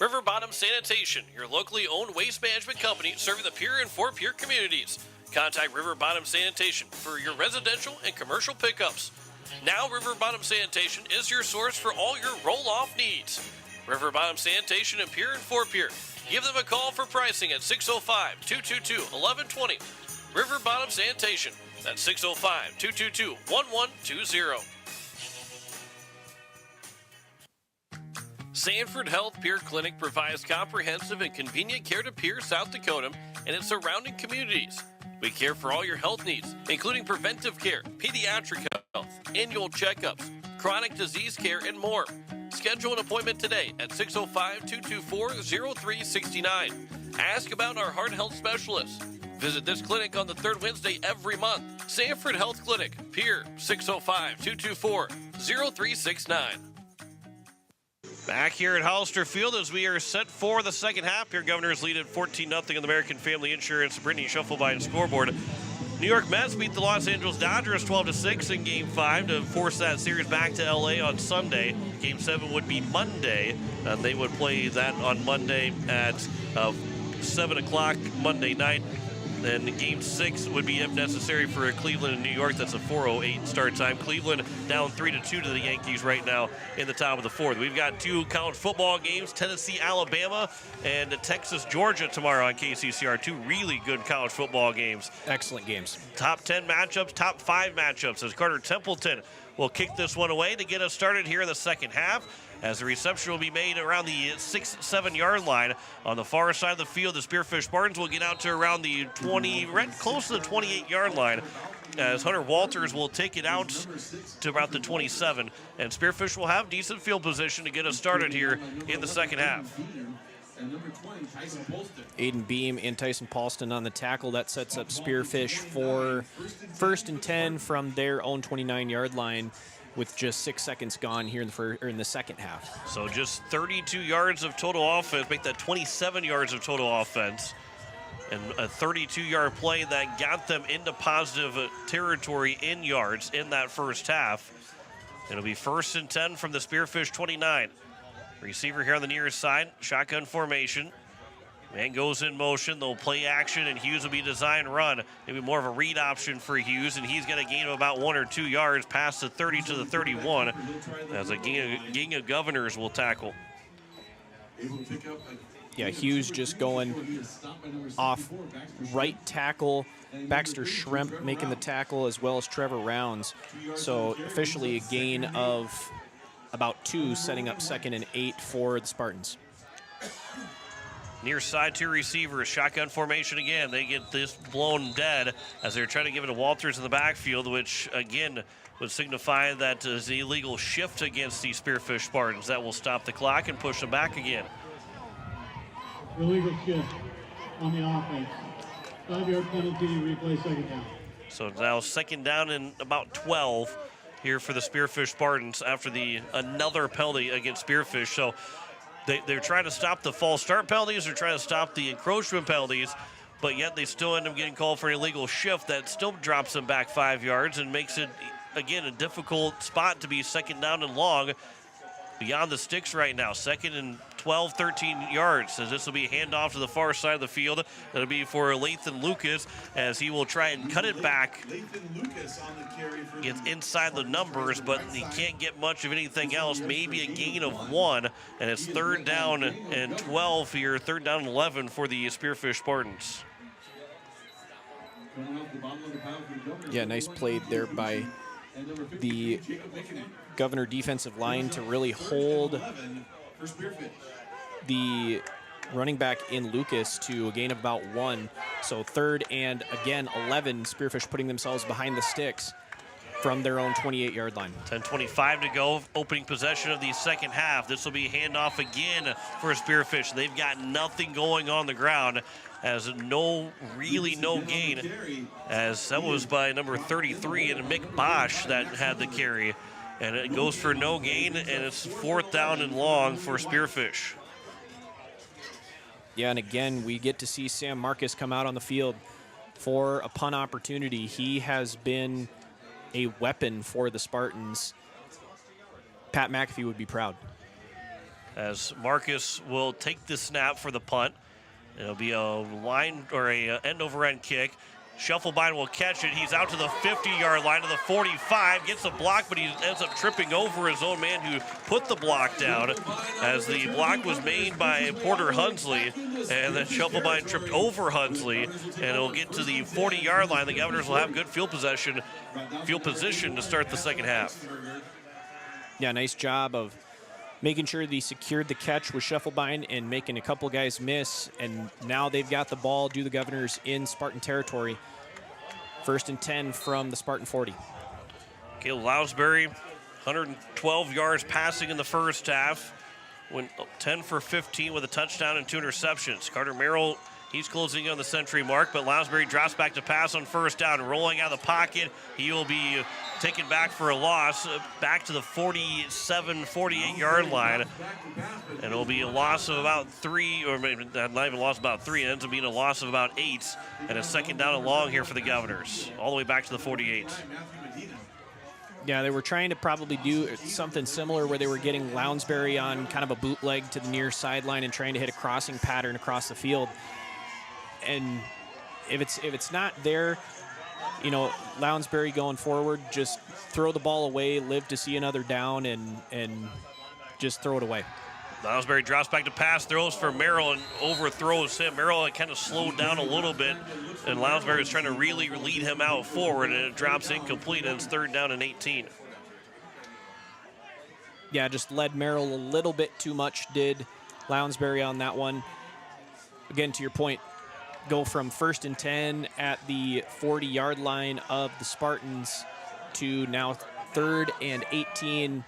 River Bottom Sanitation, your locally owned waste management company serving the Pierre and Fort Pierre communities. Contact River Bottom Sanitation for your residential and commercial pickups. Now River Bottom Sanitation is your source for all your roll-off needs. River Bottom Sanitation in Pierre and Fort Pierre. Give them a call for pricing at 605-222-1120. River Bottom Sanitation. That's 605-222-1120. Sanford Health Pierre Clinic provides comprehensive and convenient care to Pierre, South Dakota, and its surrounding communities. We care for all your health needs, including preventive care, pediatric health, annual checkups, chronic disease care, and more. Schedule an appointment today at 605-224-0369. Ask about our heart health specialists. Visit this clinic on the third Wednesday every month. Sanford Health Clinic, Pierre, 605-224-0369. Back here at Hollister Field as we are set for the second half. Here, Governors lead at 14-0 in the American Family Insurance Brittany Shufflebine scoreboard. New York Mets beat the Los Angeles Dodgers 12-6 in Game 5 to force that series back to LA on Sunday. Game 7 would be Monday, and they would play that on Monday at 7 o'clock Monday night. And Game 6 would be, if necessary, for Cleveland and New York. That's a 4:08 start time. Cleveland down 3-2 to the Yankees right now in the top of the fourth. We've got two college football games, Tennessee, Alabama, and Texas, Georgia tomorrow on KCCR. Two really good college football games. Excellent games. Top 10 matchups, top 5 matchups as Carter Templeton will kick this one away to get us started here in the second half, as the reception will be made around the 6-7 yard line. On the far side of the field, the Spearfish Spartans will get out to around the 20, right close to the 28 yard line, as Hunter Walters will take it out to about the 27. And Spearfish will have decent field position to get us started here in the second half. Aiden Beam and Tyson Paulston on the tackle. That sets up Spearfish for 1st and 10 from their own 29 yard line, with just 6 seconds gone here in the second half. So just 32 yards of total offense, make that 27 yards of total offense, and a 32-yard play that got them into positive territory in yards in that first half. It'll be 1st and 10 from the Spearfish 29. Receiver here on the near side, shotgun formation. Man goes in motion, they'll play action, and Hughes will be design run. Maybe more of a read option for Hughes, and he's got a gain of about 1 or 2 yards past the 30 to the 31, as a gang of Governors will tackle. Yeah, Hughes just going off right tackle. Baxter Schremp making the tackle, as well as Trevor Rounds. So officially a gain of about 2, setting up 2nd and 8 for the Spartans. Near side, 2 receivers, shotgun formation again. They get this blown dead as they're trying to give it to Walters in the backfield, which again would signify that is the illegal shift against the Spearfish Spartans. That will stop the clock and push them back again. Illegal shift on the offense. 5-yard penalty, replay, second down. So now second down and about 12 here for the Spearfish Spartans after another penalty against Spearfish. So they're trying to stop the false start penalties. They're trying to stop the encroachment penalties, but yet they still end up getting called for an illegal shift that still drops them back 5 yards and makes it, again, a difficult spot to be second down and long beyond the sticks right now. 2nd and 12, 13 yards, as this will be a handoff to the far side of the field. That'll be for Lathan Lucas, as he will try and cut it back. Gets inside the numbers, but he can't get much of anything else. Maybe a gain of 1, and it's 3rd down and 12 here, 3rd down and 11 for the Spearfish Spartans. Yeah, nice play there by the Governor defensive line to really hold the running back in Lucas to a gain of about 1. So 3rd and, again, 11, Spearfish putting themselves behind the sticks from their own 28-yard line. 10:25 to go, opening possession of the second half. This will be a handoff again for Spearfish. They've got nothing going on the ground, as really no gain, as that was by number 33 and Mick Bosch that had the carry. And it goes for no gain, and it's 4th down and long for Spearfish. Yeah, and again, we get to see Sam Marcus come out on the field for a punt opportunity. He has been a weapon for the Spartans. Pat McAfee would be proud. as Marcus will take the snap for the punt. It'll be a line or a end over end kick. Shufflebein will catch it. He's out to the 50-yard line, to the 45, gets a block, but he ends up tripping over his own man who put the block down, as the block was made by Porter Hunsley, and then Shufflebein tripped over Hunsley, and it'll get to the 40-yard line. The Governors will have good field position to start the second half. Yeah, nice job of making sure that he secured the catch with Shufflebein and making a couple guys miss, and now they've got the ball, the Governors in Spartan territory. 1st and 10 from the Spartan 40. Caleb Lounsbury, 112 yards passing in the first half. Went 10 for 15 with a touchdown and 2 interceptions. Carter Merrill, he's closing on the century mark, but Lounsbury drops back to pass on first down. Rolling out of the pocket, he will be taken back for a loss, back to the 47, 48-yard line. And it'll be a loss of about 3, or maybe not even a loss of about 3. It ends up being a loss of about 8, and a second down and long here for the Governors, all the way back to the 48. Yeah, they were trying to probably do something similar where they were getting Lounsbury on kind of a bootleg to the near sideline and trying to hit a crossing pattern across the field. And if it's not there, Lounsbury going forward, just throw the ball away, live to see another down, and just throw it away. Lounsbury drops back to pass, throws for Merrill, and overthrows him. Merrill kind of slowed down a little bit, and Lounsbury was trying to really lead him out forward, and it drops incomplete, and it's 3rd down and 18. Yeah, just led Merrill a little bit too much, did Lounsbury on that one. Again, to your point, go from 1st and 10 at the 40-yard line of the Spartans to now 3rd and 18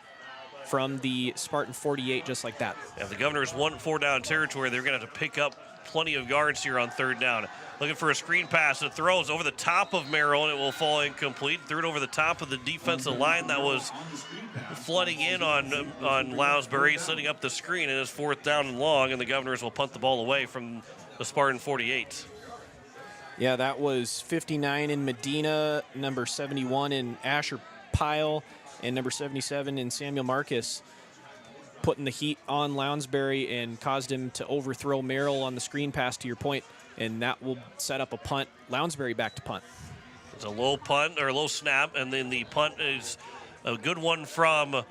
from the Spartan 48, just like that. Yeah, the Governors want 4-down territory. They're going to have to pick up plenty of yards here on 3rd down. Looking for a screen pass. It throws over the top of Merrill, and it will fall incomplete. Threw it over the top of the defensive line that was flooding in on Lounsbury, setting up the screen, and it's 4th down and long, and the Governors will punt the ball away from the Spartan 48. Yeah, that was 59 in Medina, number 71 in Asher Pyle, and number 77 in Samuel Marcus, putting the heat on Lounsbury and caused him to overthrow Merrill on the screen pass, to your point, and that will set up a punt. Lounsbury back to punt. It's a low punt, or a low snap, and then the punt is a good one from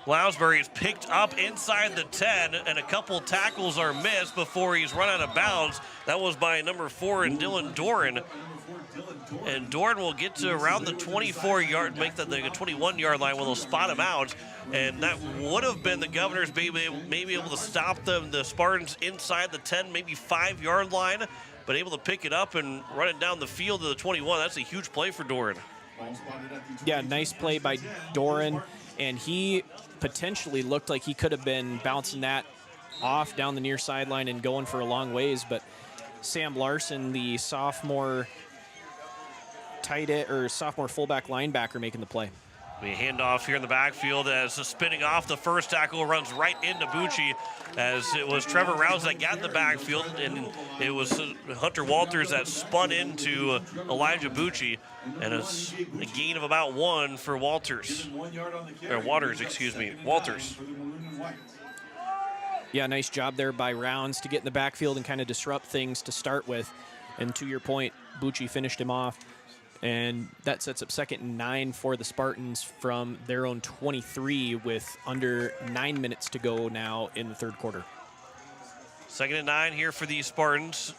Lounsbury. Is picked up inside the 10, and a couple tackles are missed before he's run out of bounds. That was by number 4 and Dylan Doran. And Doran will get to around the 24-yard, make the 21-yard line when they'll spot him out. And that would have been the Governors maybe able to stop them, the Spartans inside the 10, maybe 5-yard line, but able to pick it up and run it down the field to the 21. That's a huge play for Doran. Yeah, nice play by Doran. And he potentially looked like he could have been bouncing that off down the near sideline and going for a long ways, but Sam Larson, the sophomore sophomore fullback linebacker, making the play. We hand off here in the backfield as spinning off the first tackle, runs right into Bucci, as it was Trevor Rouse that got in the backfield, and it was Hunter Walters that spun into Elijah Bucci, and it's a gain of about 1 for Walters. Yeah, nice job there by Rounds to get in the backfield and kind of disrupt things to start with. And to your point, Bucci finished him off. And that sets up 2nd and 9 for the Spartans from their own 23 with under 9 minutes to go now in the 3rd quarter. 2nd and 9 here for the Spartans.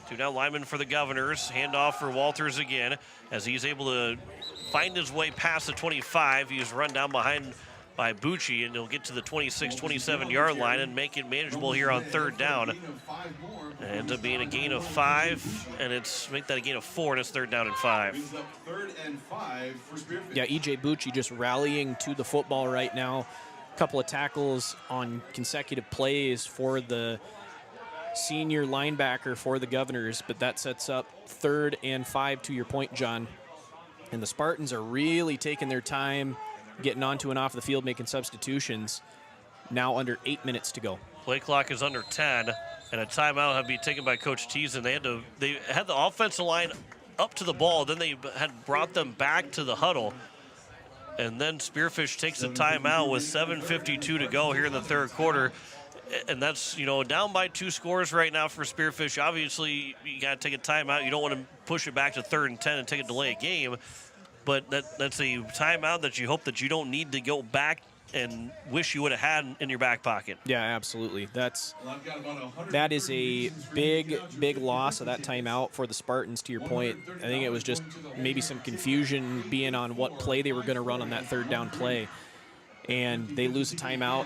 2 down linemen for the Governors. Handoff for Walters again as he's able to find his way past the 25. He's run down behind by Bucci, and he'll get to the 26, 27-yard line and make it manageable here on 3rd down. It ends up being a gain of 5, and make that a gain of 4, and it's 3rd down and 5. Yeah, E.J. Bucci just rallying to the football right now. A couple of tackles on consecutive plays for the senior linebacker for the Governors, but that sets up 3rd and 5 to your point, John. And the Spartans are really taking their time getting onto and off the field, making substitutions. Now under 8 minutes to go. Play clock is under 10, and a timeout had to be taken by Coach Teason. They had the offensive line up to the ball, then they had brought them back to the huddle. And then Spearfish takes a timeout with 7:52 to go here in the third quarter. And that's, down by 2 scores right now for Spearfish. Obviously, you got to take a timeout. You don't want to push it back to 3rd and 10 and take a delay game. But that's a timeout that you hope that you don't need to go back and wish you would have had in your back pocket. Yeah, absolutely. That is a big loss of that timeout for the Spartans, to your point. I think it was just maybe some confusion being on what play they were going to run on that 3rd down play. And they lose a timeout,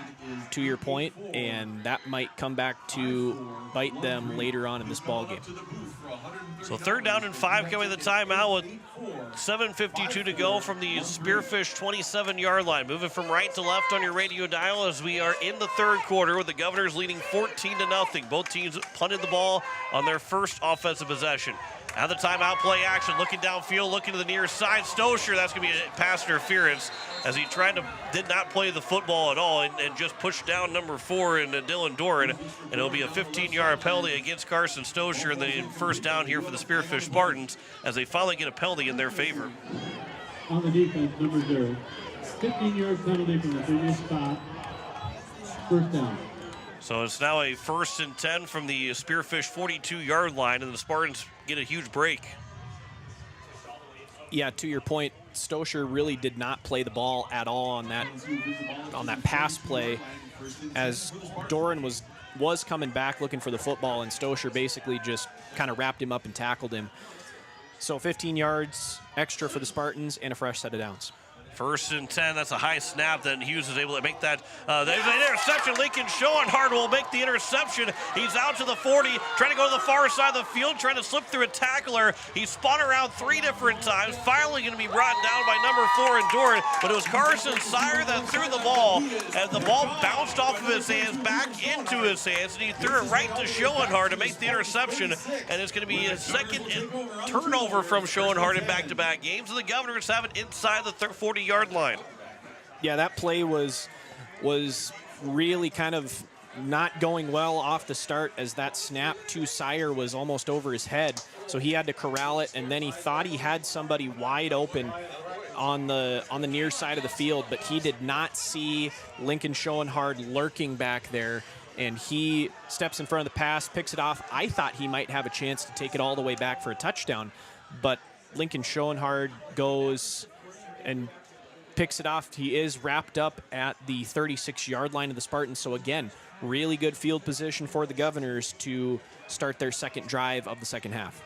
to your point, and that might come back to bite them later on in this ballgame. So 3rd down and 5 coming to the timeout with 7:52 to go from the Spearfish 27-yard line. Moving from right to left on your radio dial as we are in the third quarter with the Governors leading 14-0. Both teams punted the ball on their first offensive possession. Now the timeout play action, looking downfield, looking to the near side. Stosher, that's going to be a pass interference as he did not play the football at all and just pushed down number 4 in Dylan Doran. And it'll be a 15-yard penalty against Carson Stosher in the first down here for the Spearfish Spartans as they finally get a penalty in their favor. On the defense, number 0. 15-yard penalty from the previous spot. First down. So it's now a 1st and 10 from the Spearfish 42-yard line, and the Spartans get a huge break. Yeah, to your point, Stosher really did not play the ball at all on that pass play, as Doran was coming back looking for the football, and Stosher basically just kind of wrapped him up and tackled him. So 15 yards extra for the Spartans and a fresh set of downs. 1st and 10, that's a high snap. Then Hughes is able to make that. There's an interception. Lincoln Schoenhardt will make the interception. He's out to the 40, trying to go to the far side of the field, trying to slip through a tackler. He spun around 3 different times, finally going to be brought down by number 4 in Doran. But it was Carson Sire that threw the ball, and the ball bounced off of his hands, back into his hands, and he threw it right to Schoenhardt to make the interception. And it's going to be a second turnover from Schoenhardt in back-to-back games, and the Governors have it inside the 40-yard line. Yeah, that play was really kind of not going well off the start, as that snap to Sire was almost over his head. So he had to corral it, and then he thought he had somebody wide open on the near side of the field, but he did not see Lincoln Schoenhardt lurking back there, and he steps in front of the pass, picks it off. I thought he might have a chance to take it all the way back for a touchdown, but Lincoln Schoenhardt goes and picks it off. He is wrapped up at the 36-yard line of the Spartans. So again, really good field position for the Governors to start their second drive of the second half.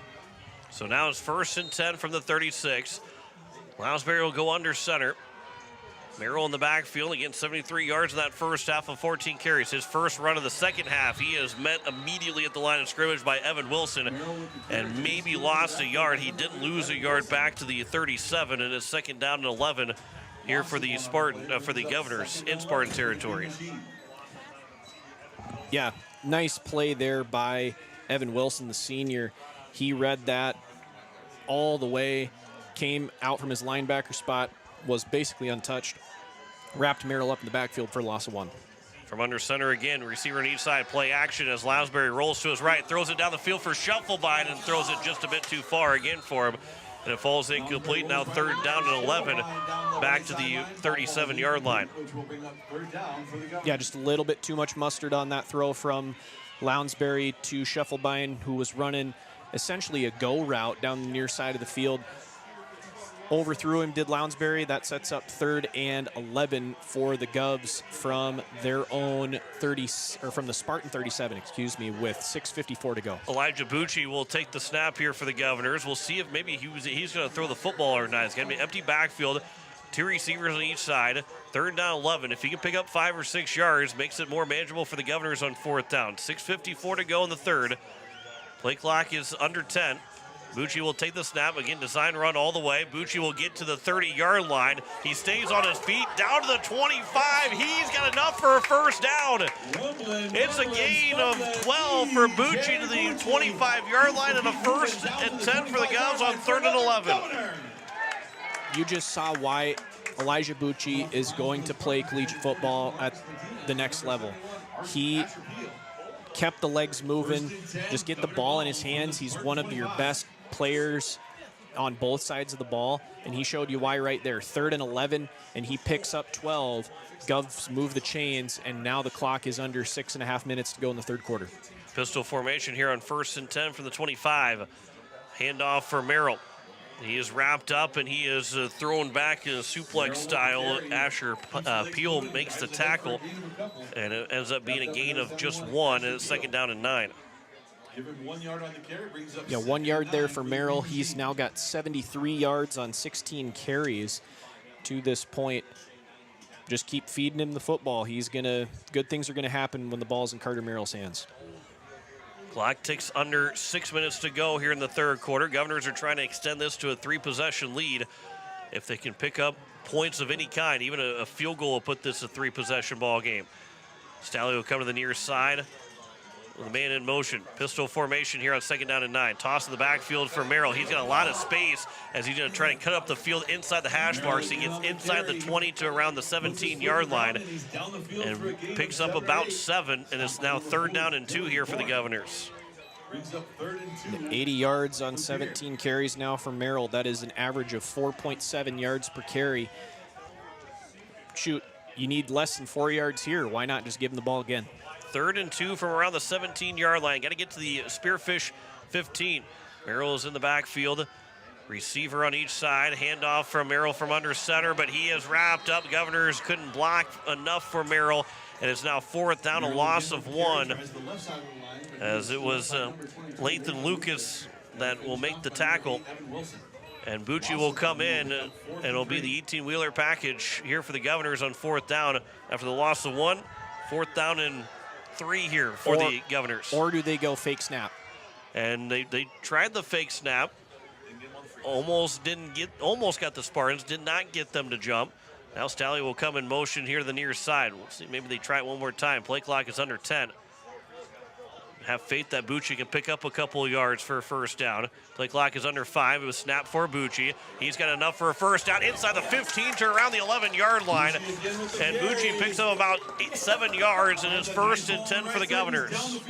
So now it's 1st and 10 from the 36. Lounsbury will go under center. Merrill in the backfield, again 73 yards in that first half of 14 carries. His first run of the second half, he is met immediately at the line of scrimmage by Evan Wilson and maybe lost a yard. He did lose a yard back to the 37, and his second down and 11 here for the for the Governors in Spartan territory. Yeah, nice play there by Evan Wilson, the senior. He read that all the way, came out from his linebacker spot, was basically untouched, wrapped Merrill up in the backfield for a loss of 1. From under center again, receiver on each side, play action as Lounsbury rolls to his right, throws it down the field for Shufflebein and throws it just a bit too far again for him. And it falls incomplete. Now 3rd down and 11, back to the 37-yard line. Yeah, just a little bit too much mustard on that throw from Lounsbury to Shufflebein, who was running essentially a go route down the near side of the field. Overthrew him, did Lounsbury. That sets up 3rd and 11 for the Govs from their own 30, or from the Spartan 37, excuse me, with 6:54 to go. Elijah Bucci will take the snap here for the Governors. We'll see if maybe he's going to throw the football or not. It's going to be empty backfield, 2 receivers on each side, 3rd down 11. If he can pick up 5 or 6 yards, makes it more manageable for the Governors on 4th down. 6:54 to go in the 3rd. Play clock is under 10. Bucci will take the snap. Again, design run all the way. Bucci will get to the 30-yard line. He stays on his feet, down to the 25. He's got enough for a first down. It's a gain of 12 for Bucci to the 25-yard line, and a 1st and 10 for the Govs on 3rd and 11. You just saw why Elijah Bucci is going to play collegiate football at the next level. He kept the legs moving, just get the ball in his hands. He's one of your best players on both sides of the ball, and he showed you why right there. 3rd and 11, and he picks up 12. Govs move the chains, and now the clock is under 6.5 minutes to go in the third quarter. Pistol formation here on 1st and 10 from the 25. Handoff for Merrill. He is wrapped up, and he is thrown back in a suplex style. Asher Peel makes the tackle, and it ends up being a gain of just 1, and it's 2nd down and 9. Give him 1 yard on the carry, brings up 1 yard there for Merrill. He's now got 73 yards on 16 carries to this point. Just keep feeding him the football. Good things are gonna happen when the ball's in Carter Merrill's hands. Clock ticks under 6 minutes to go here in the third quarter. Governors are trying to extend this to a 3-possession lead. If they can pick up points of any kind, even a field goal will put this a 3-possession ball game. Staley will come to the near side with a man in motion. Pistol formation here on 2nd down and 9. Toss in the backfield for Merrill. He's got a lot of space as he's going to try to cut up the field inside the hash marks. He gets inside the 20 to around the 17-yard line and picks up about 7, and it's now 3rd down and 2 here for the Governors. 80 yards on 17 carries now for Merrill. That is an average of 4.7 yards per carry. Shoot, you need less than 4 yards here. Why not just give him the ball again? 3rd and 2 from around the 17-yard line. Got to get to the Spearfish 15. Merrill is in the backfield. Receiver on each side. Handoff from Merrill from under center, but he is wrapped up. Governors couldn't block enough for Merrill, and it's now 4th down, a loss of 1, as it was Lathan Lucas that will make the tackle. And Bucci will come in, and it'll be the 18-wheeler package here for the Governors on 4th down after the loss of 1. 4th down and 3 here for the Governors. Or do they go fake snap? And they tried the fake snap. Almost got the Spartans, did not get them to jump. Now Staley will come in motion here to the near side. We'll see, maybe they try it one more time. Play clock is under 10. Have faith that Bucci can pick up a couple of yards for a 1st down. Play clock is under 5. It was snapped for Bucci. He's got enough for a 1st down inside the 15 to around the 11-yard line. And Bucci picks up about 7 yards, and it's 1st and 10 for the Governors.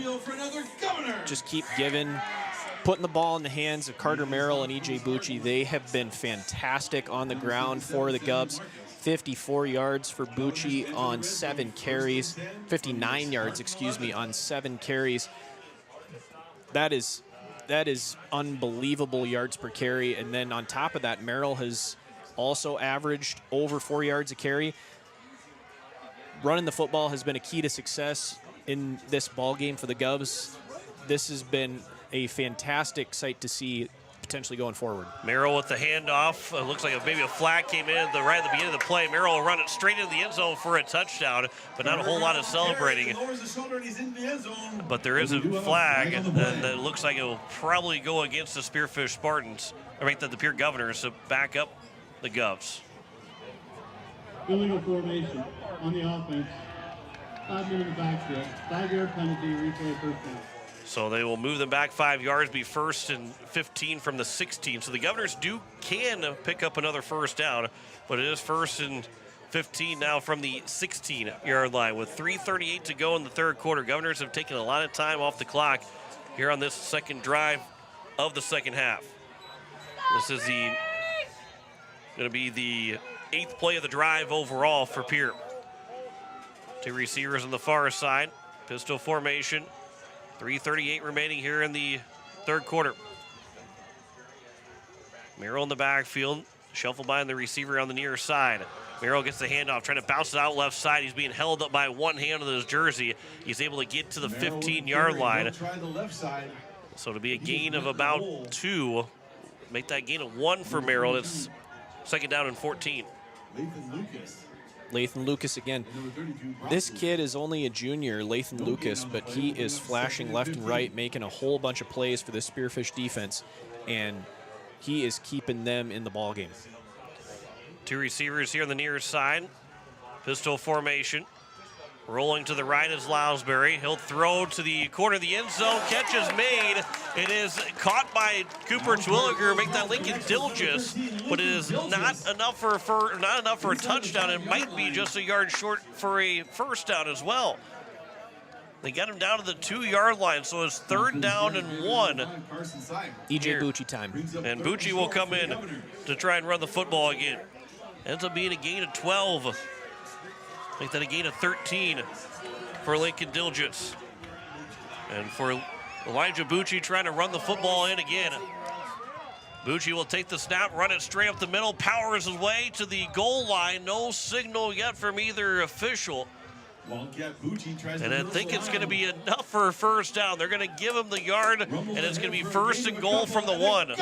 Just keep putting the ball in the hands of Carter Merrill and E.J. Bucci. They have been fantastic on the ground for the Govs. 54 yards for Bucci on 7 carries. 59 yards, on 7 carries. That is unbelievable yards per carry. And then on top of that, Merrill has also averaged over 4 yards a carry. Running the football has been a key to success in this ball game for the Govs. This has been a fantastic sight to see potentially going forward. Merrill with the handoff. Looks like maybe a flag came in right at the beginning of the play. Merrill will run it straight into the end zone for a touchdown, but not a whole lot of celebrating. But there is a flag, and it looks like it will probably go against the Spearfish Spartans. The Pierre Governors to back up the Govs. Illegal formation on the offense. 5 minutes backfield. 5-yard penalty, replay 1st down. So they will move them back 5 yards, be 1st and 15 from the 16. So the Governors can pick up another 1st down, but it is 1st and 15 now from the 16-yard line. With 3:38 to go in the third quarter, Governors have taken a lot of time off the clock here on this second drive of the second half. This is going to be the 8th play of the drive overall for Pierre. 2 receivers on the far side, pistol formation. 3:38 remaining here in the third quarter. Merrill in the backfield, shuffle by the receiver on the near side. Merrill gets the handoff, trying to bounce it out left side. He's being held up by one hand with his jersey. He's able to get to the 15-yard line. So to be a gain of about 2, make that gain of 1 for Merrill. It's 2nd down and 14. Lathan Lucas again. This kid is only a junior, Lathan Lucas, but he is flashing left and right, making a whole bunch of plays for the Spearfish defense, and he is keeping them in the ball game. 2 receivers here on the near side. Pistol formation. Rolling to the right is Lounsbury. He'll throw to the corner of the end zone. Catch is made. It is caught by Cooper Twilliger. Make that Lincoln Dilgis, but it is not enough for a touchdown. It might be just a yard short for a 1st down as well. They got him down to the 2-yard line, so it's 3rd down and 1. E.J. Bucci time. And Bucci will come in to try and run the football again. Ends up being a gain of 12. Make that a gain of 13 for Lincoln Diligence. And for Elijah Bucci trying to run the football in again. Bucci will take the snap, run it straight up the middle, powers his way to the goal line. No signal yet from either official. And I think it's going to be enough for a first down. They're going to give him the yard, and it's going to be 1st and goal from the 1.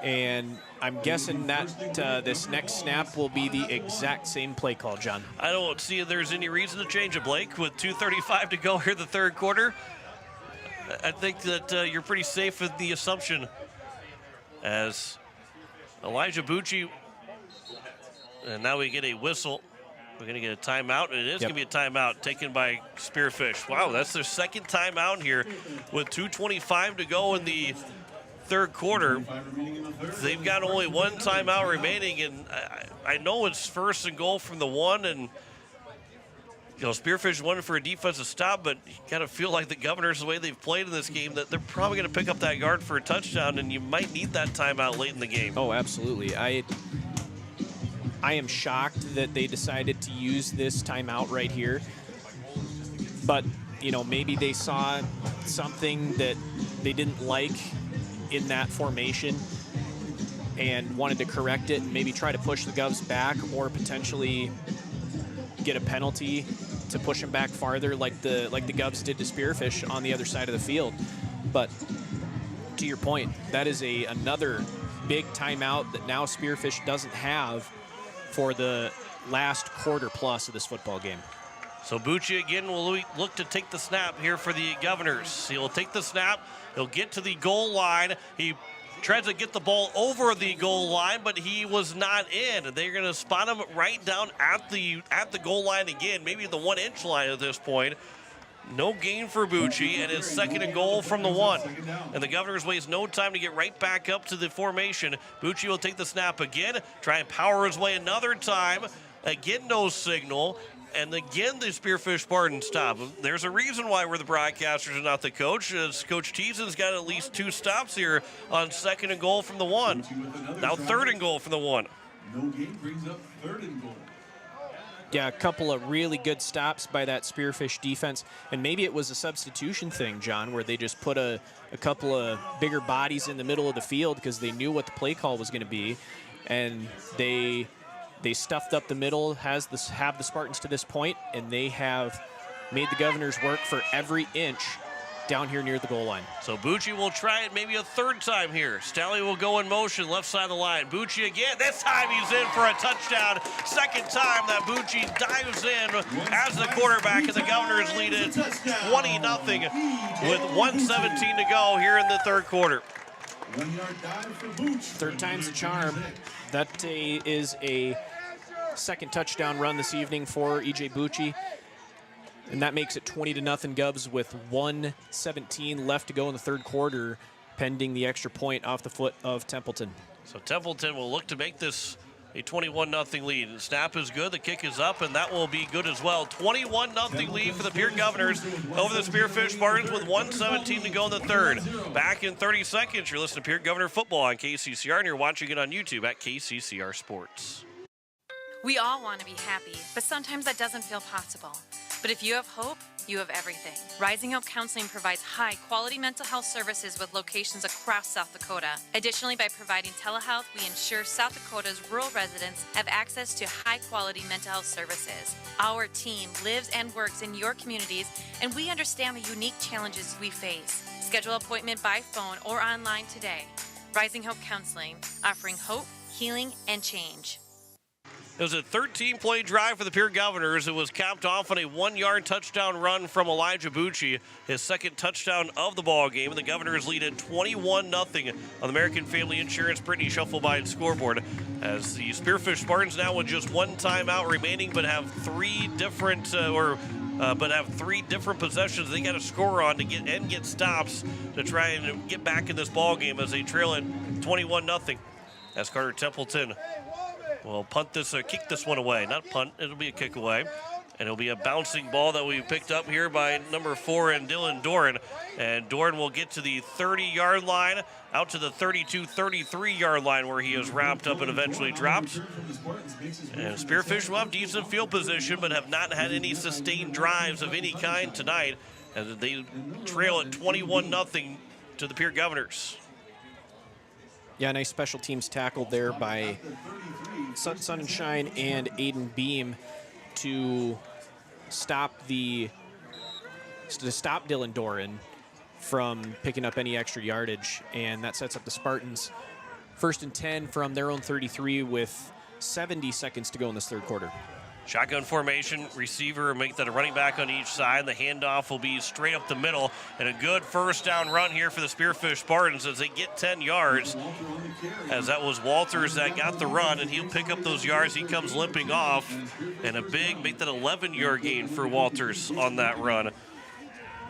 And I'm guessing that this next snap will be the exact same play call, John. I don't see there's any reason to change it, Blake. With 2:35 to go here the 3rd quarter, I think that you're pretty safe with the assumption as Elijah Bucci, and now we get a whistle. We're going to get a timeout, and it is going to be a timeout taken by Spearfish. Wow, that's their 2nd timeout here with 2:25 to go in the 3rd quarter. They've got only 1 timeout remaining, and I know it's 1st and goal from the 1, and Spearfish wanted for a defensive stop, but you got to feel like the Governors, the way they've played in this game, that they're probably going to pick up that yard for a touchdown, and you might need that timeout late in the game. Oh, absolutely. I am shocked that they decided to use this timeout right here. But, maybe they saw something that they didn't like in that formation and wanted to correct it and maybe try to push the Govs back or potentially get a penalty to push them back farther like the Govs did to Spearfish on the other side of the field. But to your point, that is another big timeout that now Spearfish doesn't have for the last quarter plus of this football game. So Bucci again will look to take the snap here for the Governors. He'll take the snap. He'll get to the goal line. He tries to get the ball over the goal line, but he was not in. They're going to spot him right down at the goal line again, maybe the 1-inch line at this point. No gain for Bucci, and it's 2nd and goal from the 1. And the Governors waste no time to get right back up to the formation. Bucci will take the snap again, try and power his way another time. Again, no signal. And again, the Spearfish Spartans stop. There's a reason why we're the broadcasters and not the coach. As Coach Teason's got at least 2 stops here on 2nd and goal from the 1. Now 3rd and goal from the 1. No gain brings up 3rd and goal. Yeah, a couple of really good stops by that Spearfish defense. And maybe it was a substitution thing, John, where they just put a couple of bigger bodies in the middle of the field because they knew what the play call was going to be. And they stuffed up the middle, have the Spartans to this point, and they have made the Governors work for every inch down here near the goal line. So Bucci will try it maybe a 3rd time here. Staley will go in motion, left side of the line. Bucci again. This time he's in for a touchdown. 2nd time that Bucci dives in as the quarterback, and the Governors lead it 20-0 with 1:17 to go here in the 3rd quarter. 3rd time's a charm. That is a 2nd touchdown run this evening for E.J. Bucci. And that makes it 20-0 Govs with 1:17 left to go in the 3rd quarter, pending the extra point off the foot of Templeton. So Templeton will look to make this a 21-0 lead. The snap is good, the kick is up, and that will be good as well. 21-0 lead for the Pierre Governors over the Spearfish Spartans with 1:17 to go in the 3rd. Back in 30 seconds, you're listening to Pierre Governor Football on KCCR, and you're watching it on YouTube at KCCR Sports. We all want to be happy, but sometimes that doesn't feel possible. But if you have hope, you have everything. Rising Hope Counseling provides high-quality mental health services with locations across South Dakota. Additionally, by providing telehealth, we ensure South Dakota's rural residents have access to high-quality mental health services. Our team lives and works in your communities, and we understand the unique challenges we face. Schedule an appointment by phone or online today. Rising Hope Counseling, offering hope, healing, and change. It was a 13-play drive for the Pierre Governors. It was capped off on a 1-yard touchdown run from Elijah Bucci, his 2nd touchdown of the ball game. And the Governors lead at 21-0 on the American Family Insurance Brittany Shufflebine scoreboard. As the Spearfish Spartans now with just 1 timeout remaining, but have 3 different possessions they got to score on to get stops to try and get back in this ball game as they trail it 21-0. As Carter Templeton will punt this or kick this one away. Not punt, it'll be a kick away. And it'll be a bouncing ball that we picked up here by number 4 and Dylan Doran. And Doran will get to the 30-yard line, out to the 32, 33-yard line where he is wrapped up and eventually dropped. And Spearfish will have decent field position, but have not had any sustained drives of any kind tonight, as they trail at 21-0 to the Pierre Governors. Yeah, nice special teams tackle there by Sunshine and Aiden Beam to stop Dylan Doran from picking up any extra yardage, and that sets up the Spartans 1st and 10 from their own 33 with 70 seconds to go in this third quarter. Shotgun formation, receiver make that a running back on each side. The handoff will be straight up the middle, and a good first down run here for the Spearfish Spartans as they get 10 yards, as that was Walters that got the run, and he'll pick up those yards. He comes limping off, and a big, make that 11-yard gain for Walters on that run.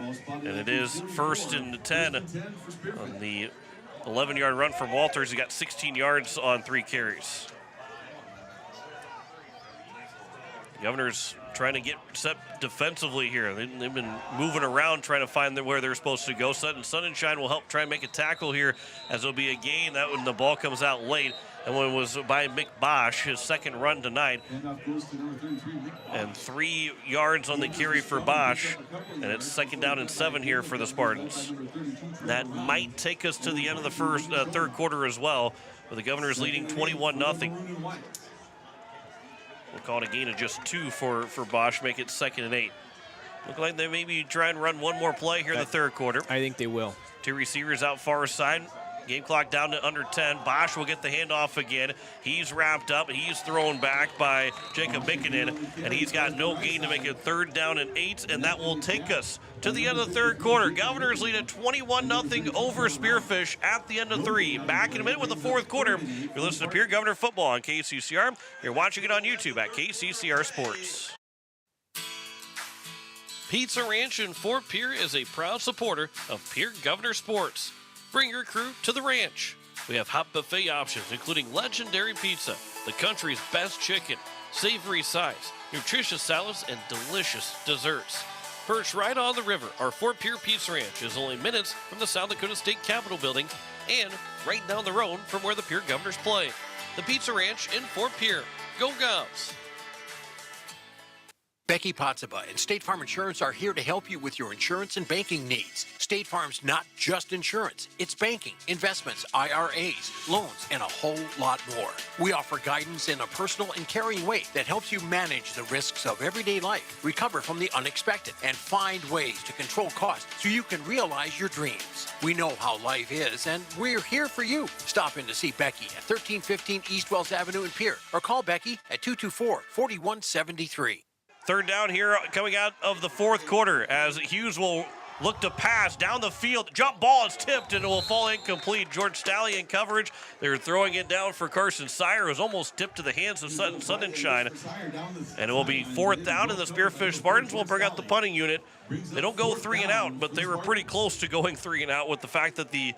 And it is 1st and 10 on the 11-yard run from Walters. He got 16 yards on 3 carries. Governors trying to get set defensively here. They've been moving around trying to find where they're supposed to go. Sunshine will help try and make a tackle here, as it'll be a gain that when the ball comes out late. And one was by Mick Bosch, his second run tonight. And 3 yards on the carry for Bosch. And it's 2nd down and 7 here for the Spartans. That might take us to the end of the third quarter as well, with the Governors leading 21-0. We'll call it a gain of just 2 for Bosch, make it 2nd and 8. Look like they maybe try and run one more play here in the third quarter. I think they will. 2 receivers out far side. Game clock down to under 10. Bosch will get the handoff again. He's wrapped up. He's thrown back by Jacob Mikkinen, and he's got no gain to make it 3rd down and 8, and that will take us to the end of the third quarter. Governors lead at 21-0 over Spearfish at the end of 3. Back in a minute with the fourth quarter. You're listening to Pierre Governor Football on KCCR. You're watching it on YouTube at KCCR Sports. Pizza Ranch in Fort Pierre is a proud supporter of Pierre Governor Sports. Bring your crew to the ranch. We have hot buffet options, including legendary pizza, the country's best chicken, savory sides, nutritious salads, and delicious desserts. Perched right on the river, our Fort Pierre Pizza Ranch is only minutes from the South Dakota State Capitol building and right down the road from where the Pierre Governors play. The Pizza Ranch in Fort Pierre. Go Govs! Becky Potsuba and State Farm Insurance are here to help you with your insurance and banking needs. State Farm's not just insurance. It's banking, investments, IRAs, loans, and a whole lot more. We offer guidance in a personal and caring way that helps you manage the risks of everyday life, recover from the unexpected, and find ways to control costs so you can realize your dreams. We know how life is, and we're here for you. Stop in to see Becky at 1315 East Wells Avenue in Pierre, or call Becky at 224-4173. 3rd down here coming out of the fourth quarter as Hughes will look to pass down the field. Jump ball is tipped and it will fall incomplete. George Stallion coverage. They're throwing it down for Carson Sire. It was almost tipped to the hands of Sunshine. And it will be 4th down, and the Spearfish Spartans will bring out the punting unit. They don't go 3 and out, but they were pretty close to going 3 and out with the fact that the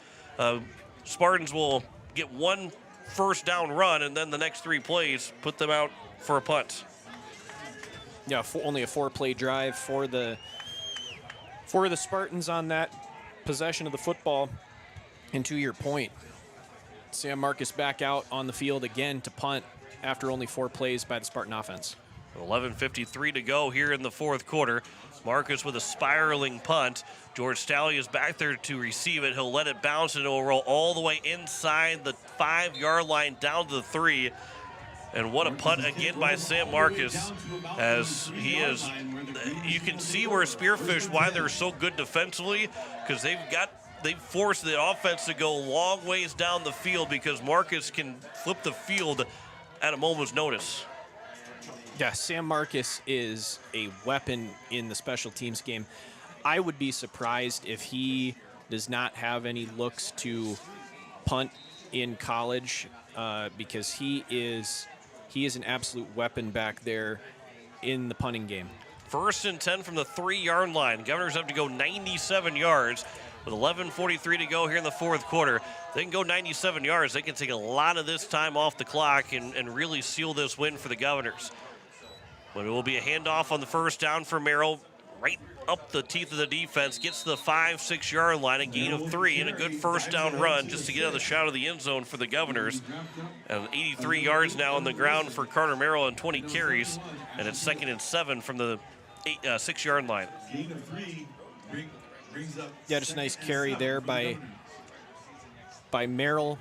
Spartans will get 1 first down run and then the next 3 plays put them out for a punt. Yeah, only a 4-play drive for the Spartans on that possession of the football. And to your point, Sam Marcus back out on the field again to punt after only 4 plays by the Spartan offense. 11:53 to go here in the fourth quarter. Marcus with a spiraling punt. George Stallion is back there to receive it. He'll let it bounce and it will roll all the way inside the 5-yard line down to the 3. And what a punt again by Sam Marcus, as he is. You can see where Spearfish, why they're so good defensively, because they've forced the offense to go long ways down the field because Marcus can flip the field at a moment's notice. Yeah, Sam Marcus is a weapon in the special teams game. I would be surprised if he does not have any looks to punt in college, because he is an absolute weapon back there in the punting game. 1st and 10 from the 3-yard line. Governors have to go 97 yards with 11:43 to go here in the fourth quarter. They can go 97 yards. They can take a lot of this time off the clock and really seal this win for the Governors. But it will be a handoff on the first down for Merrill, right up the teeth of the defense, gets to the 5-6 yard line, a gain of 3, and a good first down run just to get out of the shadow of the end zone for the Governors. And 83 yards now on the ground for Carter Merrill and 20 carries, and it's 2nd and 7 from the 6 yard line. Yeah, just a nice carry there by Merrill.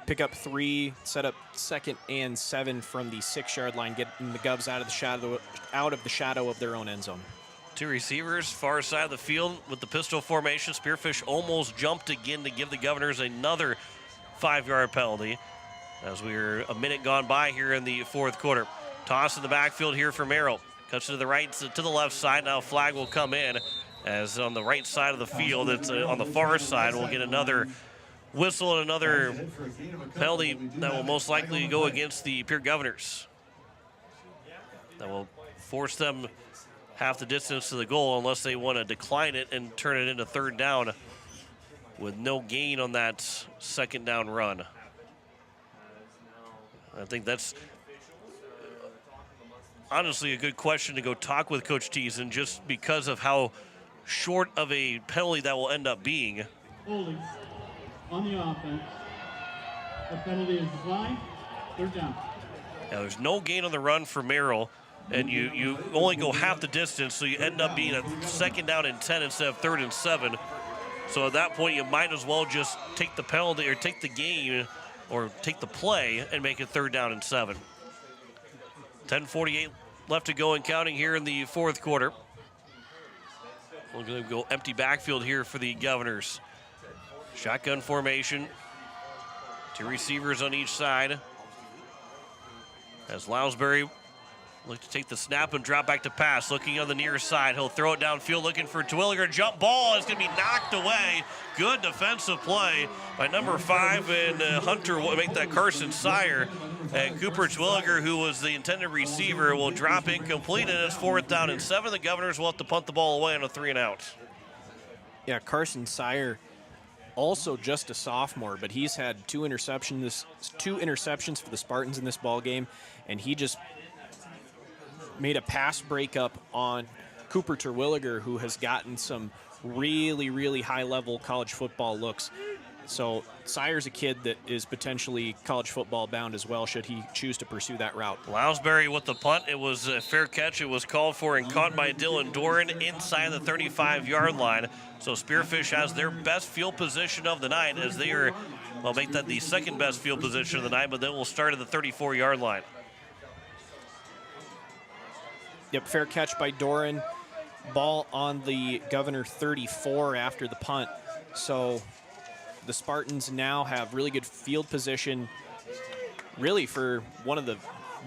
Pick up 3, set up 2nd and 7 from the 6 yard line, getting the Govs out of the shadow of their own end zone. 2 receivers, far side of the field with the pistol formation. Spearfish almost jumped again to give the Governors another 5-yard penalty as we're a minute gone by here in the fourth quarter. Toss in the backfield here for Merrill. Cuts to the right, to the left side. Now a flag will come in as on the right side of the field. It's on the far side. We'll get another whistle and another penalty that will most likely go against the Pierre Governors. That will force them half the distance to the goal unless they want to decline it and turn it into 3rd down with no gain on that 2nd down run. I think that's honestly a good question to go talk with Coach Teason just because of how short of a penalty that will end up being. Holding on the offense. The penalty is declined. 3rd down. Now there's no gain on the run for Merrill, and you only go half the distance, so you end up being a 2nd down and 10 instead of 3rd and 7. So at that point, you might as well just take the penalty or take the game or take the play and make it 3rd down and 7. 10:48 left to go and counting here in the fourth quarter. We're going to go empty backfield here for the Governors. Shotgun formation. 2 receivers on each side. As Lounsbury look to take the snap and drop back to pass. Looking on the near side. He'll throw it downfield looking for Terwilliger. Jump ball is going to be knocked away. Good defensive play by number 5, and Hunter will make that Carson Sire. And Cooper Terwilliger, who was the intended receiver, will drop incomplete, and it's 4th down and 7. The Governors will have to punt the ball away on a 3 and out. Yeah, Carson Sire, also just a sophomore, but he's had 2 interceptions for the Spartans in this ball game, and he just made a pass breakup on Cooper Terwilliger, who has gotten some really, really high-level college football looks. So Sire's a kid that is potentially college football bound as well, should he choose to pursue that route. Lounsbury with the punt. It was a fair catch. It was called for and caught by Dylan Doran inside the 35-yard line. So Spearfish has their best field position of the night as they are, well, make that the 2nd best field position of the night, but then we'll start at the 34-yard line. Yep, fair catch by Doran. Ball on the Governor 34 after the punt. So the Spartans now have really good field position, really for one of the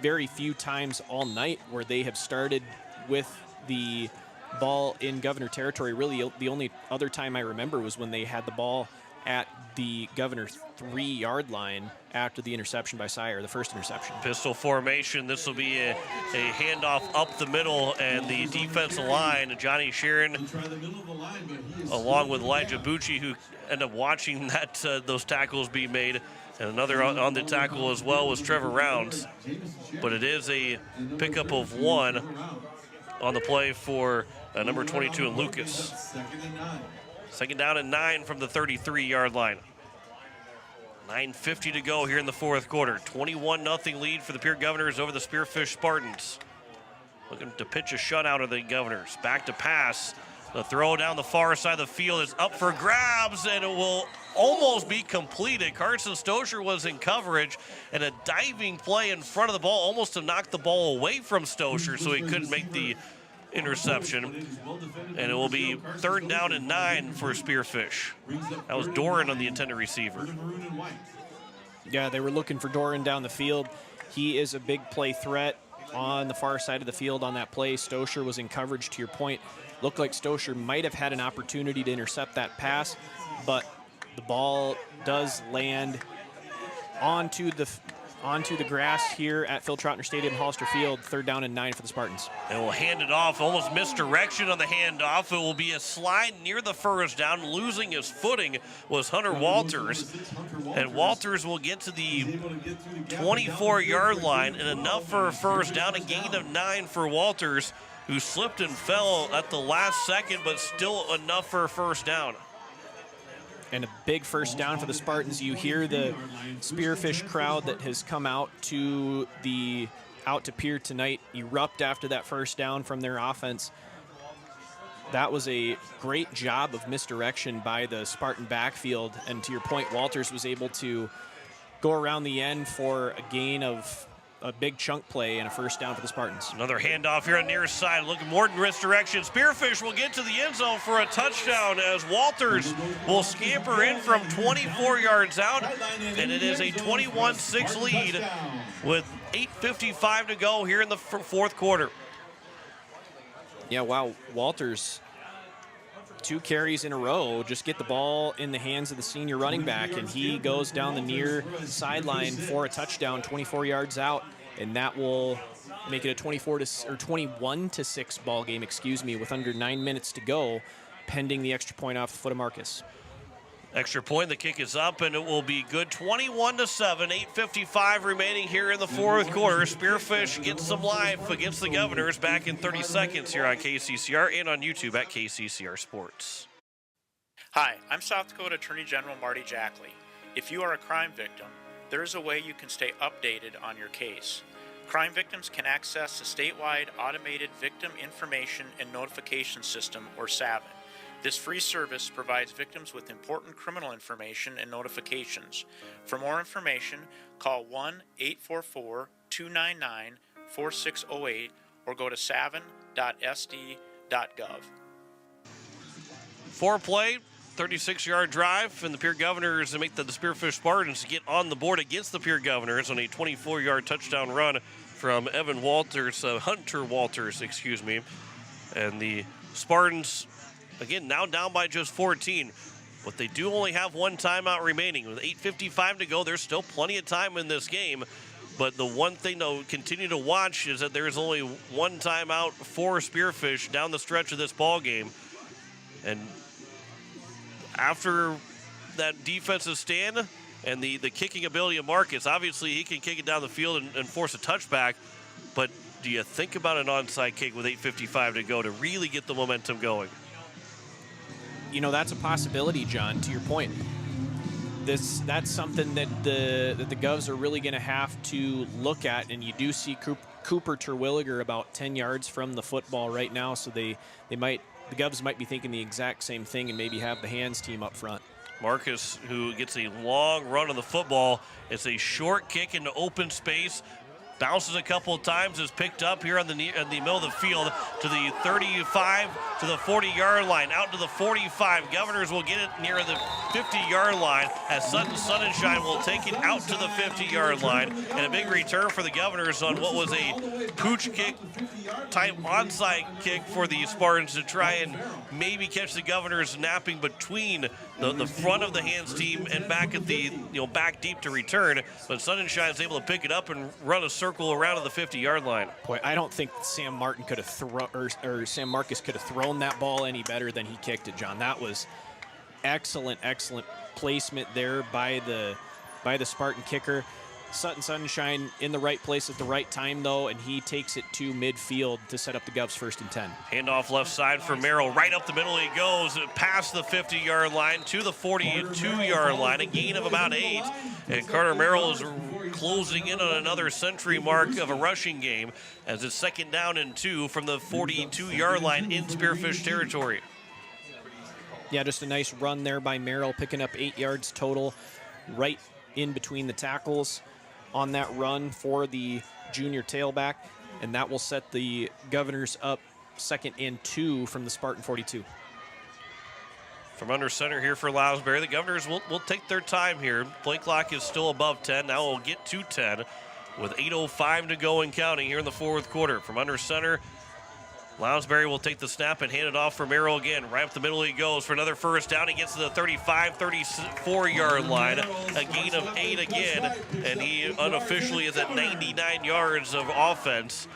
very few times all night where they have started with the ball in Governor territory. Really, the only other time I remember was when they had the ball at the Governor 3-yard line after the interception by Sire, the first interception. Pistol formation. This will be a handoff up the middle, and the defensive line, Johnny Sharon, along with Elijah Bucci, who ended up watching that those tackles be made, and another on the tackle as well was Trevor Rounds. But it is a pickup of 1 on the play for number 22 and Lucas. 2nd down and 9 from the 33-yard line. 9:50 to go here in the fourth quarter. 21-0 lead for the Pierre Governors over the Spearfish Spartans. Looking to pitch a shutout of the Governors. Back to pass. The throw down the far side of the field is up for grabs, and it will almost be completed. Carson Stosher was in coverage, and a diving play in front of the ball almost to knock the ball away from Stosher, so he couldn't make the interception. And it will be 3rd down and 9 for Spearfish. That was Doran on the intended receiver. Yeah, they were looking for Doran down the field. He is a big play threat on the far side of the field on that play. Stosher was in coverage, to your point. Looked like Stosher might have had an opportunity to intercept that pass, but the ball does land onto the onto the grass here at Phil Trotner Stadium, Hollister Field, 3rd down and 9 for the Spartans. And we'll hand it off, almost misdirection on the handoff. It will be a slide near the first down. Losing his footing was Hunter Walters. And Walters will get to the 24-yard line, and enough for a first down, a gain of 9 for Walters, who slipped and fell at the last second, but still enough for a first down. And a big first down for the Spartans. You hear the Spearfish crowd that has come out to Pierre tonight erupt after that first down from their offense. That was a great job of misdirection by the Spartan backfield. And to your point, Walters was able to go around the end for a gain of a big chunk play and a first down for the Spartans. Another handoff here on the near side, looking more in misdirection. Spearfish will get to the end zone for a touchdown as Walters will scamper in from 24 yards out, and it is a 21-6 lead with 8:55 to go here in the fourth quarter. Yeah, wow, Walters, 2 carries in a row, just get the ball in the hands of the senior running back, and he goes down the near sideline for a touchdown, 24 yards out, and that will make it a 21-6 ball game, with under 9 minutes to go, pending the extra point off the foot of Marcus. Extra point, the kick is up, and it will be good. 21-7, 8:55 remaining here in the fourth quarter. Spearfish gets some life against the Governors back in 30 seconds here on KCCR and on YouTube at KCCR Sports. Hi, I'm South Dakota Attorney General Marty Jackley. If you are a crime victim, there is a way you can stay updated on your case. Crime victims can access the statewide Automated Victim Information and Notification System, or SAVIN. This free service provides victims with important criminal information and notifications. For more information, call 1-844-299-4608 or go to savin.sd.gov. 4-play, 36-yard drive, and the Pierre Governors make the Spearfish Spartans get on the board against the Pierre Governors on a 24-yard touchdown run from Hunter Walters, and the Spartans, again, now down by just 14, but they do only have one timeout remaining. With 8:55 to go, there's still plenty of time in this game, but the one thing to continue to watch is that there's only one timeout for Spearfish down the stretch of this ball game. And after that defensive stand and the kicking ability of Marcus, obviously he can kick it down the field and force a touchback, but do you think about an onside kick with 8:55 to go to really get the momentum going? You know, that's a possibility, John, to your point. That's something that the Govs are really going to have to look at, and you do see Cooper Terwilliger about 10 yards from the football right now, so the Govs might be thinking the exact same thing and maybe have the hands team up front. Marcus, who gets a long run of the football, it's a short kick into open space. Bounces a couple of times, is picked up here in the middle of the field to the 35, to the 40-yard line, out to the 45. Governors will get it near the 50-yard line as Sutton Sunshine will take it out to the 50-yard line. And a big return for the Governors on what was a pooch kick type onside kick for the Spartans to try and maybe catch the Governors napping between the front of the hands team and back at the back deep to return. But Sunshine's able to pick it up and run a circle around to the 50-yard line. Boy, I don't think Sam Martin could have or Sam Marcus could have thrown that ball any better than he kicked it, John. That was excellent placement there by the Spartan kicker. Sutton Sunshine in the right place at the right time, though, and he takes it to midfield to set up the Govs 1st and 10. Handoff left side for Merrill. Right up the middle he goes, past the 50-yard line to the 42-yard line, a gain of about 8. And Carter Merrill is closing in on another century mark of a rushing game as it's 2nd down and 2 from the 42-yard line in Spearfish territory. Yeah, just a nice run there by Merrill, picking up 8 yards total right in between the tackles on that run for the junior tailback, and that will set the Governors up 2nd and 2 from the Spartan 42. From under center here for Lounsbury, the Governors will take their time here. Play clock is still above 10. Now we'll get to 10 with 8:05 to go and counting here in the fourth quarter. From under center, Lounsbury will take the snap and hand it off for Merrill again. Right up the middle he goes for another first down. He gets to the 35, 34-yard line. A gain of 8 again, and he unofficially is at 99 yards of offense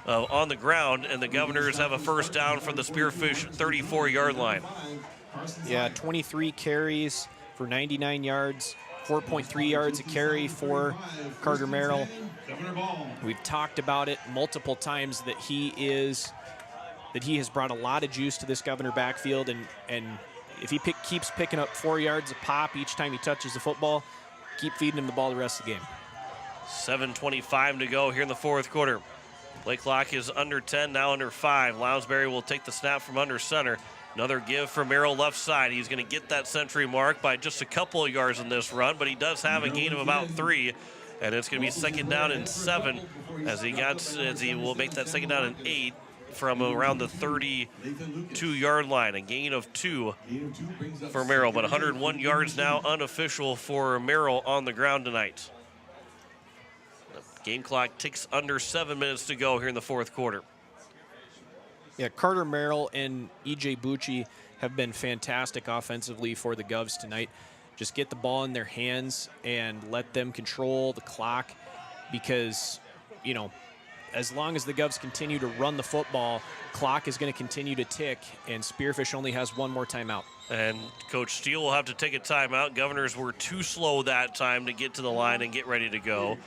on the ground, and the Governors have a first down from the Spearfish 34-yard line. Yeah, 23 carries for 99 yards, 4.3 yards a carry for Carter Merrill. We've talked about it multiple times that he has brought a lot of juice to this Governor backfield, and if he keeps picking up 4 yards a pop each time he touches the football, keep feeding him the ball the rest of the game. 7:25 to go here in the fourth quarter. Play clock is under 10, now under 5. Lounsbury will take the snap from under center. Another give for Merrill left side. He's going to get that century mark by just a couple of yards in this run, but he does have a gain of about 3. And it's going to be second down and 7 as he will make that second down and 8 from around the 32-yard line. A gain of 2 for Merrill, but 101 yards now unofficial for Merrill on the ground tonight. The game clock ticks under 7 minutes to go here in the fourth quarter. Yeah, Carter Merrill and E.J. Bucci have been fantastic offensively for the Govs tonight. Just get the ball in their hands and let them control the clock because, you know, as long as the Govs continue to run the football, clock is going to continue to tick, and Spearfish only has one more timeout. And Coach Steele will have to take a timeout. Governors were too slow that time to get to the line and get ready to go,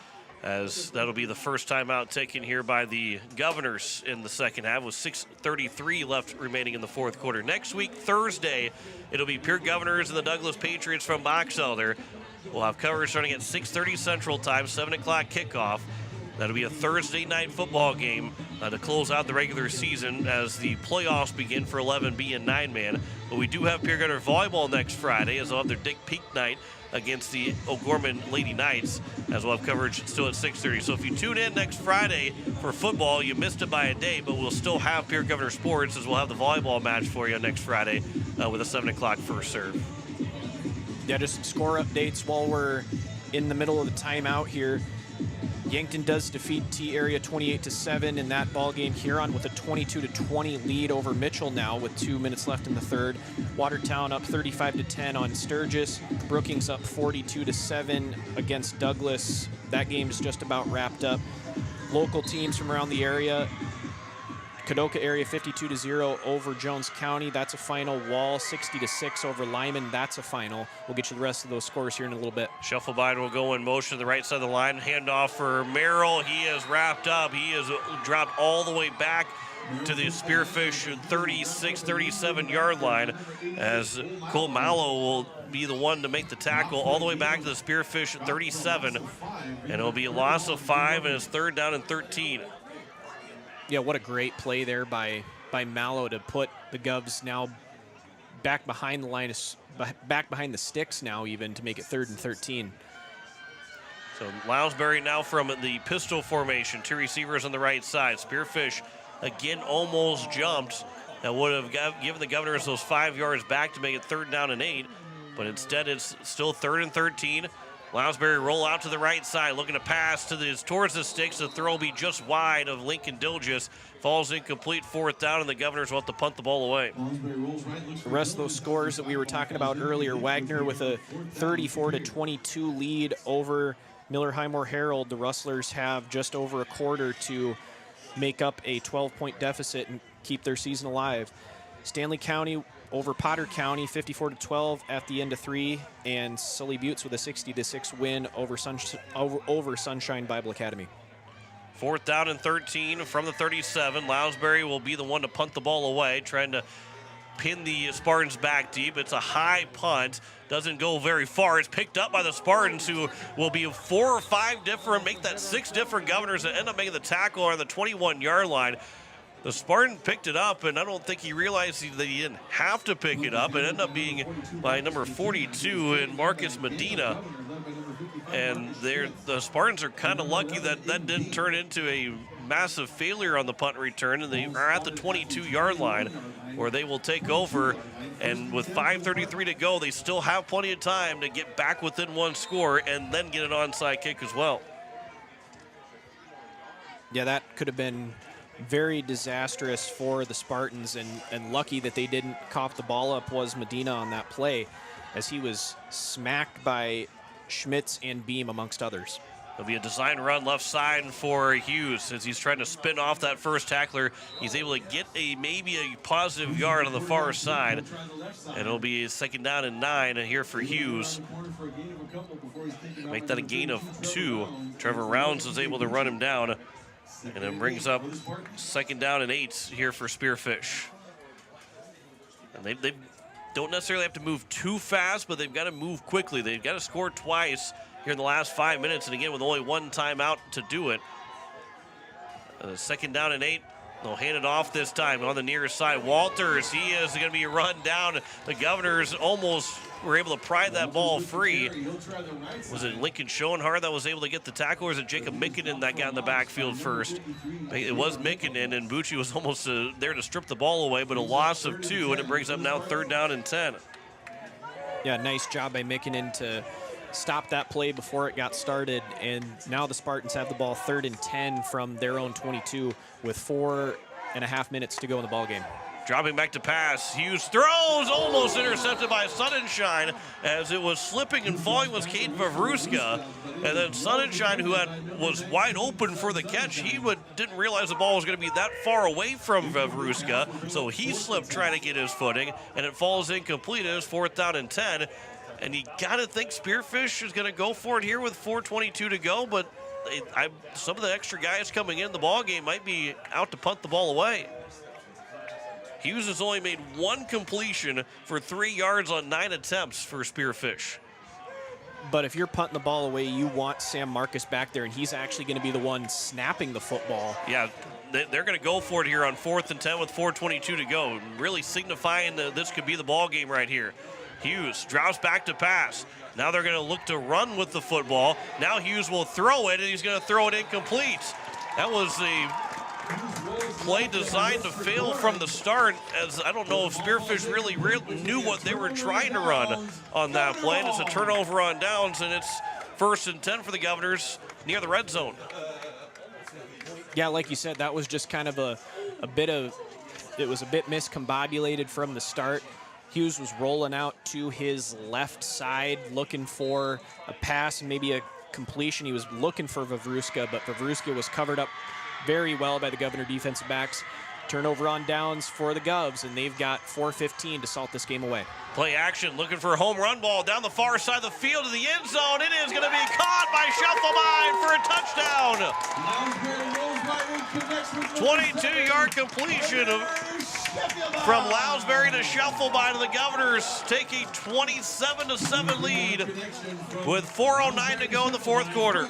as that'll be the first timeout taken here by the Governors in the second half with 6:33 left remaining in the fourth quarter. Next week, Thursday, it'll be Pierre Governors and the Douglas Patriots from Box Elder. We'll have coverage starting at 6:30 Central Time, 7 o'clock kickoff. That'll be a Thursday night football game to close out the regular season as the playoffs begin for 11B and 9-man. But we do have Pierre Governor volleyball next Friday, as they'll have their Dick Peak night against the O'Gorman Lady Knights, as we'll have coverage still at 6:30. So if you tune in next Friday for football, you missed it by a day, but we'll still have Pierre Governor Sports, as we'll have the volleyball match for you next Friday with a 7 o'clock first serve. Yeah, just some score updates while we're in the middle of the timeout here. Yankton does defeat T-Area 28-7 in that ball game. Huron with a 22-20 lead over Mitchell now with 2 minutes left in the third. Watertown up 35-10 on Sturgis. Brookings up 42-7 against Douglas. That game is just about wrapped up. Local teams from around the area. Kadoka area 52-0 over Jones County. That's a final. Wall 60-6 over Lyman. That's a final. We'll get you the rest of those scores here in a little bit. Shufflebind will go in motion to the right side of the line. Handoff for Merrill. He is wrapped up. He is dropped all the way back to the Spearfish 36, 37-yard line, as Cole Mallow will be the one to make the tackle all the way back to the Spearfish 37. And it'll be a loss of 5, and it's third down and 13. Yeah, what a great play there by Mallow to put the Govs now back behind the line, back behind the sticks now even, to make it 3rd and 13. So Lounsbury now from the pistol formation. Two receivers on the right side. Spearfish again almost jumped. That would have given the Governors those 5 yards back to make it 3rd down and 8. But instead it's still 3rd and 13. Lounsbury roll out to the right side, looking to pass towards the sticks. The throw will be just wide of Lincoln Dilgis. Falls incomplete, 4th down, and the Governors will have to punt the ball away. The rest of those scores that we were talking about earlier, Wagner with a 34-22 lead over Miller Highmore Herald. The Rustlers have just over a quarter to make up a 12-point deficit and keep their season alive. Stanley County over Potter County, 54-12 at the end of 3, and Sully Buttes with a 60-6 win over Sunshine Bible Academy. 4th down and 13 from the 37. Lounsbury will be the one to punt the ball away, trying to pin the Spartans back deep. It's a high punt. Doesn't go very far. It's picked up by the Spartans, who will be 4 or 5 different, make that 6 different Governors that end up making the tackle on the 21-yard line. The Spartan picked it up, and I don't think he realized that he didn't have to pick it up. It ended up being by number 42 in Marcus Medina. And the Spartans are kind of lucky that that didn't turn into a massive failure on the punt return, and they are at the 22-yard line where they will take over. And with 5:33 to go, they still have plenty of time to get back within 1 score and then get an onside kick as well. Yeah, that could have been very disastrous for the Spartans, and lucky that they didn't cough the ball up was Medina on that play, as he was smacked by Schmitz and Beam, amongst others. It'll be a design run left side for Hughes as he's trying to spin off that first tackler. He's able to get maybe a positive yard on the far side. And it'll be 2nd down and 9 here for Hughes. Make that a gain of 2. Trevor Rounds is able to run him down. And it brings up 2nd down and 8 here for Spearfish. And they don't necessarily have to move too fast, but they've got to move quickly. They've got to score twice here in the last 5 minutes, and again with only 1 timeout to do it. 2nd down and 8. They'll hand it off this time on the near side. Walters, he is going to be run down. The Governors almost were able to pry that ball free. Was it Lincoln Schoenhardt that was able to get the tackle, or is it Jacob Mikkinen that got in the backfield first? It was Mikkinen, and Bucci was almost there to strip the ball away, but a loss of 2, and it brings up now 3rd down and 10. Yeah, nice job by Mikkinen to stop that play before it got started, and now the Spartans have the ball 3rd and 10 from their own 22 with 4.5 minutes to go in the ball game. Dropping back to pass, Hughes throws, almost intercepted by Sonnenschein as it was slipping and falling was Cade Vavruska, and then Sonnenschein, who was wide open for the catch, didn't realize the ball was going to be that far away from Vavruska, so he slipped trying to get his footing, and it falls incomplete. It is 4th down and 10. And you got to think Spearfish is going to go for it here with 4:22 to go, but some of the extra guys coming in the ball game might be out to punt the ball away. Hughes has only made 1 completion for 3 yards on 9 attempts for Spearfish. But if you're punting the ball away, you want Sam Marcus back there, and he's actually going to be the one snapping the football. Yeah, they're going to go for it here on 4th and 10 with 4:22 to go, really signifying that this could be the ball game right here. Hughes drops back to pass. Now they're going to look to run with the football. Now Hughes will throw it, and he's going to throw it incomplete. That was a play designed to fail from the start, as I don't know if Spearfish really knew what they were trying to run on that play. And it's a turnover on downs, and it's 1st and 10 for the Governors near the red zone. Yeah, like you said, that was just kind of it was a bit miscombobulated from the start. Hughes was rolling out to his left side, looking for a pass and maybe a completion. He was looking for Vavruska, but Vavruska was covered up very well by the Governor defensive backs. Turnover on downs for the Govs, and they've got 4:15 to salt this game away. Play action, looking for a home run ball down the far side of the field to the end zone. It is going to be caught by Shufflebine for a touchdown. 22-yard completion from Lounsbury to Shufflebine, and the Governors take a 27-7 lead with 4:09 to go in the 4th quarter.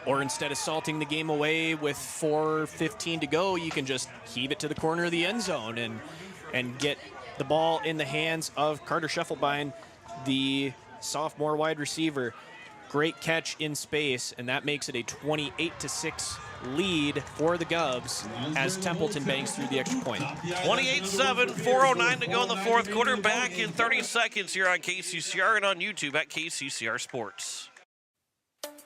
Or instead of salting the game away with 4:15 to go, you can just heave it to the corner of the end zone and get the ball in the hands of Carter Shufflebine, the sophomore wide receiver. Great catch in space, and that makes it a 28-6 lead for the Govs as Templeton bangs through the extra point. 28-7, 4:09 to go in the 4th quarter. Back in 30 seconds here on KCCR and on YouTube at KCCR Sports.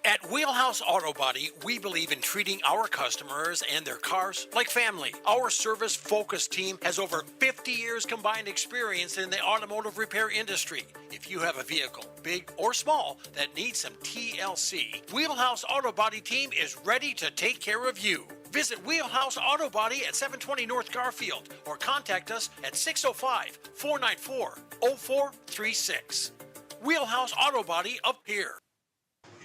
At Wheelhouse Auto Body, we believe in treating our customers and their cars like family. Our service-focused team has over 50 years combined experience in the automotive repair industry. If you have a vehicle, big or small, that needs some TLC, Wheelhouse Auto Body team is ready to take care of you. Visit Wheelhouse Auto Body at 720 North Garfield or contact us at 605-494-0436. Wheelhouse Auto Body of Pierre.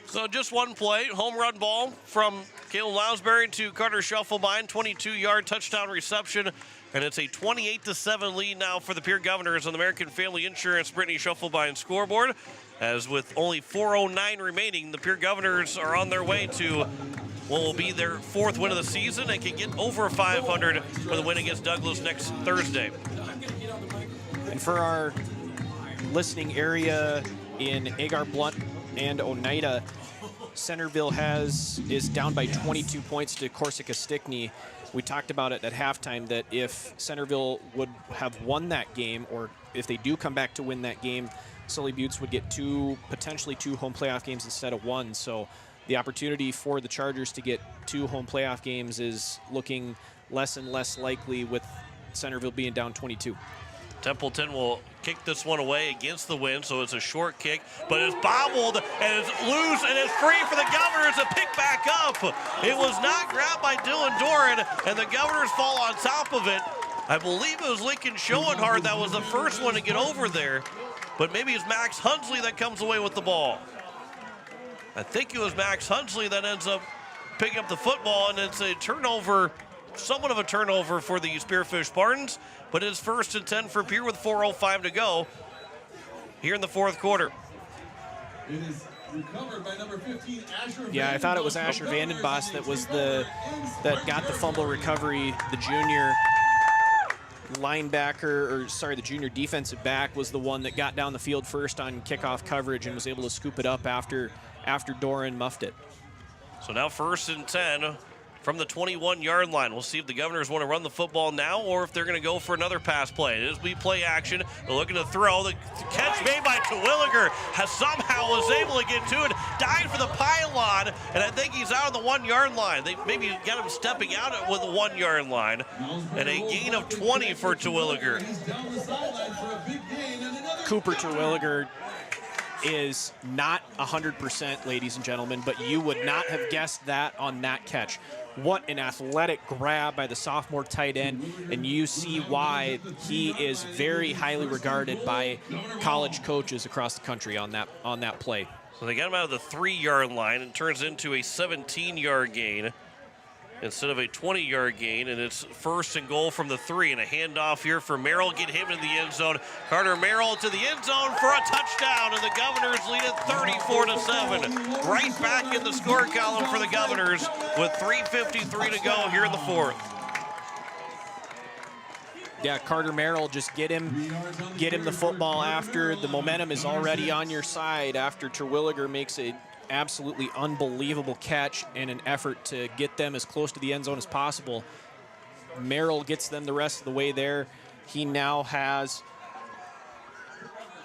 So just one play, home run ball from Caleb Lounsbury to Carter Shufflebine, 22-yard touchdown reception, and it's a 28-7 lead now for the Pierre Governors on the American Family Insurance Brittany Shufflebine scoreboard. As with only 4:09 remaining, the Pierre Governors are on their way to what will be their 4th win of the season and can get over 500 for the win against Douglas next Thursday. And for our listening area in Agar Blunt and Oneida, Centerville is down by 22 points to Corsica Stickney. We talked about it at halftime that if Centerville would have won that game, or if they do come back to win that game, Sully Buttes would get potentially two home playoff games instead of one. So the opportunity for the Chargers to get 2 home playoff games is looking less and less likely with Centerville being down 22. Templeton will kick this one away against the wind, so it's a short kick, but it's bobbled and it's loose and it's free for the Governors to pick back up. It was not grabbed by Dylan Doran, and the Governors fall on top of it. I believe it was Lincoln Schoenhardt that was the first one to get over there, but maybe it's Max Hunsley that comes away with the ball. I think it was Max Hunsley that ends up picking up the football, and it's a turnover, somewhat of a turnover for the Spearfish Spartans, but it's 1st and 10 for Pierre with 4:05 to go here in the 4th quarter. It is recovered by number 15, Asher Yeah, I thought it was Asher Vandenbos that got the fumble recovery. The junior linebacker, the junior defensive back was the one that got down the field first on kickoff coverage and was able to scoop it up after Doran muffed it. So now 1st and 10 from the 21-yard line. We'll see if the Governors want to run the football now or if they're going to go for another pass play. As we play action, they're looking to throw. The catch made by Terwilliger somehow was able to get to it, died for the pylon, and I think he's out on the 1-yard line. They maybe got him stepping out with the 1-yard line, and a gain of 20 for Terwilliger. Cooper Terwilliger is not 100%, ladies and gentlemen, but you would not have guessed that on that catch. What an athletic grab by the sophomore tight end, and you see why he is very highly regarded by college coaches across the country on that play. So they got him out of the 3-yard line and turns into a 17-yard gain instead of a 20-yard gain, and it's 1st and goal from the 3, and a handoff here for Merrill. Get him in the end zone. Carter Merrill to the end zone for a touchdown, and the Governors lead it 34-7. Right back in the score column for the Governors with 3:53 to go here in the 4th. Yeah, Carter Merrill, just get him the football after the momentum is already on your side after Terwilliger makes a absolutely unbelievable catch in an effort to get them as close to the end zone as possible. Merrill gets them the rest of the way there. He now has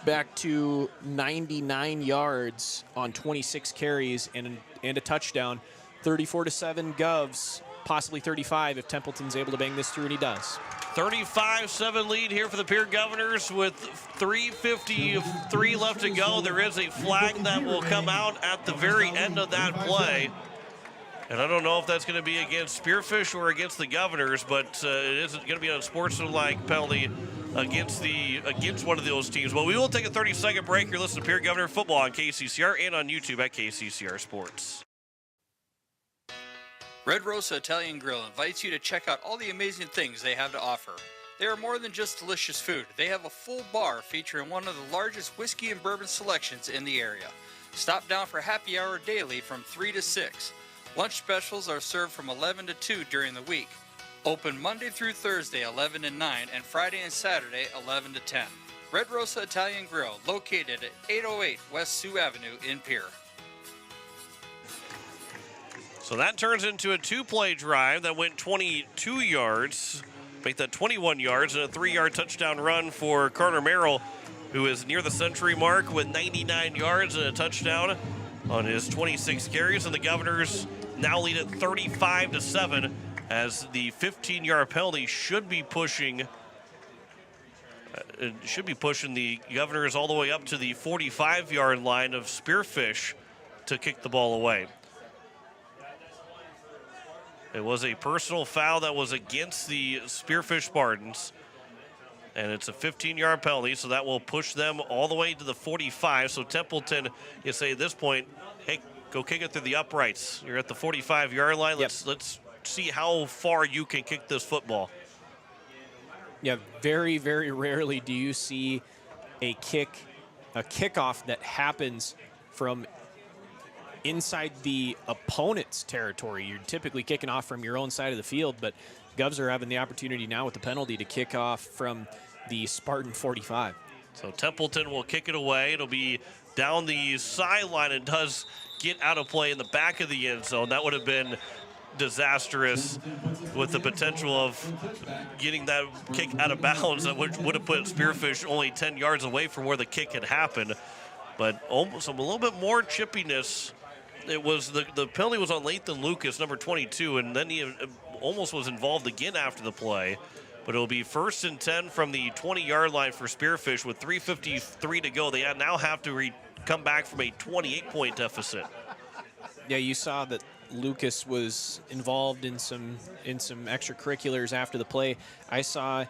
back to 99 yards on 26 carries and a touchdown. 34-7 Govs, possibly 35 if Templeton's able to bang this through, and he does. 35-7 lead here for the Pierre Governors with 3:53 left to go. There is a flag that will come out at the very end of that play. And I don't know if that's going to be against Spearfish or against the Governors, but it isn't going to be a sportsmanlike penalty against one of those teams. Well, we will take a 30-second break. You're listening to Pierre Governor Football on KCCR and on YouTube at KCCR Sports. Red Rosa Italian Grill invites you to check out all the amazing things they have to offer. They are more than just delicious food. They have a full bar featuring one of the largest whiskey and bourbon selections in the area. Stop down for happy hour daily from 3 to 6. Lunch specials are served from 11 to 2 during the week. Open Monday through Thursday 11 to 9 and Friday and Saturday 11 to 10. Red Rosa Italian Grill, located at 808 West Sioux Avenue in Pierre. So that turns into a 2-play drive that went 22 yards, make that 21 yards, and a 3-yard touchdown run for Carter Merrill, who is near the century mark with 99 yards and a touchdown on his 26 carries. And the Governors now lead at 35-7 as the 15-yard penalty should be pushing the Governors all the way up to the 45-yard line of Spearfish to kick the ball away. It was a personal foul that was against the Spearfish Spartans, and it's a 15-yard penalty, so that will push them all the way to the 45. So Templeton, you say at this point, hey, go kick it through the uprights. You're at the 45-yard line. Let's see how far you can kick this football. Yeah, very, very rarely do you see a kickoff that happens from inside the opponent's territory. You're typically kicking off from your own side of the field, but Govs are having the opportunity now with the penalty to kick off from the Spartan 45. So Templeton will kick it away. It'll be down the sideline and does get out of play in the back of the end zone. That would have been disastrous with the potential of getting that kick out of bounds. That would have put Spearfish only 10 yards away from where the kick had happened. But almost a little bit more chippiness it was the penalty was on Lathan Lucas, number 22, and then he almost was involved again after the play. But it'll be 1st and 10 from the 20-yard line for Spearfish with 3:53 to go. They now have to come back from a 28-point deficit. Yeah, you saw that Lucas was involved in some extracurriculars after the play. I saw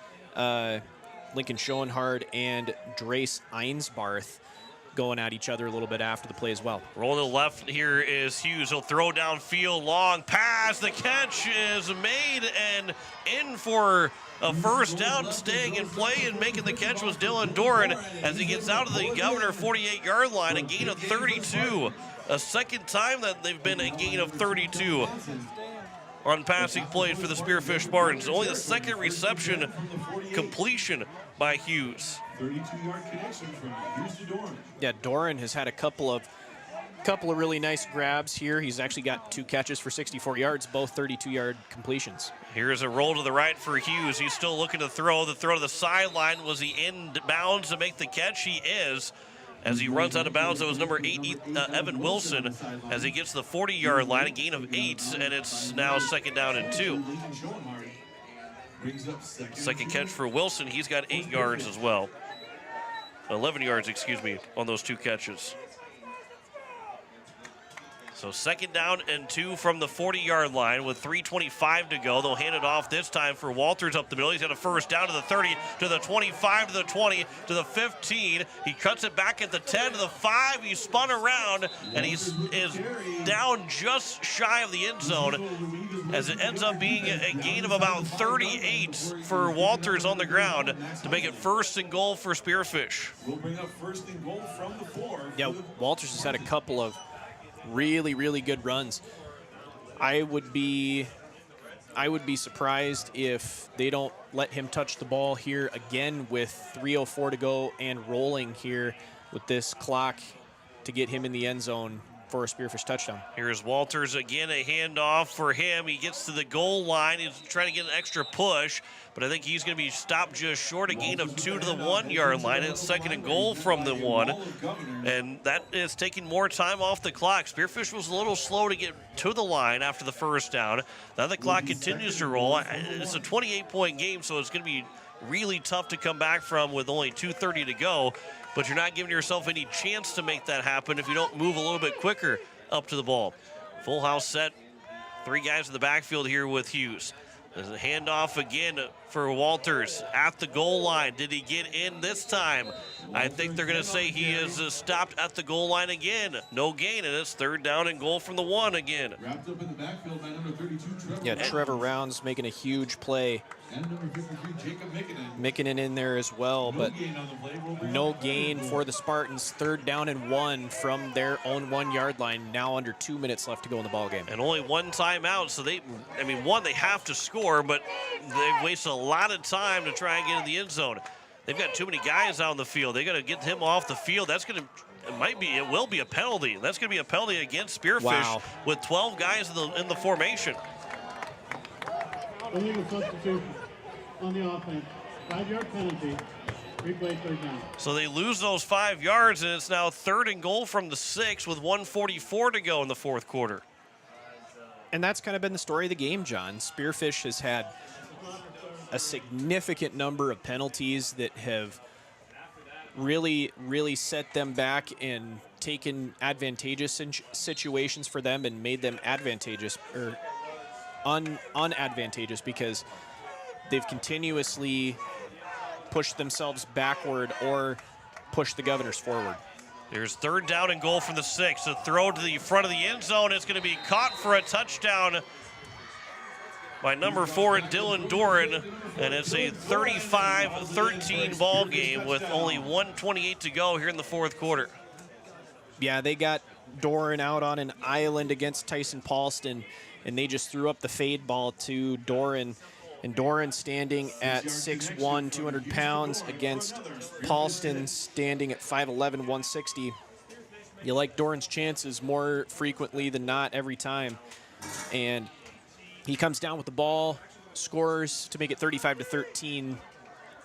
Lincoln Schoenhard and Drace Einsbarth going at each other a little bit after the play as well. Rolling to the left here is Hughes. He'll throw downfield, long pass. The catch is made and in for a first down, staying in play and making the catch was Dylan Doran as he gets out of the Governor 48-yard line, a gain of 32. A second time that they've been a gain of 32 on passing plays for the Spearfish Spartans. Only the second reception completion by Hughes. 32-yard connection from Hughes to Doran. Yeah, Doran has had a couple of really nice grabs here. He's actually got 2 catches for 64 yards, both 32-yard completions. Here's a roll to the right for Hughes. He's still looking to throw. The throw to the sideline. Was he in bounds to make the catch? He is. As he runs out of bounds, that was number 8, Evan Wilson, as he gets to the 40-yard line, a gain of 8, and it's now 2nd down and 2. Second catch for Wilson. He's got 8 yards as well. 11 yards, excuse me, on those 2 catches. So 2nd down and 2 from the 40-yard line with 3:25 to go. They'll hand it off this time for Walters up the middle. He's got a first down to the 30, to the 25, to the 20, to the 15. He cuts it back at the 10, to the 5. He spun around, and he is down just shy of the end zone as it ends up being a gain of about 38 for Walters on the ground to make it 1st and goal for Spearfish. We'll bring up 1st and goal from the 4. Yeah, Walters has had a couple of really good runs. I would be surprised if they don't let him touch the ball here again with 3:04 to go and rolling here with this clock to get him in the end zone for a Spearfish touchdown. Here's Walters again, a handoff for him. He gets to the goal line. He's trying to get an extra push, but I think he's going to be stopped just short, a gain of 2 to the 1-yard line. It's 2nd and goal from the 1, and that is taking more time off the clock. Spearfish was a little slow to get to the line after the first down. Now the clock continues to roll. It's a 28-point game, so it's going to be really tough to come back from with only 2:30 to go. But you're not giving yourself any chance to make that happen if you don't move a little bit quicker up to the ball. Full house set. 3 guys in the backfield here with Hughes. There's a handoff again for Walters at the goal line. Did he get in this time? I think they're going to say he is stopped at the goal line again. No gain, and it's 3rd down and goal from the 1 again. Wrapped up in the backfield by number 32, Trevor. Yeah, Trevor Rounds making a huge play. And number 53, Jacob Mikkinen. Mikkinen in there as well, but no gain for the Spartans. 3rd down and 1 from their own 1-yard line. Now under 2 minutes left to go in the ball game. And only 1 timeout, so they have to score, but they've wasted a lot of time to try and get in the end zone. They've got too many guys out on the field. They got to get him off the field. That's going to, it will be a penalty. That's going to be a penalty against Spearfish with 12 guys in the formation. Illegal substitution on the offense. 5-yard penalty. Replay 3rd down. So they lose those 5 yards, and it's now 3rd and goal from the 6 with 1:44 to go in the 4th quarter. And that's kind of been the story of the game, John. Spearfish has had a significant number of penalties that have really set them back and taken advantageous situations for them and made them advantageous or unadvantageous because they've continuously pushed themselves backward or pushed the Governors forward. There's 3rd down and goal from the 6. A throw to the front of the end zone. It's going to be caught for a touchdown by number 4, Dylan Doran. And it's a 35-13 ball game with only 1:28 to go here in the 4th quarter. Yeah, they got Doran out on an island against Tyson Paulston, and they just threw up the fade ball to Doran. And Doran standing at 6'1", 200 pounds against Paulston standing at 5'11", 160. You like Doran's chances more frequently than not every time. And he comes down with the ball, scores to make it 35-13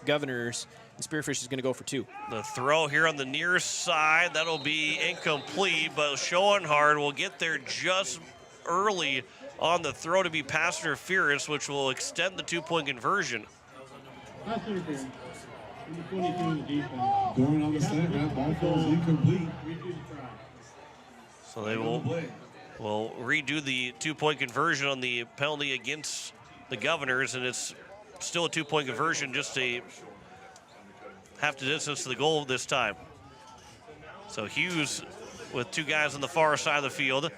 Governors. Spearfish is going to go for 2. The throw here on the near side, that'll be incomplete, but Schoenhard will get there just early on the throw to be pass interference, which will extend the 2-point conversion. Pass interference. Number 22 in the defense. Going on the snap, that ball falls incomplete. So they will redo the 2-point conversion on the penalty against the Governors, and it's still a 2-point conversion, just a half the distance to the goal this time. So Hughes with 2 guys on the far side of the field.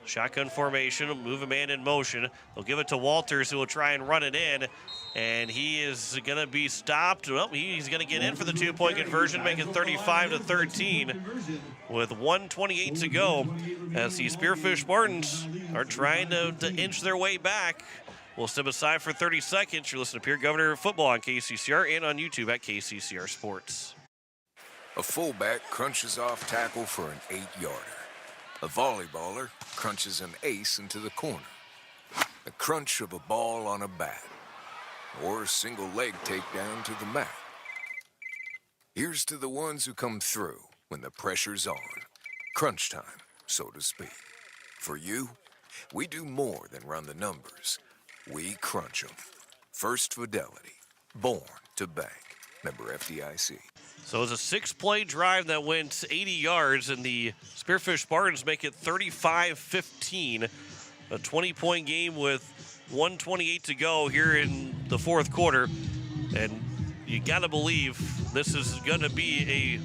Shotgun formation, move a man in motion. They'll give it to Walters, who will try and run it in, and he is going to be stopped. Well, he's going to get in for the 2-point conversion, make it 35-13 with 1:28 to go as the Spearfish Spartans are trying to inch their way back. We'll step aside for 30 seconds. You're listening to Pierre Governor Football on KCCR and on YouTube at KCCR Sports. A fullback crunches off tackle for an 8-yarder. A volleyballer crunches an ace into the corner. A crunch of a ball on a bat. Or a single leg takedown to the mat. Here's to the ones who come through when the pressure's on. Crunch time, so to speak. For you, we do more than run the numbers. We crunch them. First Fidelity. Born to bank. Member FDIC. So it's a 6-play drive that went 80 yards, and the Spearfish Spartans make it 35-15. A 20-point game with 1:28 to go here in the fourth quarter. And you got to believe this is going to be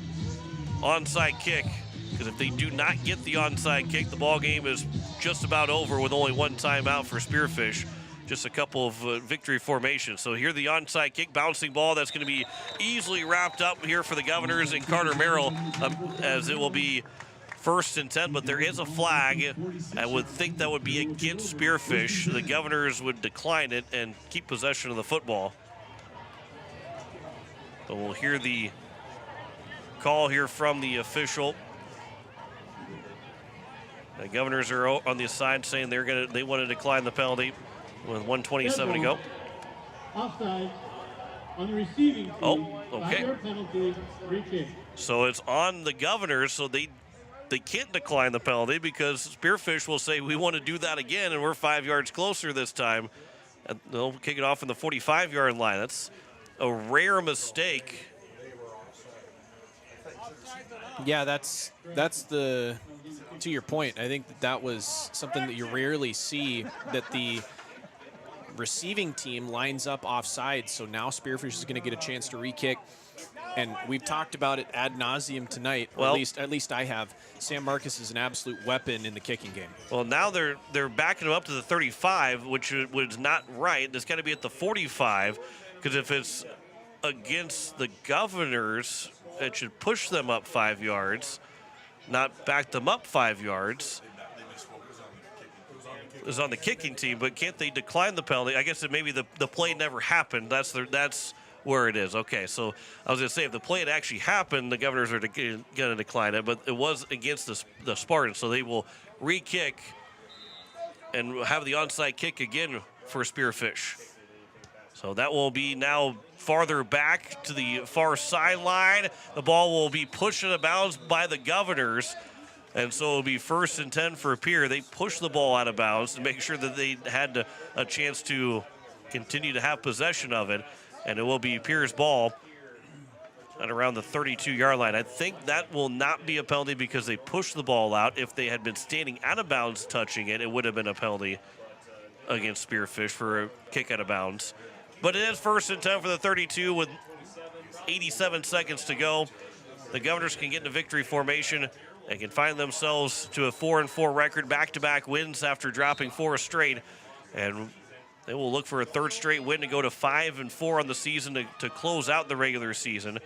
a onside kick, because if they do not get the onside kick, the ball game is just about over with only 1 timeout for Spearfish. Just a couple of victory formations. So here the onside kick, bouncing ball that's going to be easily wrapped up here for the Governors and Carter Merrill, as it will be 1st and 10, but there is a flag. I would think that would be against Spearfish. The Governors would decline it and keep possession of the football. So we'll hear the call here from the official. The Governors are on the side saying they want to decline the penalty with 1:27 to go. Offside on the receiving team. Oh, okay. 5-yard penalty, free kick. So it's on the Governors, so they can't decline the penalty, because Spearfish will say we want to do that again, and we're 5 yards closer this time. And they'll kick it off from the 45-yard line. That's a rare mistake. Yeah, that's the, to your point, I think that was something that you rarely see, that the receiving team lines up offside. So now Spearfish is going to get a chance to re-kick. And we've talked about it ad nauseum tonight. Well, at least I have. Sam Marcus is an absolute weapon in the kicking game. Well, now they're backing him up to the 35, which was not right. It's got to be at the 45, because if it's against the Governors, it should push them up 5 yards, not back them up 5 yards. Is on the kicking team, but can't they decline the penalty? I guess that maybe the play never happened. That's where it is. Okay, so I was going to say, if the play had actually happened, the Governors are going to decline it, but it was against the Spartans, so they will re-kick and have the onside kick again for Spearfish. So that will be now farther back to the far sideline. The ball will be pushed out of bounds by the Governors, and so it'll be 1st and 10 for Pierre. They push the ball out of bounds to make sure that they had a chance to continue to have possession of it. And it will be Pierre's ball at around the 32-yard line. I think that will not be a penalty because they pushed the ball out. If they had been standing out of bounds touching it, it would have been a penalty against Spearfish for a kick out of bounds. But it is 1st and 10 for the 32 with 87 seconds to go. The Governors can get into victory formation. They can find themselves to a 4-4 record, back-to-back wins after dropping 4 straight. And they will look for a 3rd straight win to go to 5-4 on the season to close out the regular season.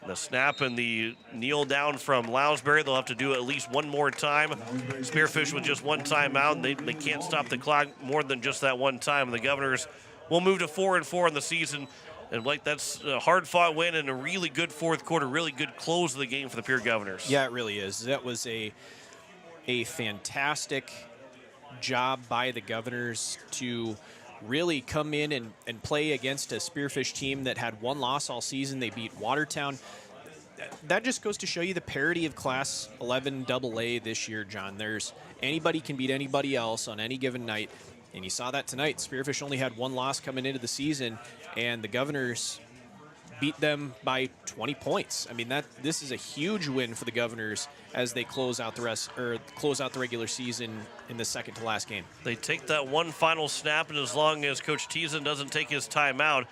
The snap and the kneel down from Lounsbury, they'll have to do it at least one more time. Spearfish with just 1 timeout. They can't stop the clock more than just that 1 time. The Governors will move to 4-4 in the season. And Blake, that's a hard-fought win and a really good fourth quarter, really good close of the game for the Pierre Governors. Yeah, it really is. That was a fantastic job by the Governors to really come in and play against a Spearfish team that had one loss all season. They beat Watertown. That just goes to show you the parity of Class 11 AA this year, John. Anybody can beat anybody else on any given night, and you saw that tonight. Spearfish only had one loss coming into the season, and the Governors beat them by 20 points. I mean, this is a huge win for the Governors as they close out the regular season in the second to last game. They take that one final snap, and as long as Coach Teason doesn't take his timeout,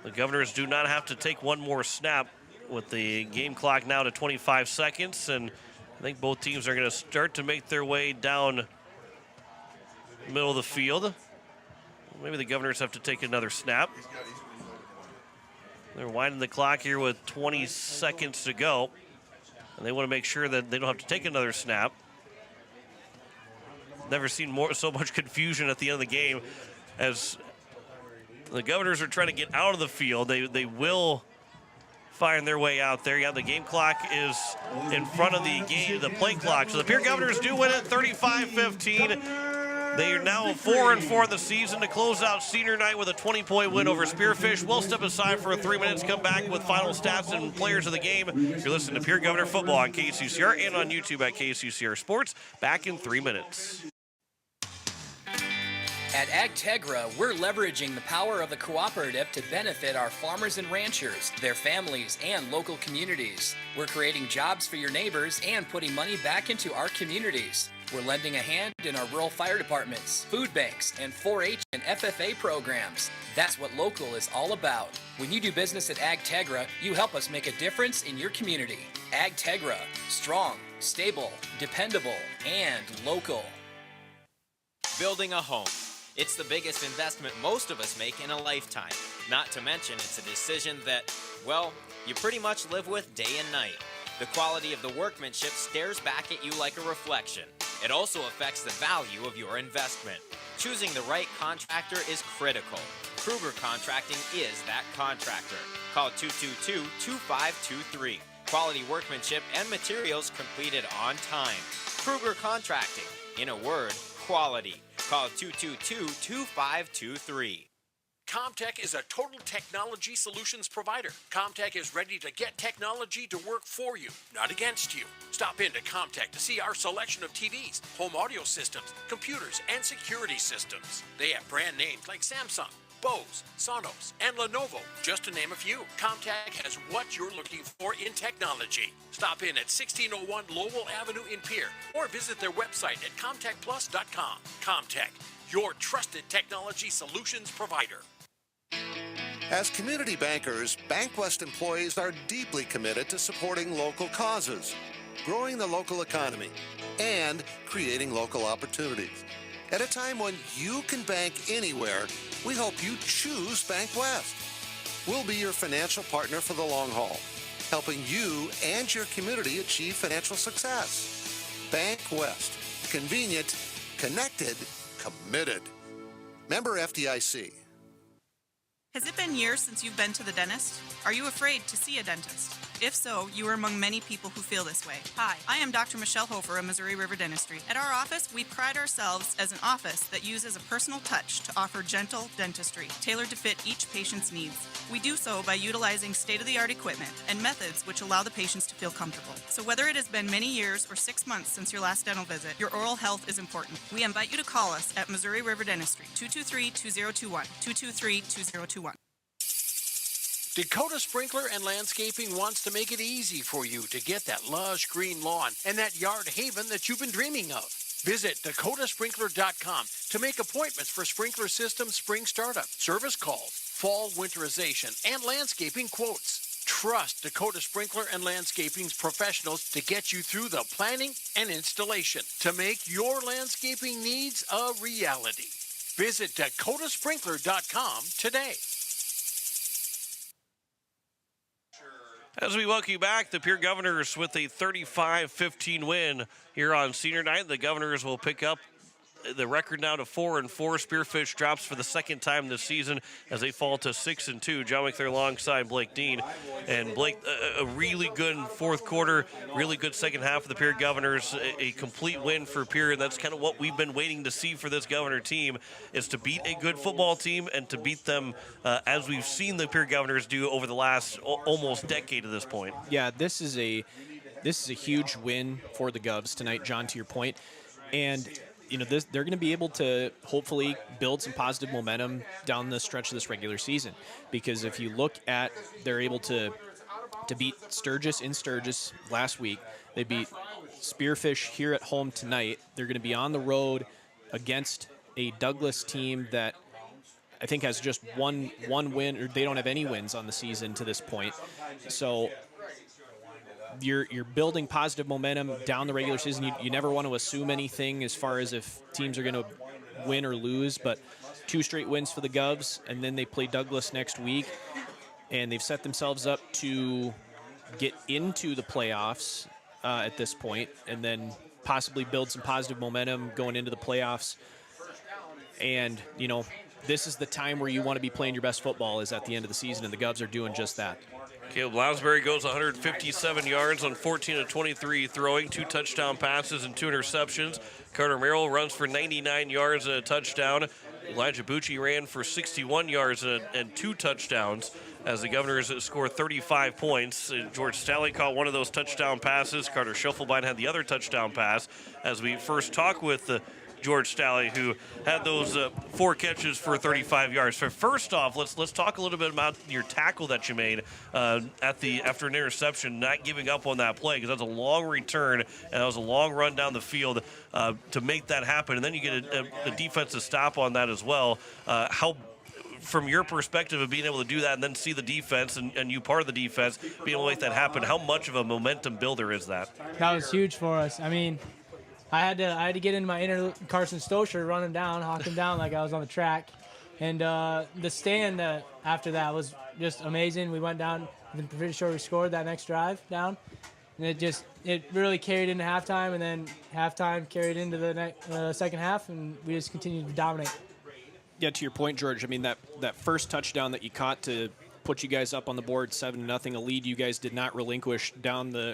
the Governors do not have to take one more snap, with the game clock now to 25 seconds, and I think both teams are going to start to make their way down the middle of the field. Maybe the Governors have to take another snap. They're winding the clock here with 20 seconds to go, and they want to make sure that they don't have to take another snap. Never seen so much confusion at the end of the game as the Governors are trying to get out of the field. They will find their way out there. Yeah, the game clock is in front of the play clock. So the Pierre Governors do win it 35-15. They are now 4-4 in the season to close out senior night with a 20-point win over Spearfish. We'll step aside for 3 minutes, come back with final stats and players of the game. You're listening to Pierre Governor Football on KSUCR and on YouTube at KSUCR Sports. Back in 3 minutes. At AgTegra, we're leveraging the power of the cooperative to benefit our farmers and ranchers, their families, and local communities. We're creating jobs for your neighbors and putting money back into our communities. We're lending a hand in our rural fire departments, food banks, and 4-H and FFA programs. That's what local is all about. When you do business at AgTegra, you help us make a difference in your community. AgTegra, strong, stable, dependable, and local. Building a home. It's the biggest investment most of us make in a lifetime. Not to mention, it's a decision that, well, you pretty much live with day and night. The quality of the workmanship stares back at you like a reflection. It also affects the value of your investment. Choosing the right contractor is critical. Kruger Contracting is that contractor. Call 222-2523. Quality workmanship and materials completed on time. Kruger Contracting. In a word, quality. Call 222-2523. Comtech is a total technology solutions provider. Comtech is ready to get technology to work for you, not against you. Stop into Comtech to see our selection of TVs, home audio systems, computers, and security systems. They have brand names like Samsung, Bose, Sonos, and Lenovo, just to name a few. Comtech has what you're looking for in technology. Stop in at 1601 Lowell Avenue in Pierre or visit their website at comtechplus.com. Comtech, your trusted technology solutions provider. As community bankers, BankWest employees are deeply committed to supporting local causes, growing the local economy, and creating local opportunities. At a time when you can bank anywhere, we hope you choose BankWest. We'll be your financial partner for the long haul, helping you and your community achieve financial success. BankWest. Convenient, connected, committed. Member FDIC. Has it been years since you've been to the dentist? Are you afraid to see a dentist? If so, you are among many people who feel this way. Hi, I am Dr. Michelle Hofer of Missouri River Dentistry. At our office, we pride ourselves as an office that uses a personal touch to offer gentle dentistry, tailored to fit each patient's needs. We do so by utilizing state-of-the-art equipment and methods which allow the patients to feel comfortable. So whether it has been many years or 6 months since your last dental visit, your oral health is important. We invite you to call us at Missouri River Dentistry, 223-2021, 223-2021. Dakota Sprinkler and Landscaping wants to make it easy for you to get that lush green lawn and that yard haven that you've been dreaming of. Visit dakotasprinkler.com to make appointments for sprinkler system spring startup, service calls, fall winterization, and landscaping quotes. Trust Dakota Sprinkler and Landscaping's professionals to get you through the planning and installation to make your landscaping needs a reality. Visit dakotasprinkler.com today. As we welcome you back, the Pierre Governors with a 35-15 win here on senior night. The Governors will pick up the record now to 4-4. Spearfish drops for the second time this season as they fall to 6-2. John McThayer alongside Blake Dean. And Blake, a really good fourth quarter, really good second half of the Pierre Governors, a complete win for Pierre, and that's kind of what we've been waiting to see for this Governor team, is to beat a good football team and to beat them as we've seen the Pierre Governors do over the last almost decade at this point. Yeah, this is a huge win for the Govs tonight, John, to your point. And they're going to be able to hopefully build some positive momentum down the stretch of this regular season, because if you look at, they're able to beat Sturgis in Sturgis last week. They beat Spearfish here at home tonight. They're going to be on the road against a Douglas team that I think has just one win, or they don't have any wins on the season to this point. So you're building positive momentum down the regular season. You never want to assume anything as far as if teams are going to win or lose, but 2 straight wins for the Govs, and then they play Douglas next week, and they've set themselves up to get into the playoffs at this point, and then possibly build some positive momentum going into the playoffs. And, this is the time where you want to be playing your best football, is at the end of the season, and the Govs are doing just that. Caleb Lounsbury goes 157 yards on 14 of 23 throwing, 2 touchdown passes and 2 interceptions. Carter Merrill runs for 99 yards and a touchdown. Elijah Bucci ran for 61 yards and 2 touchdowns as the Governors scored 35 points. George Staley caught one of those touchdown passes. Carter Schuffelbein had the other touchdown pass. As we first talk with George Staley, who had those 4 catches for 35 yards. So first off, let's talk a little bit about your tackle that you made after an interception, not giving up on that play, because that's a long return and that was a long run down the field to make that happen. And then you get a defensive stop on that as well. How, from your perspective of being able to do that and then see the defense and you part of the defense, being able to make that happen, how much of a momentum builder is that? That was huge for us. I mean, I had to get into my inner Carson Stocher, run him down, hawk him down like I was on the track. And the stand after that was just amazing. We went down, I'm pretty sure we scored that next drive down. And it really carried into halftime, and then halftime carried into the second half, and we just continued to dominate. Yeah, to your point, George, I mean, that first touchdown that you caught to put you guys up on the board 7-0, a lead you guys did not relinquish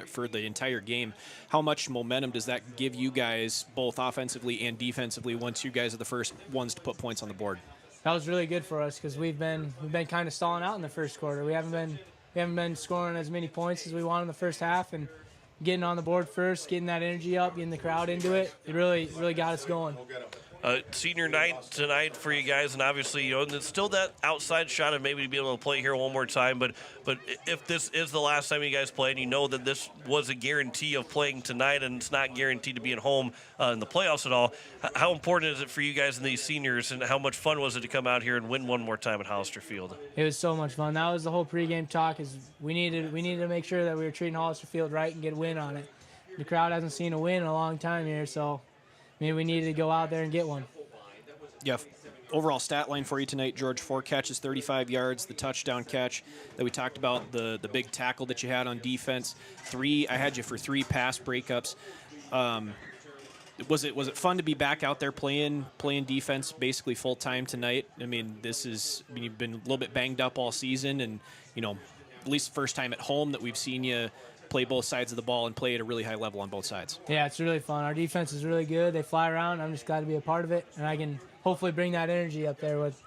for the entire game. How much momentum does that give you guys, both offensively and defensively, once you guys are the first ones to put points on the board? That was really good for us, because we've been kind of stalling out in the first quarter. We haven't been scoring as many points as we wanted in the first half, and getting on the board first, getting that energy up, getting the crowd into it, it really got us going. Senior night tonight for you guys, and obviously, there's still that outside shot of maybe being able to play here one more time. But if this is the last time you guys play, and you know that this was a guarantee of playing tonight, and it's not guaranteed to be at home in the playoffs at all, how important is it for you guys and these seniors, and how much fun was it to come out here and win one more time at Hollister Field? It was so much fun. That was the whole pregame talk. Is we needed to make sure that we were treating Hollister Field right and get a win on it. The crowd hasn't seen a win in a long time here, so we needed to go out there and get one. Yeah, overall stat line for you tonight, George: 4 catches, 35 yards, the touchdown catch that we talked about, the big tackle that you had on defense. I had you for 3 pass breakups. Was it fun to be back out there playing defense basically full time tonight? I mean, you've been a little bit banged up all season, and at least the first time at home that we've seen you play both sides of the ball and play at a really high level on both sides. Yeah, it's really fun. Our defense is really good. They fly around. I'm just glad to be a part of it, and I can hopefully bring that energy up there with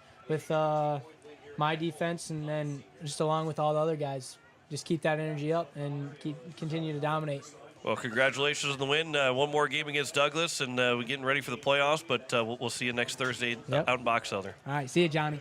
my defense, and then just along with all the other guys. Just keep that energy up and continue to dominate. Well, congratulations on the win. One more game against Douglas, and we're getting ready for the playoffs, but we'll see you next Thursday out in Box Elder. All right, see you, Johnny.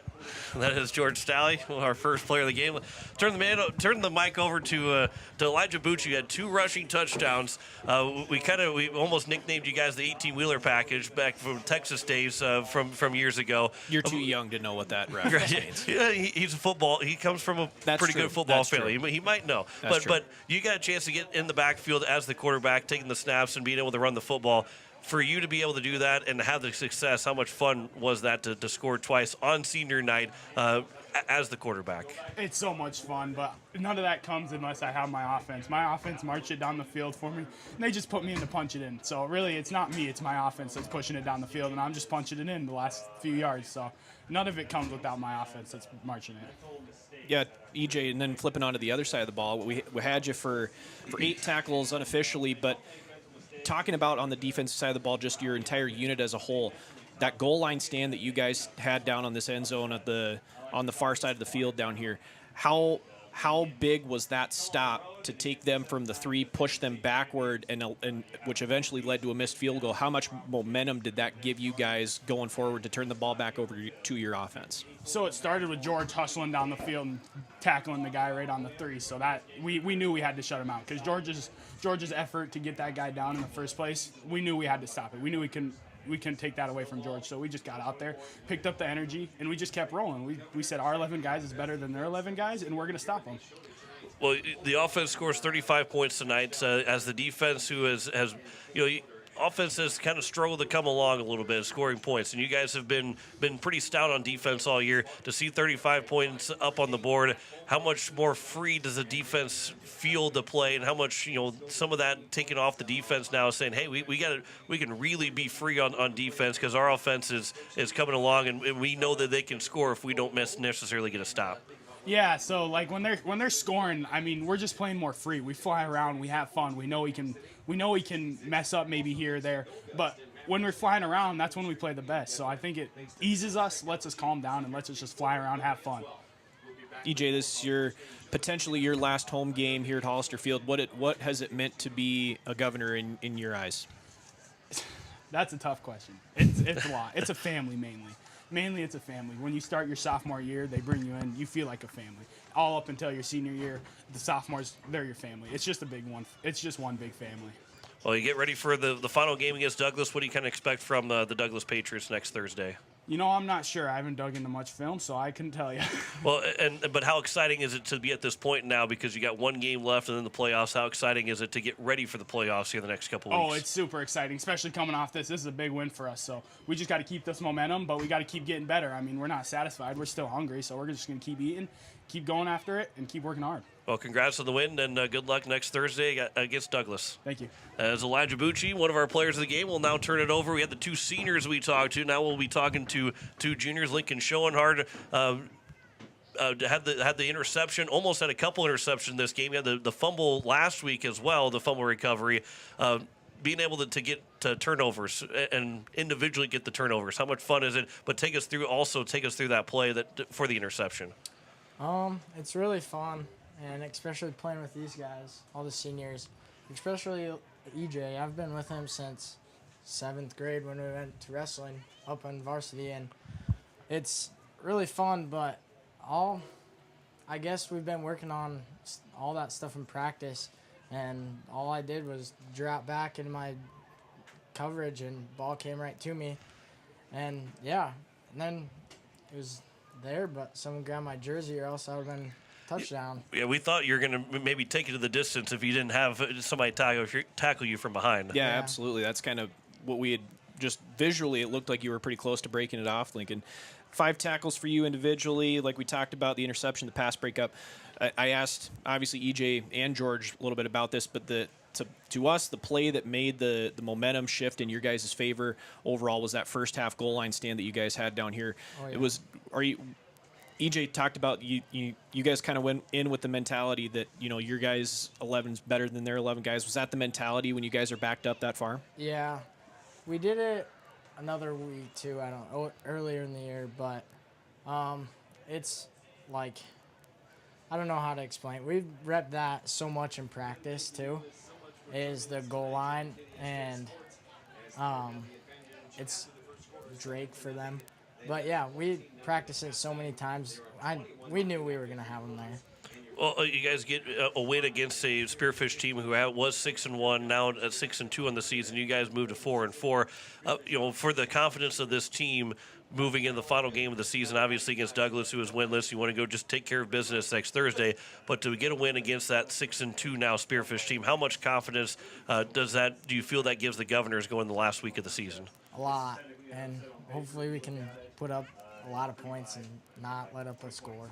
That is George Staley, our first player of the game. Turn the mic over to Elijah Bucci, who had 2 rushing touchdowns. We almost nicknamed you guys the 18-wheeler package back from Texas days from years ago. You're too young to know what that reference means. Yeah, he's a football. He comes from a pretty good football family. He might know. But you got a chance to get in the backfield as the quarterback, taking the snaps and being able to run the football. for you to be able to do that and have the success, how much fun was that to score twice on senior night as the quarterback? It's so much fun, but none of that comes unless I have my offense. My offense march it down the field for me, and they just put me in to punch it in. So really, it's not me, it's my offense that's pushing it down the field, and I'm just punching it in the last few yards. So none of it comes without my offense that's marching it. Yeah, EJ, and then flipping onto the other side of the ball, we had you for 8 tackles unofficially, but talking about on the defensive side of the ball, just your entire unit as a whole, that goal line stand that you guys had down on this end zone on the far side of the field down here, how big was that stop to take them from the 3, push them backward, and which eventually led to a missed field goal? How much momentum did that give you guys going forward to turn the ball back over to your offense? So it started with George hustling down the field and tackling the guy right on the 3. So that we knew we had to shut him out because George's effort to get that guy down in the first place, we knew we had to stop it. We knew we couldn't take that away from George. So we just got out there, picked up the energy, and we just kept rolling. We said our 11 guys is better than their 11 guys, and we're going to stop them. Well, the offense scores 35 points tonight as the defense, who has offense has kind of struggled to come along a little bit, scoring points, and you guys have been pretty stout on defense all year. To see 35 points up on the board, how much more free does the defense feel to play, and how much some of that taken off the defense now, saying, hey, we can really be free on defense because our offense is coming along, and we know that they can score if we don't necessarily get a stop. Yeah, so like when they're scoring, I mean, we're just playing more free. We fly around, we have fun. We know we can mess up maybe here or there, but when we're flying around, that's when we play the best. So I think it eases us, lets us calm down, and lets us just fly around, have fun. EJ, this is potentially your last home game here at Hollister Field. What has it meant to be a Governor in your eyes? That's a tough question. It's a lot. It's a family mainly. Mainly it's a family. When you start your sophomore year, they bring you in. You feel like a family. All up until your senior year, the sophomores, they're your family. It's just a big one. It's just one big family. Well, you get ready for the final game against Douglas. What do you kind of expect from the Douglas Patriots next Thursday? I'm not sure. I haven't dug into much film, so I couldn't tell you. Well, but how exciting is it to be at this point now, because you got one game left and then the playoffs? How exciting is it to get ready for the playoffs here the next couple weeks? Oh, it's super exciting, especially coming off this. This is a big win for us, so we just got to keep this momentum, but we got to keep getting better. I mean, we're not satisfied. We're still hungry, so we're just going to keep eating, keep going after it, and keep working hard. Well, congrats on the win, and good luck next Thursday against Douglas. Thank you. As Elijah Bucci, one of our players of the game, will now turn it over. We had the 2 seniors we talked to. Now we'll be talking to 2 juniors. Lincoln Schoenhardt had the interception, almost had a couple interceptions this game. He had the fumble last week as well, the fumble recovery. Being able to get to turnovers and individually get the turnovers, how much fun is it? But take us through that play for the interception. It's really fun. And especially playing with these guys, all the seniors, especially EJ. I've been with him since 7th grade when we went to wrestling up on varsity, and it's really fun. But I guess we've been working on all that stuff in practice, and all I did was drop back into my coverage, and ball came right to me, and yeah, and then it was there, but someone grabbed my jersey, or else I would have been touchdown. Yeah, we thought you were going to maybe take it to the distance if you didn't have somebody tackle you from behind. Yeah, absolutely. That's kind of what we had just visually. It looked like you were pretty close to breaking it off, Lincoln. 5 tackles for you individually, like we talked about, the interception, the pass breakup. I asked, obviously, EJ and George a little bit about this, but to us, the play that made the momentum shift in your guys' favor overall was that first half goal line stand that you guys had down here. Oh, yeah. EJ talked about you guys kind of went in with the mentality that, your guys' 11's better than their 11 guys. Was that the mentality when you guys are backed up that far? Yeah. We did it another week, too, earlier in the year, but it's like, I don't know how to explain. We've repped that so much in practice, too, is the goal line, and it's Drake for them. But, yeah, we practiced it so many times. We knew we were going to have them there. Well, you guys get a win against a Spearfish team who was 6-1, now at 6-2 on the season. You guys moved to 4-4. For the confidence of this team moving in the final game of the season, obviously against Douglas, who is winless, you want to go just take care of business next Thursday. But to get a win against that 6-2 now Spearfish team, how much confidence do you feel that gives the Governors going the last week of the season? A lot, and hopefully we can put up a lot of points and not let up a score.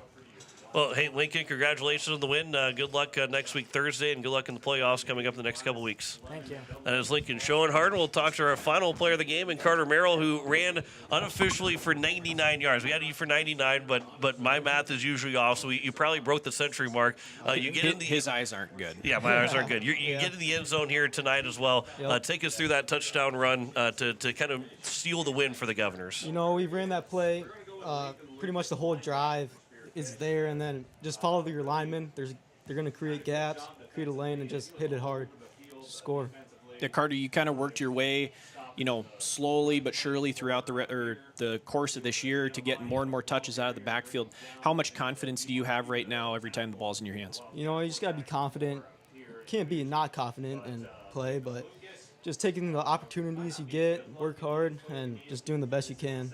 Well, hey, Lincoln, congratulations on the win. Good luck next week, Thursday, and good luck in the playoffs coming up in the next couple weeks. Thank you. That is Lincoln Schoenhardt. We'll talk to our final player of the game, and Carter Merrill, who ran unofficially for 99 yards. We had you for 99, but my math is usually off, so you probably broke the century mark. His eyes aren't good. Yeah, my eyes aren't good. You get in the end zone here tonight as well. Yep. Take us through that touchdown run to kind of seal the win for the Governors. We ran that play pretty much the whole drive is there, and then just follow your linemen. They're going to create gaps, create a lane, and just hit it hard, score. Yeah, Carter, you kind of worked your way, slowly but surely throughout the course of this year to get more and more touches out of the backfield. How much confidence do you have right now every time the ball's in your hands? You just got to be confident. Can't be not confident and play, but just taking the opportunities you get, work hard, and just doing the best you can.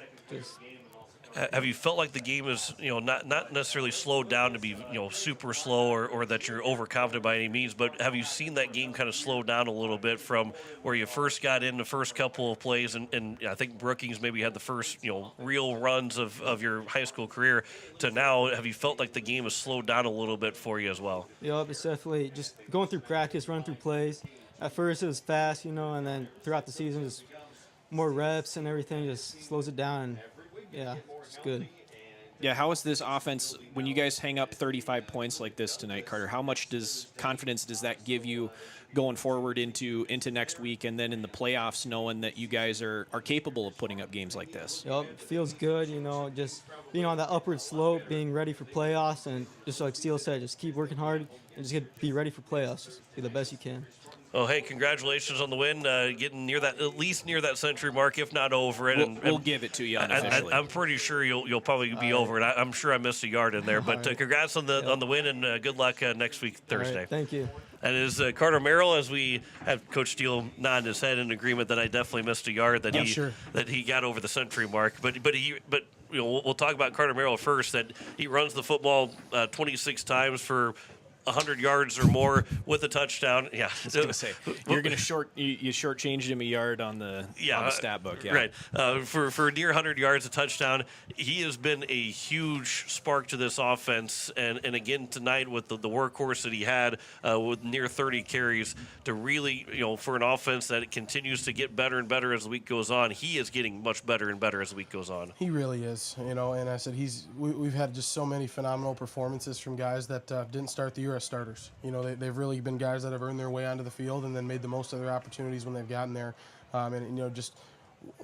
Have you felt like the game is, not necessarily slowed down to be, super slow or that you're overconfident by any means, but have you seen that game kind of slow down a little bit from where you first got in the first couple of plays and I think Brookings maybe had the first, real runs of your high school career to now? Have you felt like the game has slowed down a little bit for you as well? Yeah, it's definitely just going through practice, running through plays. At first it was fast, and then throughout the season just more reps and everything just slows it down. And, yeah, it's good. Yeah, how is this offense, when you guys hang up 35 points like this tonight, Carter, how much confidence does that give you going forward into next week and then in the playoffs, knowing that you guys are capable of putting up games like this? Yep, it feels good, just being on that upward slope, being ready for playoffs, and just like Steele said, just keep working hard and just be ready for playoffs. Just be the best you can. Oh, hey, congratulations on the win, getting at least near that century mark, if not over it. We'll give it to you unofficially. I'm pretty sure you'll probably be over it. I'm sure I missed a yard in there, but congrats on the win, and good luck next week, Thursday. Right, thank you. And is Carter Merrill, as we have Coach Steele nod his head in agreement that I definitely missed a yard that he got over the century mark, but we'll talk about Carter Merrill first. That he runs the football 26 times for 100 yards or more with a touchdown. Yeah, I was going to say you're going to you shortchanged him a yard on the stat book. Yeah, right. For near 100 yards, a touchdown. He has been a huge spark to this offense, and again tonight with the workhorse that he had with near 30 carries to really for an offense that it continues to get better and better as the week goes on. He is getting much better and better as the week goes on. He really is. And I said we've had just so many phenomenal performances from guys that didn't start the year as starters. They've really been guys that have earned their way onto the field and then made the most of their opportunities when they've gotten there. Just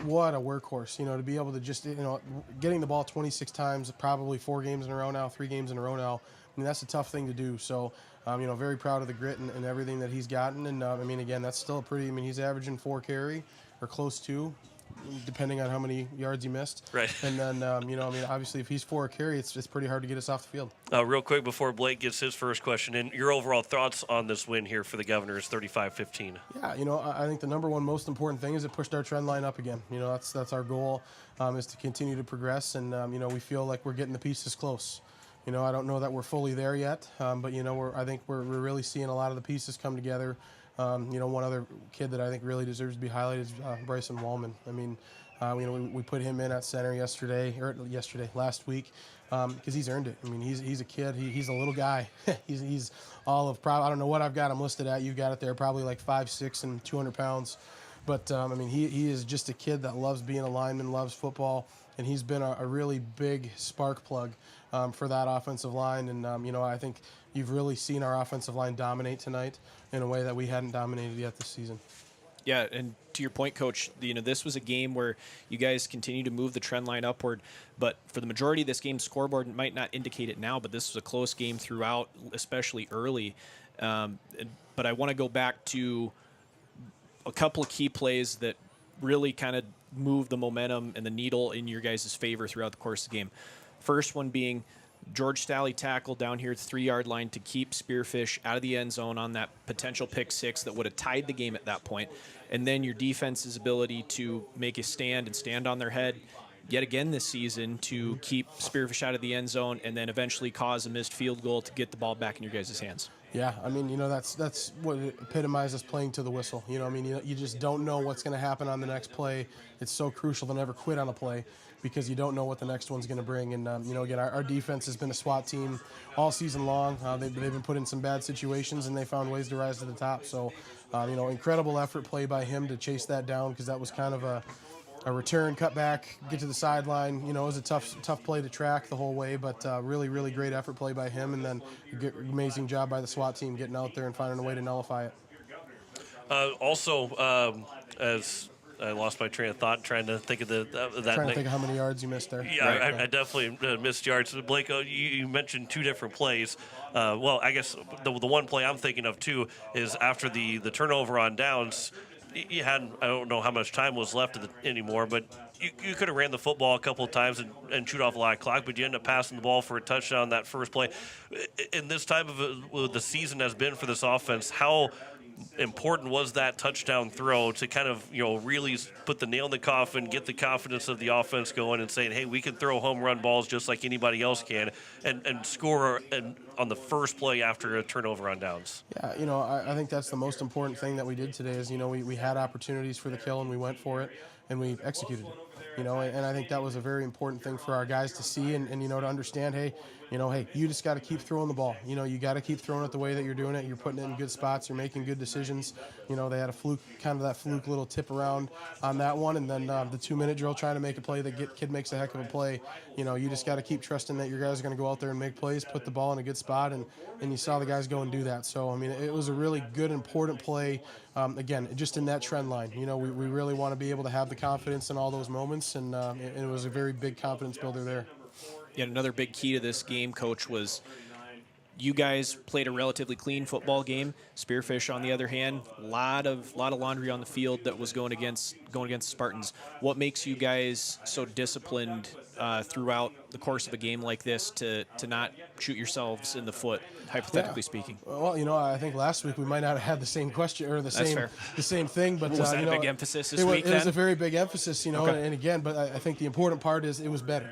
what a workhorse, to be able to just, getting the ball 26 times, probably 4 games in a row now, 3 games in a row now. I mean, that's a tough thing to do. So, very proud of the grit and everything that he's gotten. And, again, that's still he's averaging 4 carry or close to, depending on how many yards he missed. Right. And then, obviously if he's 4 a carry, it's pretty hard to get us off the field. Real quick before Blake gets his first question in, your overall thoughts on this win here for the Governors, 35-15. Yeah, I think the number one most important thing is it pushed our trend line up again. That's our goal, is to continue to progress, and we feel like we're getting the pieces close. I don't know that we're fully there yet, but I think we're really seeing a lot of the pieces come together. One other kid that I think really deserves to be highlighted is Bryson Wallman. I mean, we put him in at center last week, because he's earned it. I mean, he's a kid. He's a little guy. he's all of I don't know what I've got him listed at. You've got it there, probably like 5'6" and 200 pounds. But he is just a kid that loves being a lineman, loves football, and he's been a really big spark plug for that offensive line. And I think you've really seen our offensive line dominate tonight in a way that we hadn't dominated yet this season. Yeah, and to your point, Coach, this was a game where you guys continue to move the trend line upward, but for the majority of this game, scoreboard might not indicate it now, but this was a close game throughout, especially early. But I want to go back to a couple of key plays that really kind of moved the momentum and the needle in your guys' favor throughout the course of the game. First one being George Stalley tackled down here at the 3-yard line to keep Spearfish out of the end zone on that potential pick six that would have tied the game at that point. And then your defense's ability to make a stand and stand on their head yet again this season to keep Spearfish out of the end zone and then eventually cause a missed field goal to get the ball back in your guys' hands. Yeah, I mean, that's what it epitomizes playing to the whistle. You just don't know what's going to happen on the next play. It's so crucial to never quit on a play because you don't know what the next one's going to bring. And, again, our defense has been a SWAT team all season long. They've been put in some bad situations, and they found ways to rise to the top. So, incredible effort play by him to chase that down because that was kind of a return, cut back, get to the sideline. It was a tough play to track the whole way, but really, really great effort play by him, and then amazing job by the SWAT team getting out there and finding a way to nullify it. As I lost my train of thought trying to think of that. Trying to think of how many yards you missed there. Yeah, right. I definitely missed yards. Blake, you mentioned two different plays. Well, I guess the one play I'm thinking of, too, is after the turnover on downs. You had, I don't know how much time was left anymore, but you could have ran the football a couple of times and chewed off a lot of clock, but you end up passing the ball for a touchdown that first play. In this time of the season has been for this offense, how important was that touchdown throw to kind of, really put the nail in the coffin, get the confidence of the offense going and saying, hey, we can throw home run balls just like anybody else can and score on the first play after a turnover on downs? Yeah, I think that's the most important thing that we did today is, we had opportunities for the kill and we went for it and we executed it. And I think that was a very important thing for our guys to see and to understand, hey, you just got to keep throwing the ball. You got to keep throwing it the way that you're doing it. You're putting it in good spots. You're making good decisions. They had a fluke little tip around on that one. And then the 2-minute drill trying to make a play. The kid makes a heck of a play. You just got to keep trusting that your guys are going to go out there and make plays, put the ball in a good spot. And you saw the guys go and do that. So, it was a really good, important play. Again, just in that trend line. We really want to be able to have the confidence in all those moments. And it was a very big confidence builder there. Yet another big key to this game, Coach, was you guys played a relatively clean football game. Spearfish, on the other hand, a lot of laundry on the field that was going against Spartans. What makes you guys so disciplined throughout the course of a game like this to not shoot yourselves in the foot, hypothetically speaking? Well, I think last week we might not have had the same question or the same thing, but was that a big emphasis this week? It was a very big emphasis, Okay. And again, but I think the important part is it was better.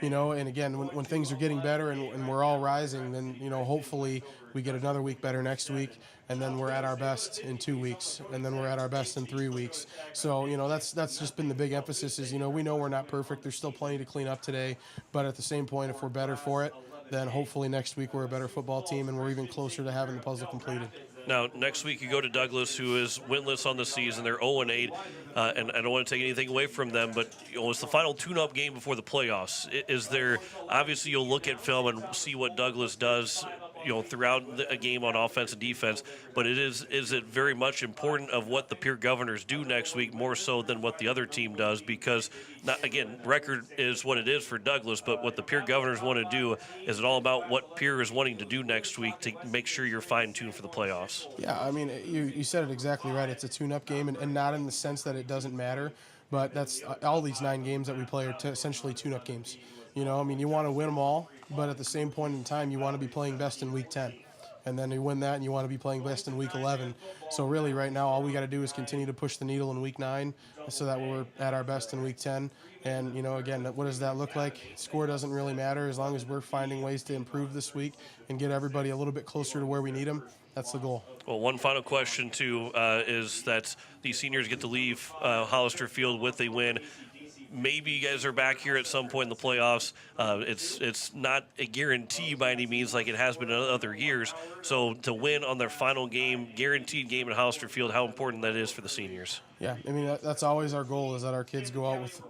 And again, when things are getting better and we're all rising, then, hopefully we get another week better next week, and then we're at our best in 2 weeks, and then we're at our best in 3 weeks. So, that's just been the big emphasis is, we know we're not perfect. There's still plenty to clean up today, but at the same point, if we're better for it, then hopefully next week we're a better football team and we're even closer to having the puzzle completed. Now, next week you go to Douglas, who is winless on the season. They're 0-8, and I don't want to take anything away from them, but it's the final tune-up game before the playoffs. Is there, obviously you'll look at film and see what Douglas does, throughout a game on offense and defense, but is it very much important of what the Pierre Governors do next week more so than what the other team does? Because, record is what it is for Douglas, but what the Pierre Governors want to do is it all about what Pierre is wanting to do next week to make sure you're fine-tuned for the playoffs? Yeah, you said it exactly right. It's a tune-up game, and not in the sense that it doesn't matter, but that's all these 9 games that we play are essentially tune-up games. You want to win them all, but at the same point in time, you want to be playing best in week 10. And then you win that, and you want to be playing best in week 11. So really, right now, all we got to do is continue to push the needle in week 9 so that we're at our best in week 10. And, again, what does that look like? Score doesn't really matter as long as we're finding ways to improve this week and get everybody a little bit closer to where we need them. That's the goal. Well, one final question, too, is that these seniors get to leave Hollister Field with a win. Maybe you guys are back here at some point in the playoffs. It's not a guarantee by any means like it has been in other years. So to win on their final game, guaranteed game at Hollister Field, how important that is for the seniors. Yeah, that's always our goal is that our kids go out with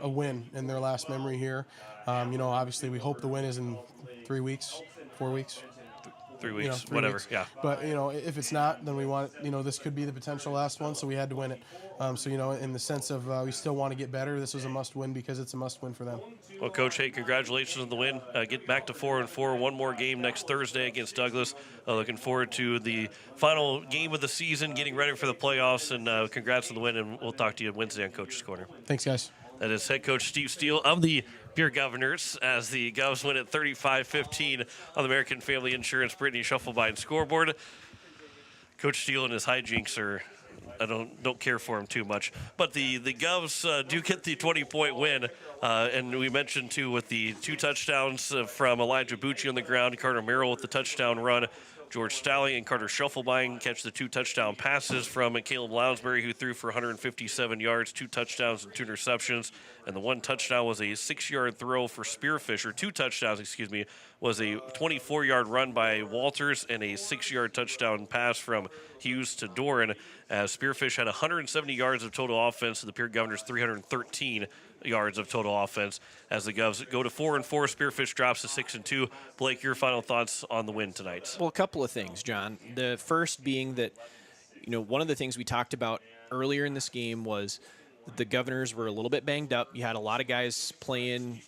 a win in their last memory here. Obviously we hope the win is in 3 weeks, 4 weeks. 3 weeks, 3 whatever, weeks. yeah. But, if it's not, then we want, this could be the potential last one, so we had to win it. So, in the sense of we still want to get better, this was a must-win because it's a must-win for them. Well, Coach, hey, congratulations on the win. Get back to 4-4, one more game next Thursday against Douglas. Looking forward to the final game of the season, getting ready for the playoffs, and congrats on the win, and we'll talk to you Wednesday on Coach's Corner. Thanks, guys. That is head coach Steve Steele of the Pierre Governors, as the Govs win at 35-15 on the American Family Insurance Brittany Shufflebine scoreboard. Coach Steele and his hijinks are, I don't care for him too much. But the Govs do get the 20-point win. And we mentioned, too, with the 2 touchdowns from Elijah Bucci on the ground, Carter Merrill with the touchdown run, George Staley and Carter Shufflebine catch the 2 touchdown passes from Caleb Lounsbury, who threw for 157 yards, 2 touchdowns and 2 interceptions. And the 1 touchdown was a 6-yard throw for Spearfish, or 2 touchdowns, was a 24-yard run by Walters and a 6-yard touchdown pass from Hughes to Doran, as Spearfish had 170 yards of total offense and the Pierre Governors 313 yards of total offense. As the Govs go to 4-4, Spearfish drops to 6-2. Blake, your final thoughts on the win tonight? Well, a couple of things, John. The first being that, one of the things we talked about earlier in this game was the Governors were a little bit banged up. You had a lot of guys playing,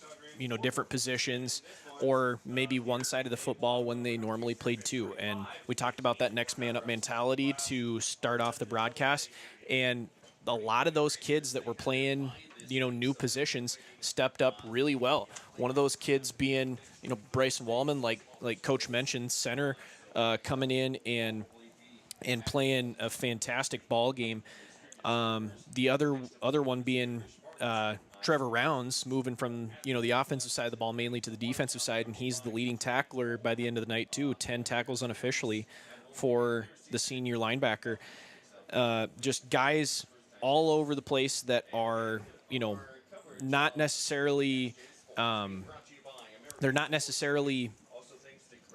different positions, or maybe one side of the football when they normally played 2. And we talked about that next man up mentality to start off the broadcast. And a lot of those kids that were playing, new positions stepped up really well. One of those kids being, Bryson Wallman, like Coach mentioned, center, coming in and playing a fantastic ball game. The other one being Trevor Rounds, moving from the offensive side of the ball mainly to the defensive side, and he's the leading tackler by the end of the night too. 10 tackles unofficially for the senior linebacker. Just guys all over the place that are not necessarily they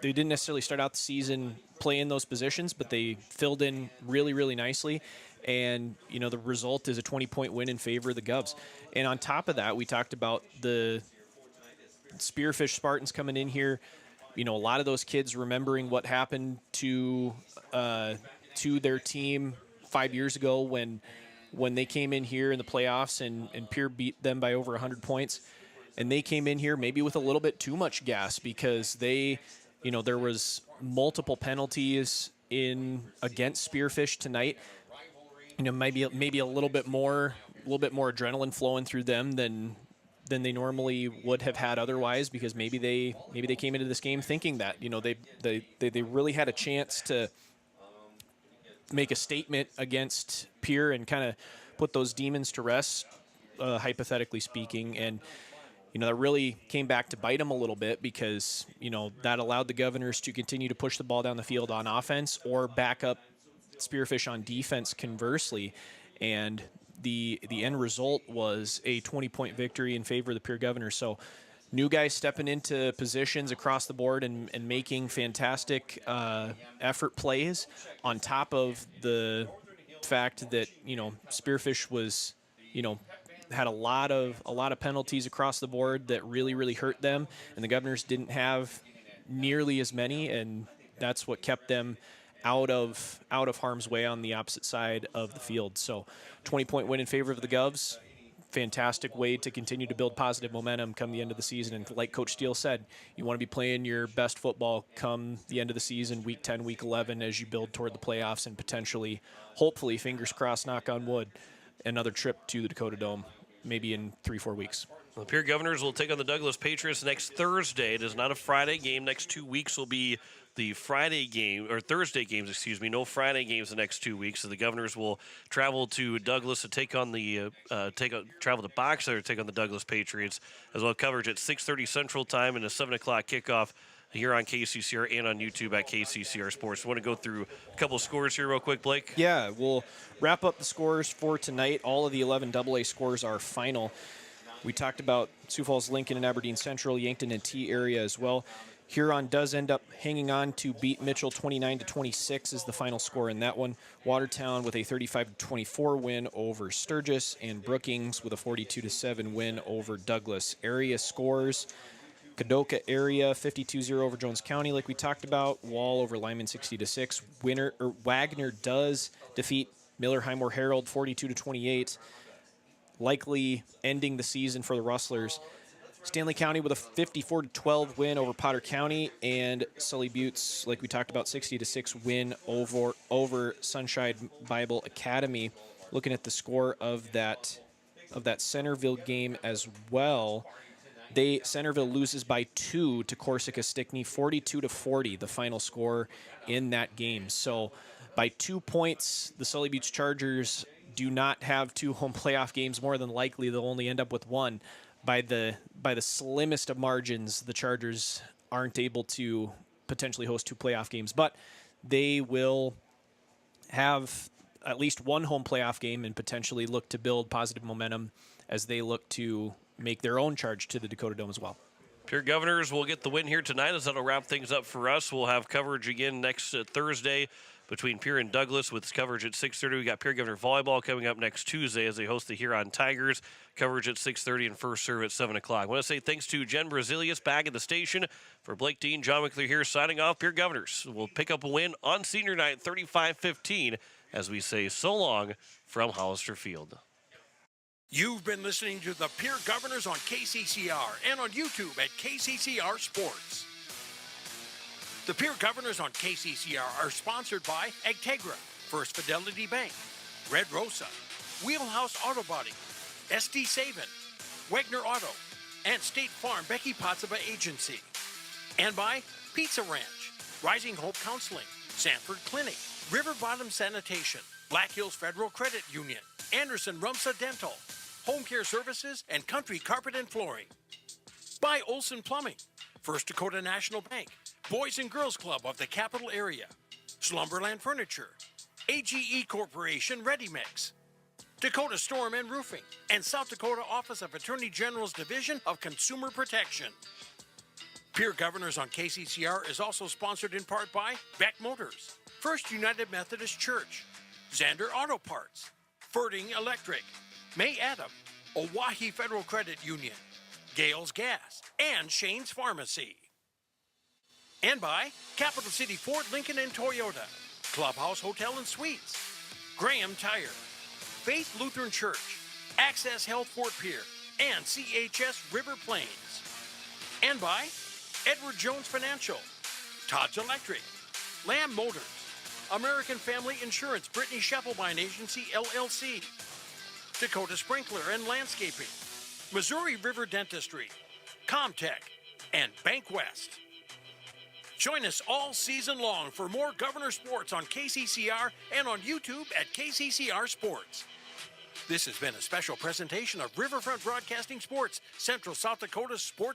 didn't necessarily start out the season playing those positions, but they filled in really, really nicely. And, the result is a 20-point win in favor of the Govs. And on top of that, we talked about the Spearfish Spartans coming in here. A lot of those kids remembering what happened to their team 5 years ago when they came in here in the playoffs and Pierre beat them by over 100 points. And they came in here maybe with a little bit too much gas because there was multiple penalties against Spearfish tonight. Maybe a little bit more adrenaline flowing through them than they normally would have had otherwise, because maybe they came into this game thinking that they really had a chance to make a statement against Pierre and kind of put those demons to rest, hypothetically speaking. And that really came back to bite them a little bit, because that allowed the Governors to continue to push the ball down the field on offense or back up Spearfish on defense conversely. And the end result was a 20-point victory in favor of the Pierre Governors. So new guys stepping into positions across the board and making fantastic effort plays, on top of the fact that Spearfish was had a lot of penalties across the board that really hurt them, and the Governors didn't have nearly as many, and that's what kept them out of harm's way on the opposite side of the field. So 20-point win in favor of the Govs. Fantastic way to continue to build positive momentum come the end of the season. And like Coach Steele said, you want to be playing your best football come the end of the season, week 10, week 11, as you build toward the playoffs and potentially, hopefully, fingers crossed, knock on wood, another trip to the Dakota Dome, maybe in 3-4 weeks. The Pierre Governors will take on the Douglas Patriots next Thursday. It is not a Friday game. Next 2 weeks will be the Friday game, or Thursday games, no Friday games the next 2 weeks. So the Governors will travel to Douglas to take on travel to Boxer to take on the Douglas Patriots, as well. Coverage at 6:30 Central Time and a 7 o'clock kickoff here on KCCR and on YouTube at KCCR Sports. I want to go through a couple of scores here real quick, Blake. Yeah, we'll wrap up the scores for tonight. All of the 11 AA scores are final. We talked about Sioux Falls, Lincoln, and Aberdeen Central, Yankton and T area as well. Huron does end up hanging on to beat Mitchell 29-26 is the final score in that one. Watertown with a 35-24 win over Sturgis, and Brookings with a 42-7 win over Douglas. Area scores: Kadoka area 52-0 over Jones County, like we talked about. Wall over Lyman 60-6. Wagner does defeat Miller Highmore Herald 42-28, likely ending the season for the Rustlers. Stanley County with a 54-12 win over Potter County, and Sully Buttes, like we talked about, 60-6 win over Sunshine Bible Academy. Looking at the score of that of that Centerville game as well. Centerville loses by 2 to Corsica Stickney, 42-40, the final score in that game. So by 2 points, the Sully Beach Chargers do not have 2 home playoff games. More than likely, they'll only end up with 1. By the slimmest of margins, the Chargers aren't able to potentially host 2 playoff games, but they will have at least 1 home playoff game and potentially look to build positive momentum as they look to make their own charge to the Dakota Dome as well. Pierre Governors will get the win here tonight, as that'll wrap things up for us. We'll have coverage again next Thursday between Pierre and Douglas with coverage at 6:30. We got Pierre Governor Volleyball coming up next Tuesday as they host the Huron Tigers. Coverage at 6:30 and first serve at 7 o'clock. I want to say thanks to Jen Brazilius back at the station. For Blake Dean, John McClure here signing off. Pierre Governors will pick up a win on senior night 35-15 as we say so long from Hollister Field. You've been listening to the Pierre Governors on KCCR and on YouTube at KCCR Sports. The Pierre Governors on KCCR are sponsored by Agtegra, First Fidelity Bank, Red Rosa, Wheelhouse Auto Body, SD Savin, Wegner Auto, and State Farm Becky Potsaba Agency. And by Pizza Ranch, Rising Hope Counseling, Sanford Clinic, River Bottom Sanitation, Black Hills Federal Credit Union, Anderson Rumsa Dental, Home Care Services, and Country Carpet and Flooring. By Olson Plumbing, First Dakota National Bank, Boys and Girls Club of the Capital Area, Slumberland Furniture, AGE Corporation Ready Mix, Dakota Storm and Roofing, and South Dakota Office of Attorney General's Division of Consumer Protection. Pierre Governors on KCCR is also sponsored in part by Beck Motors, First United Methodist Church, Zander Auto Parts, Ferding Electric, May Adam, Oahe Federal Credit Union, Gales Gas, and Shane's Pharmacy. And by Capital City Ford, Lincoln, and Toyota, Clubhouse Hotel and Suites, Graham Tire, Faith Lutheran Church, Access Health Fort Pierre, and CHS River Plains. And by Edward Jones Financial, Todd's Electric, Lamb Motors, American Family Insurance, Brittany Scheffelbein Agency, LLC, Dakota Sprinkler and Landscaping, Missouri River Dentistry, Comtech, and Bank West. Join us all season long for more Governor Sports on KCCR and on YouTube at KCCR Sports. This has been a special presentation of Riverfront Broadcasting Sports, Central South Dakota's sports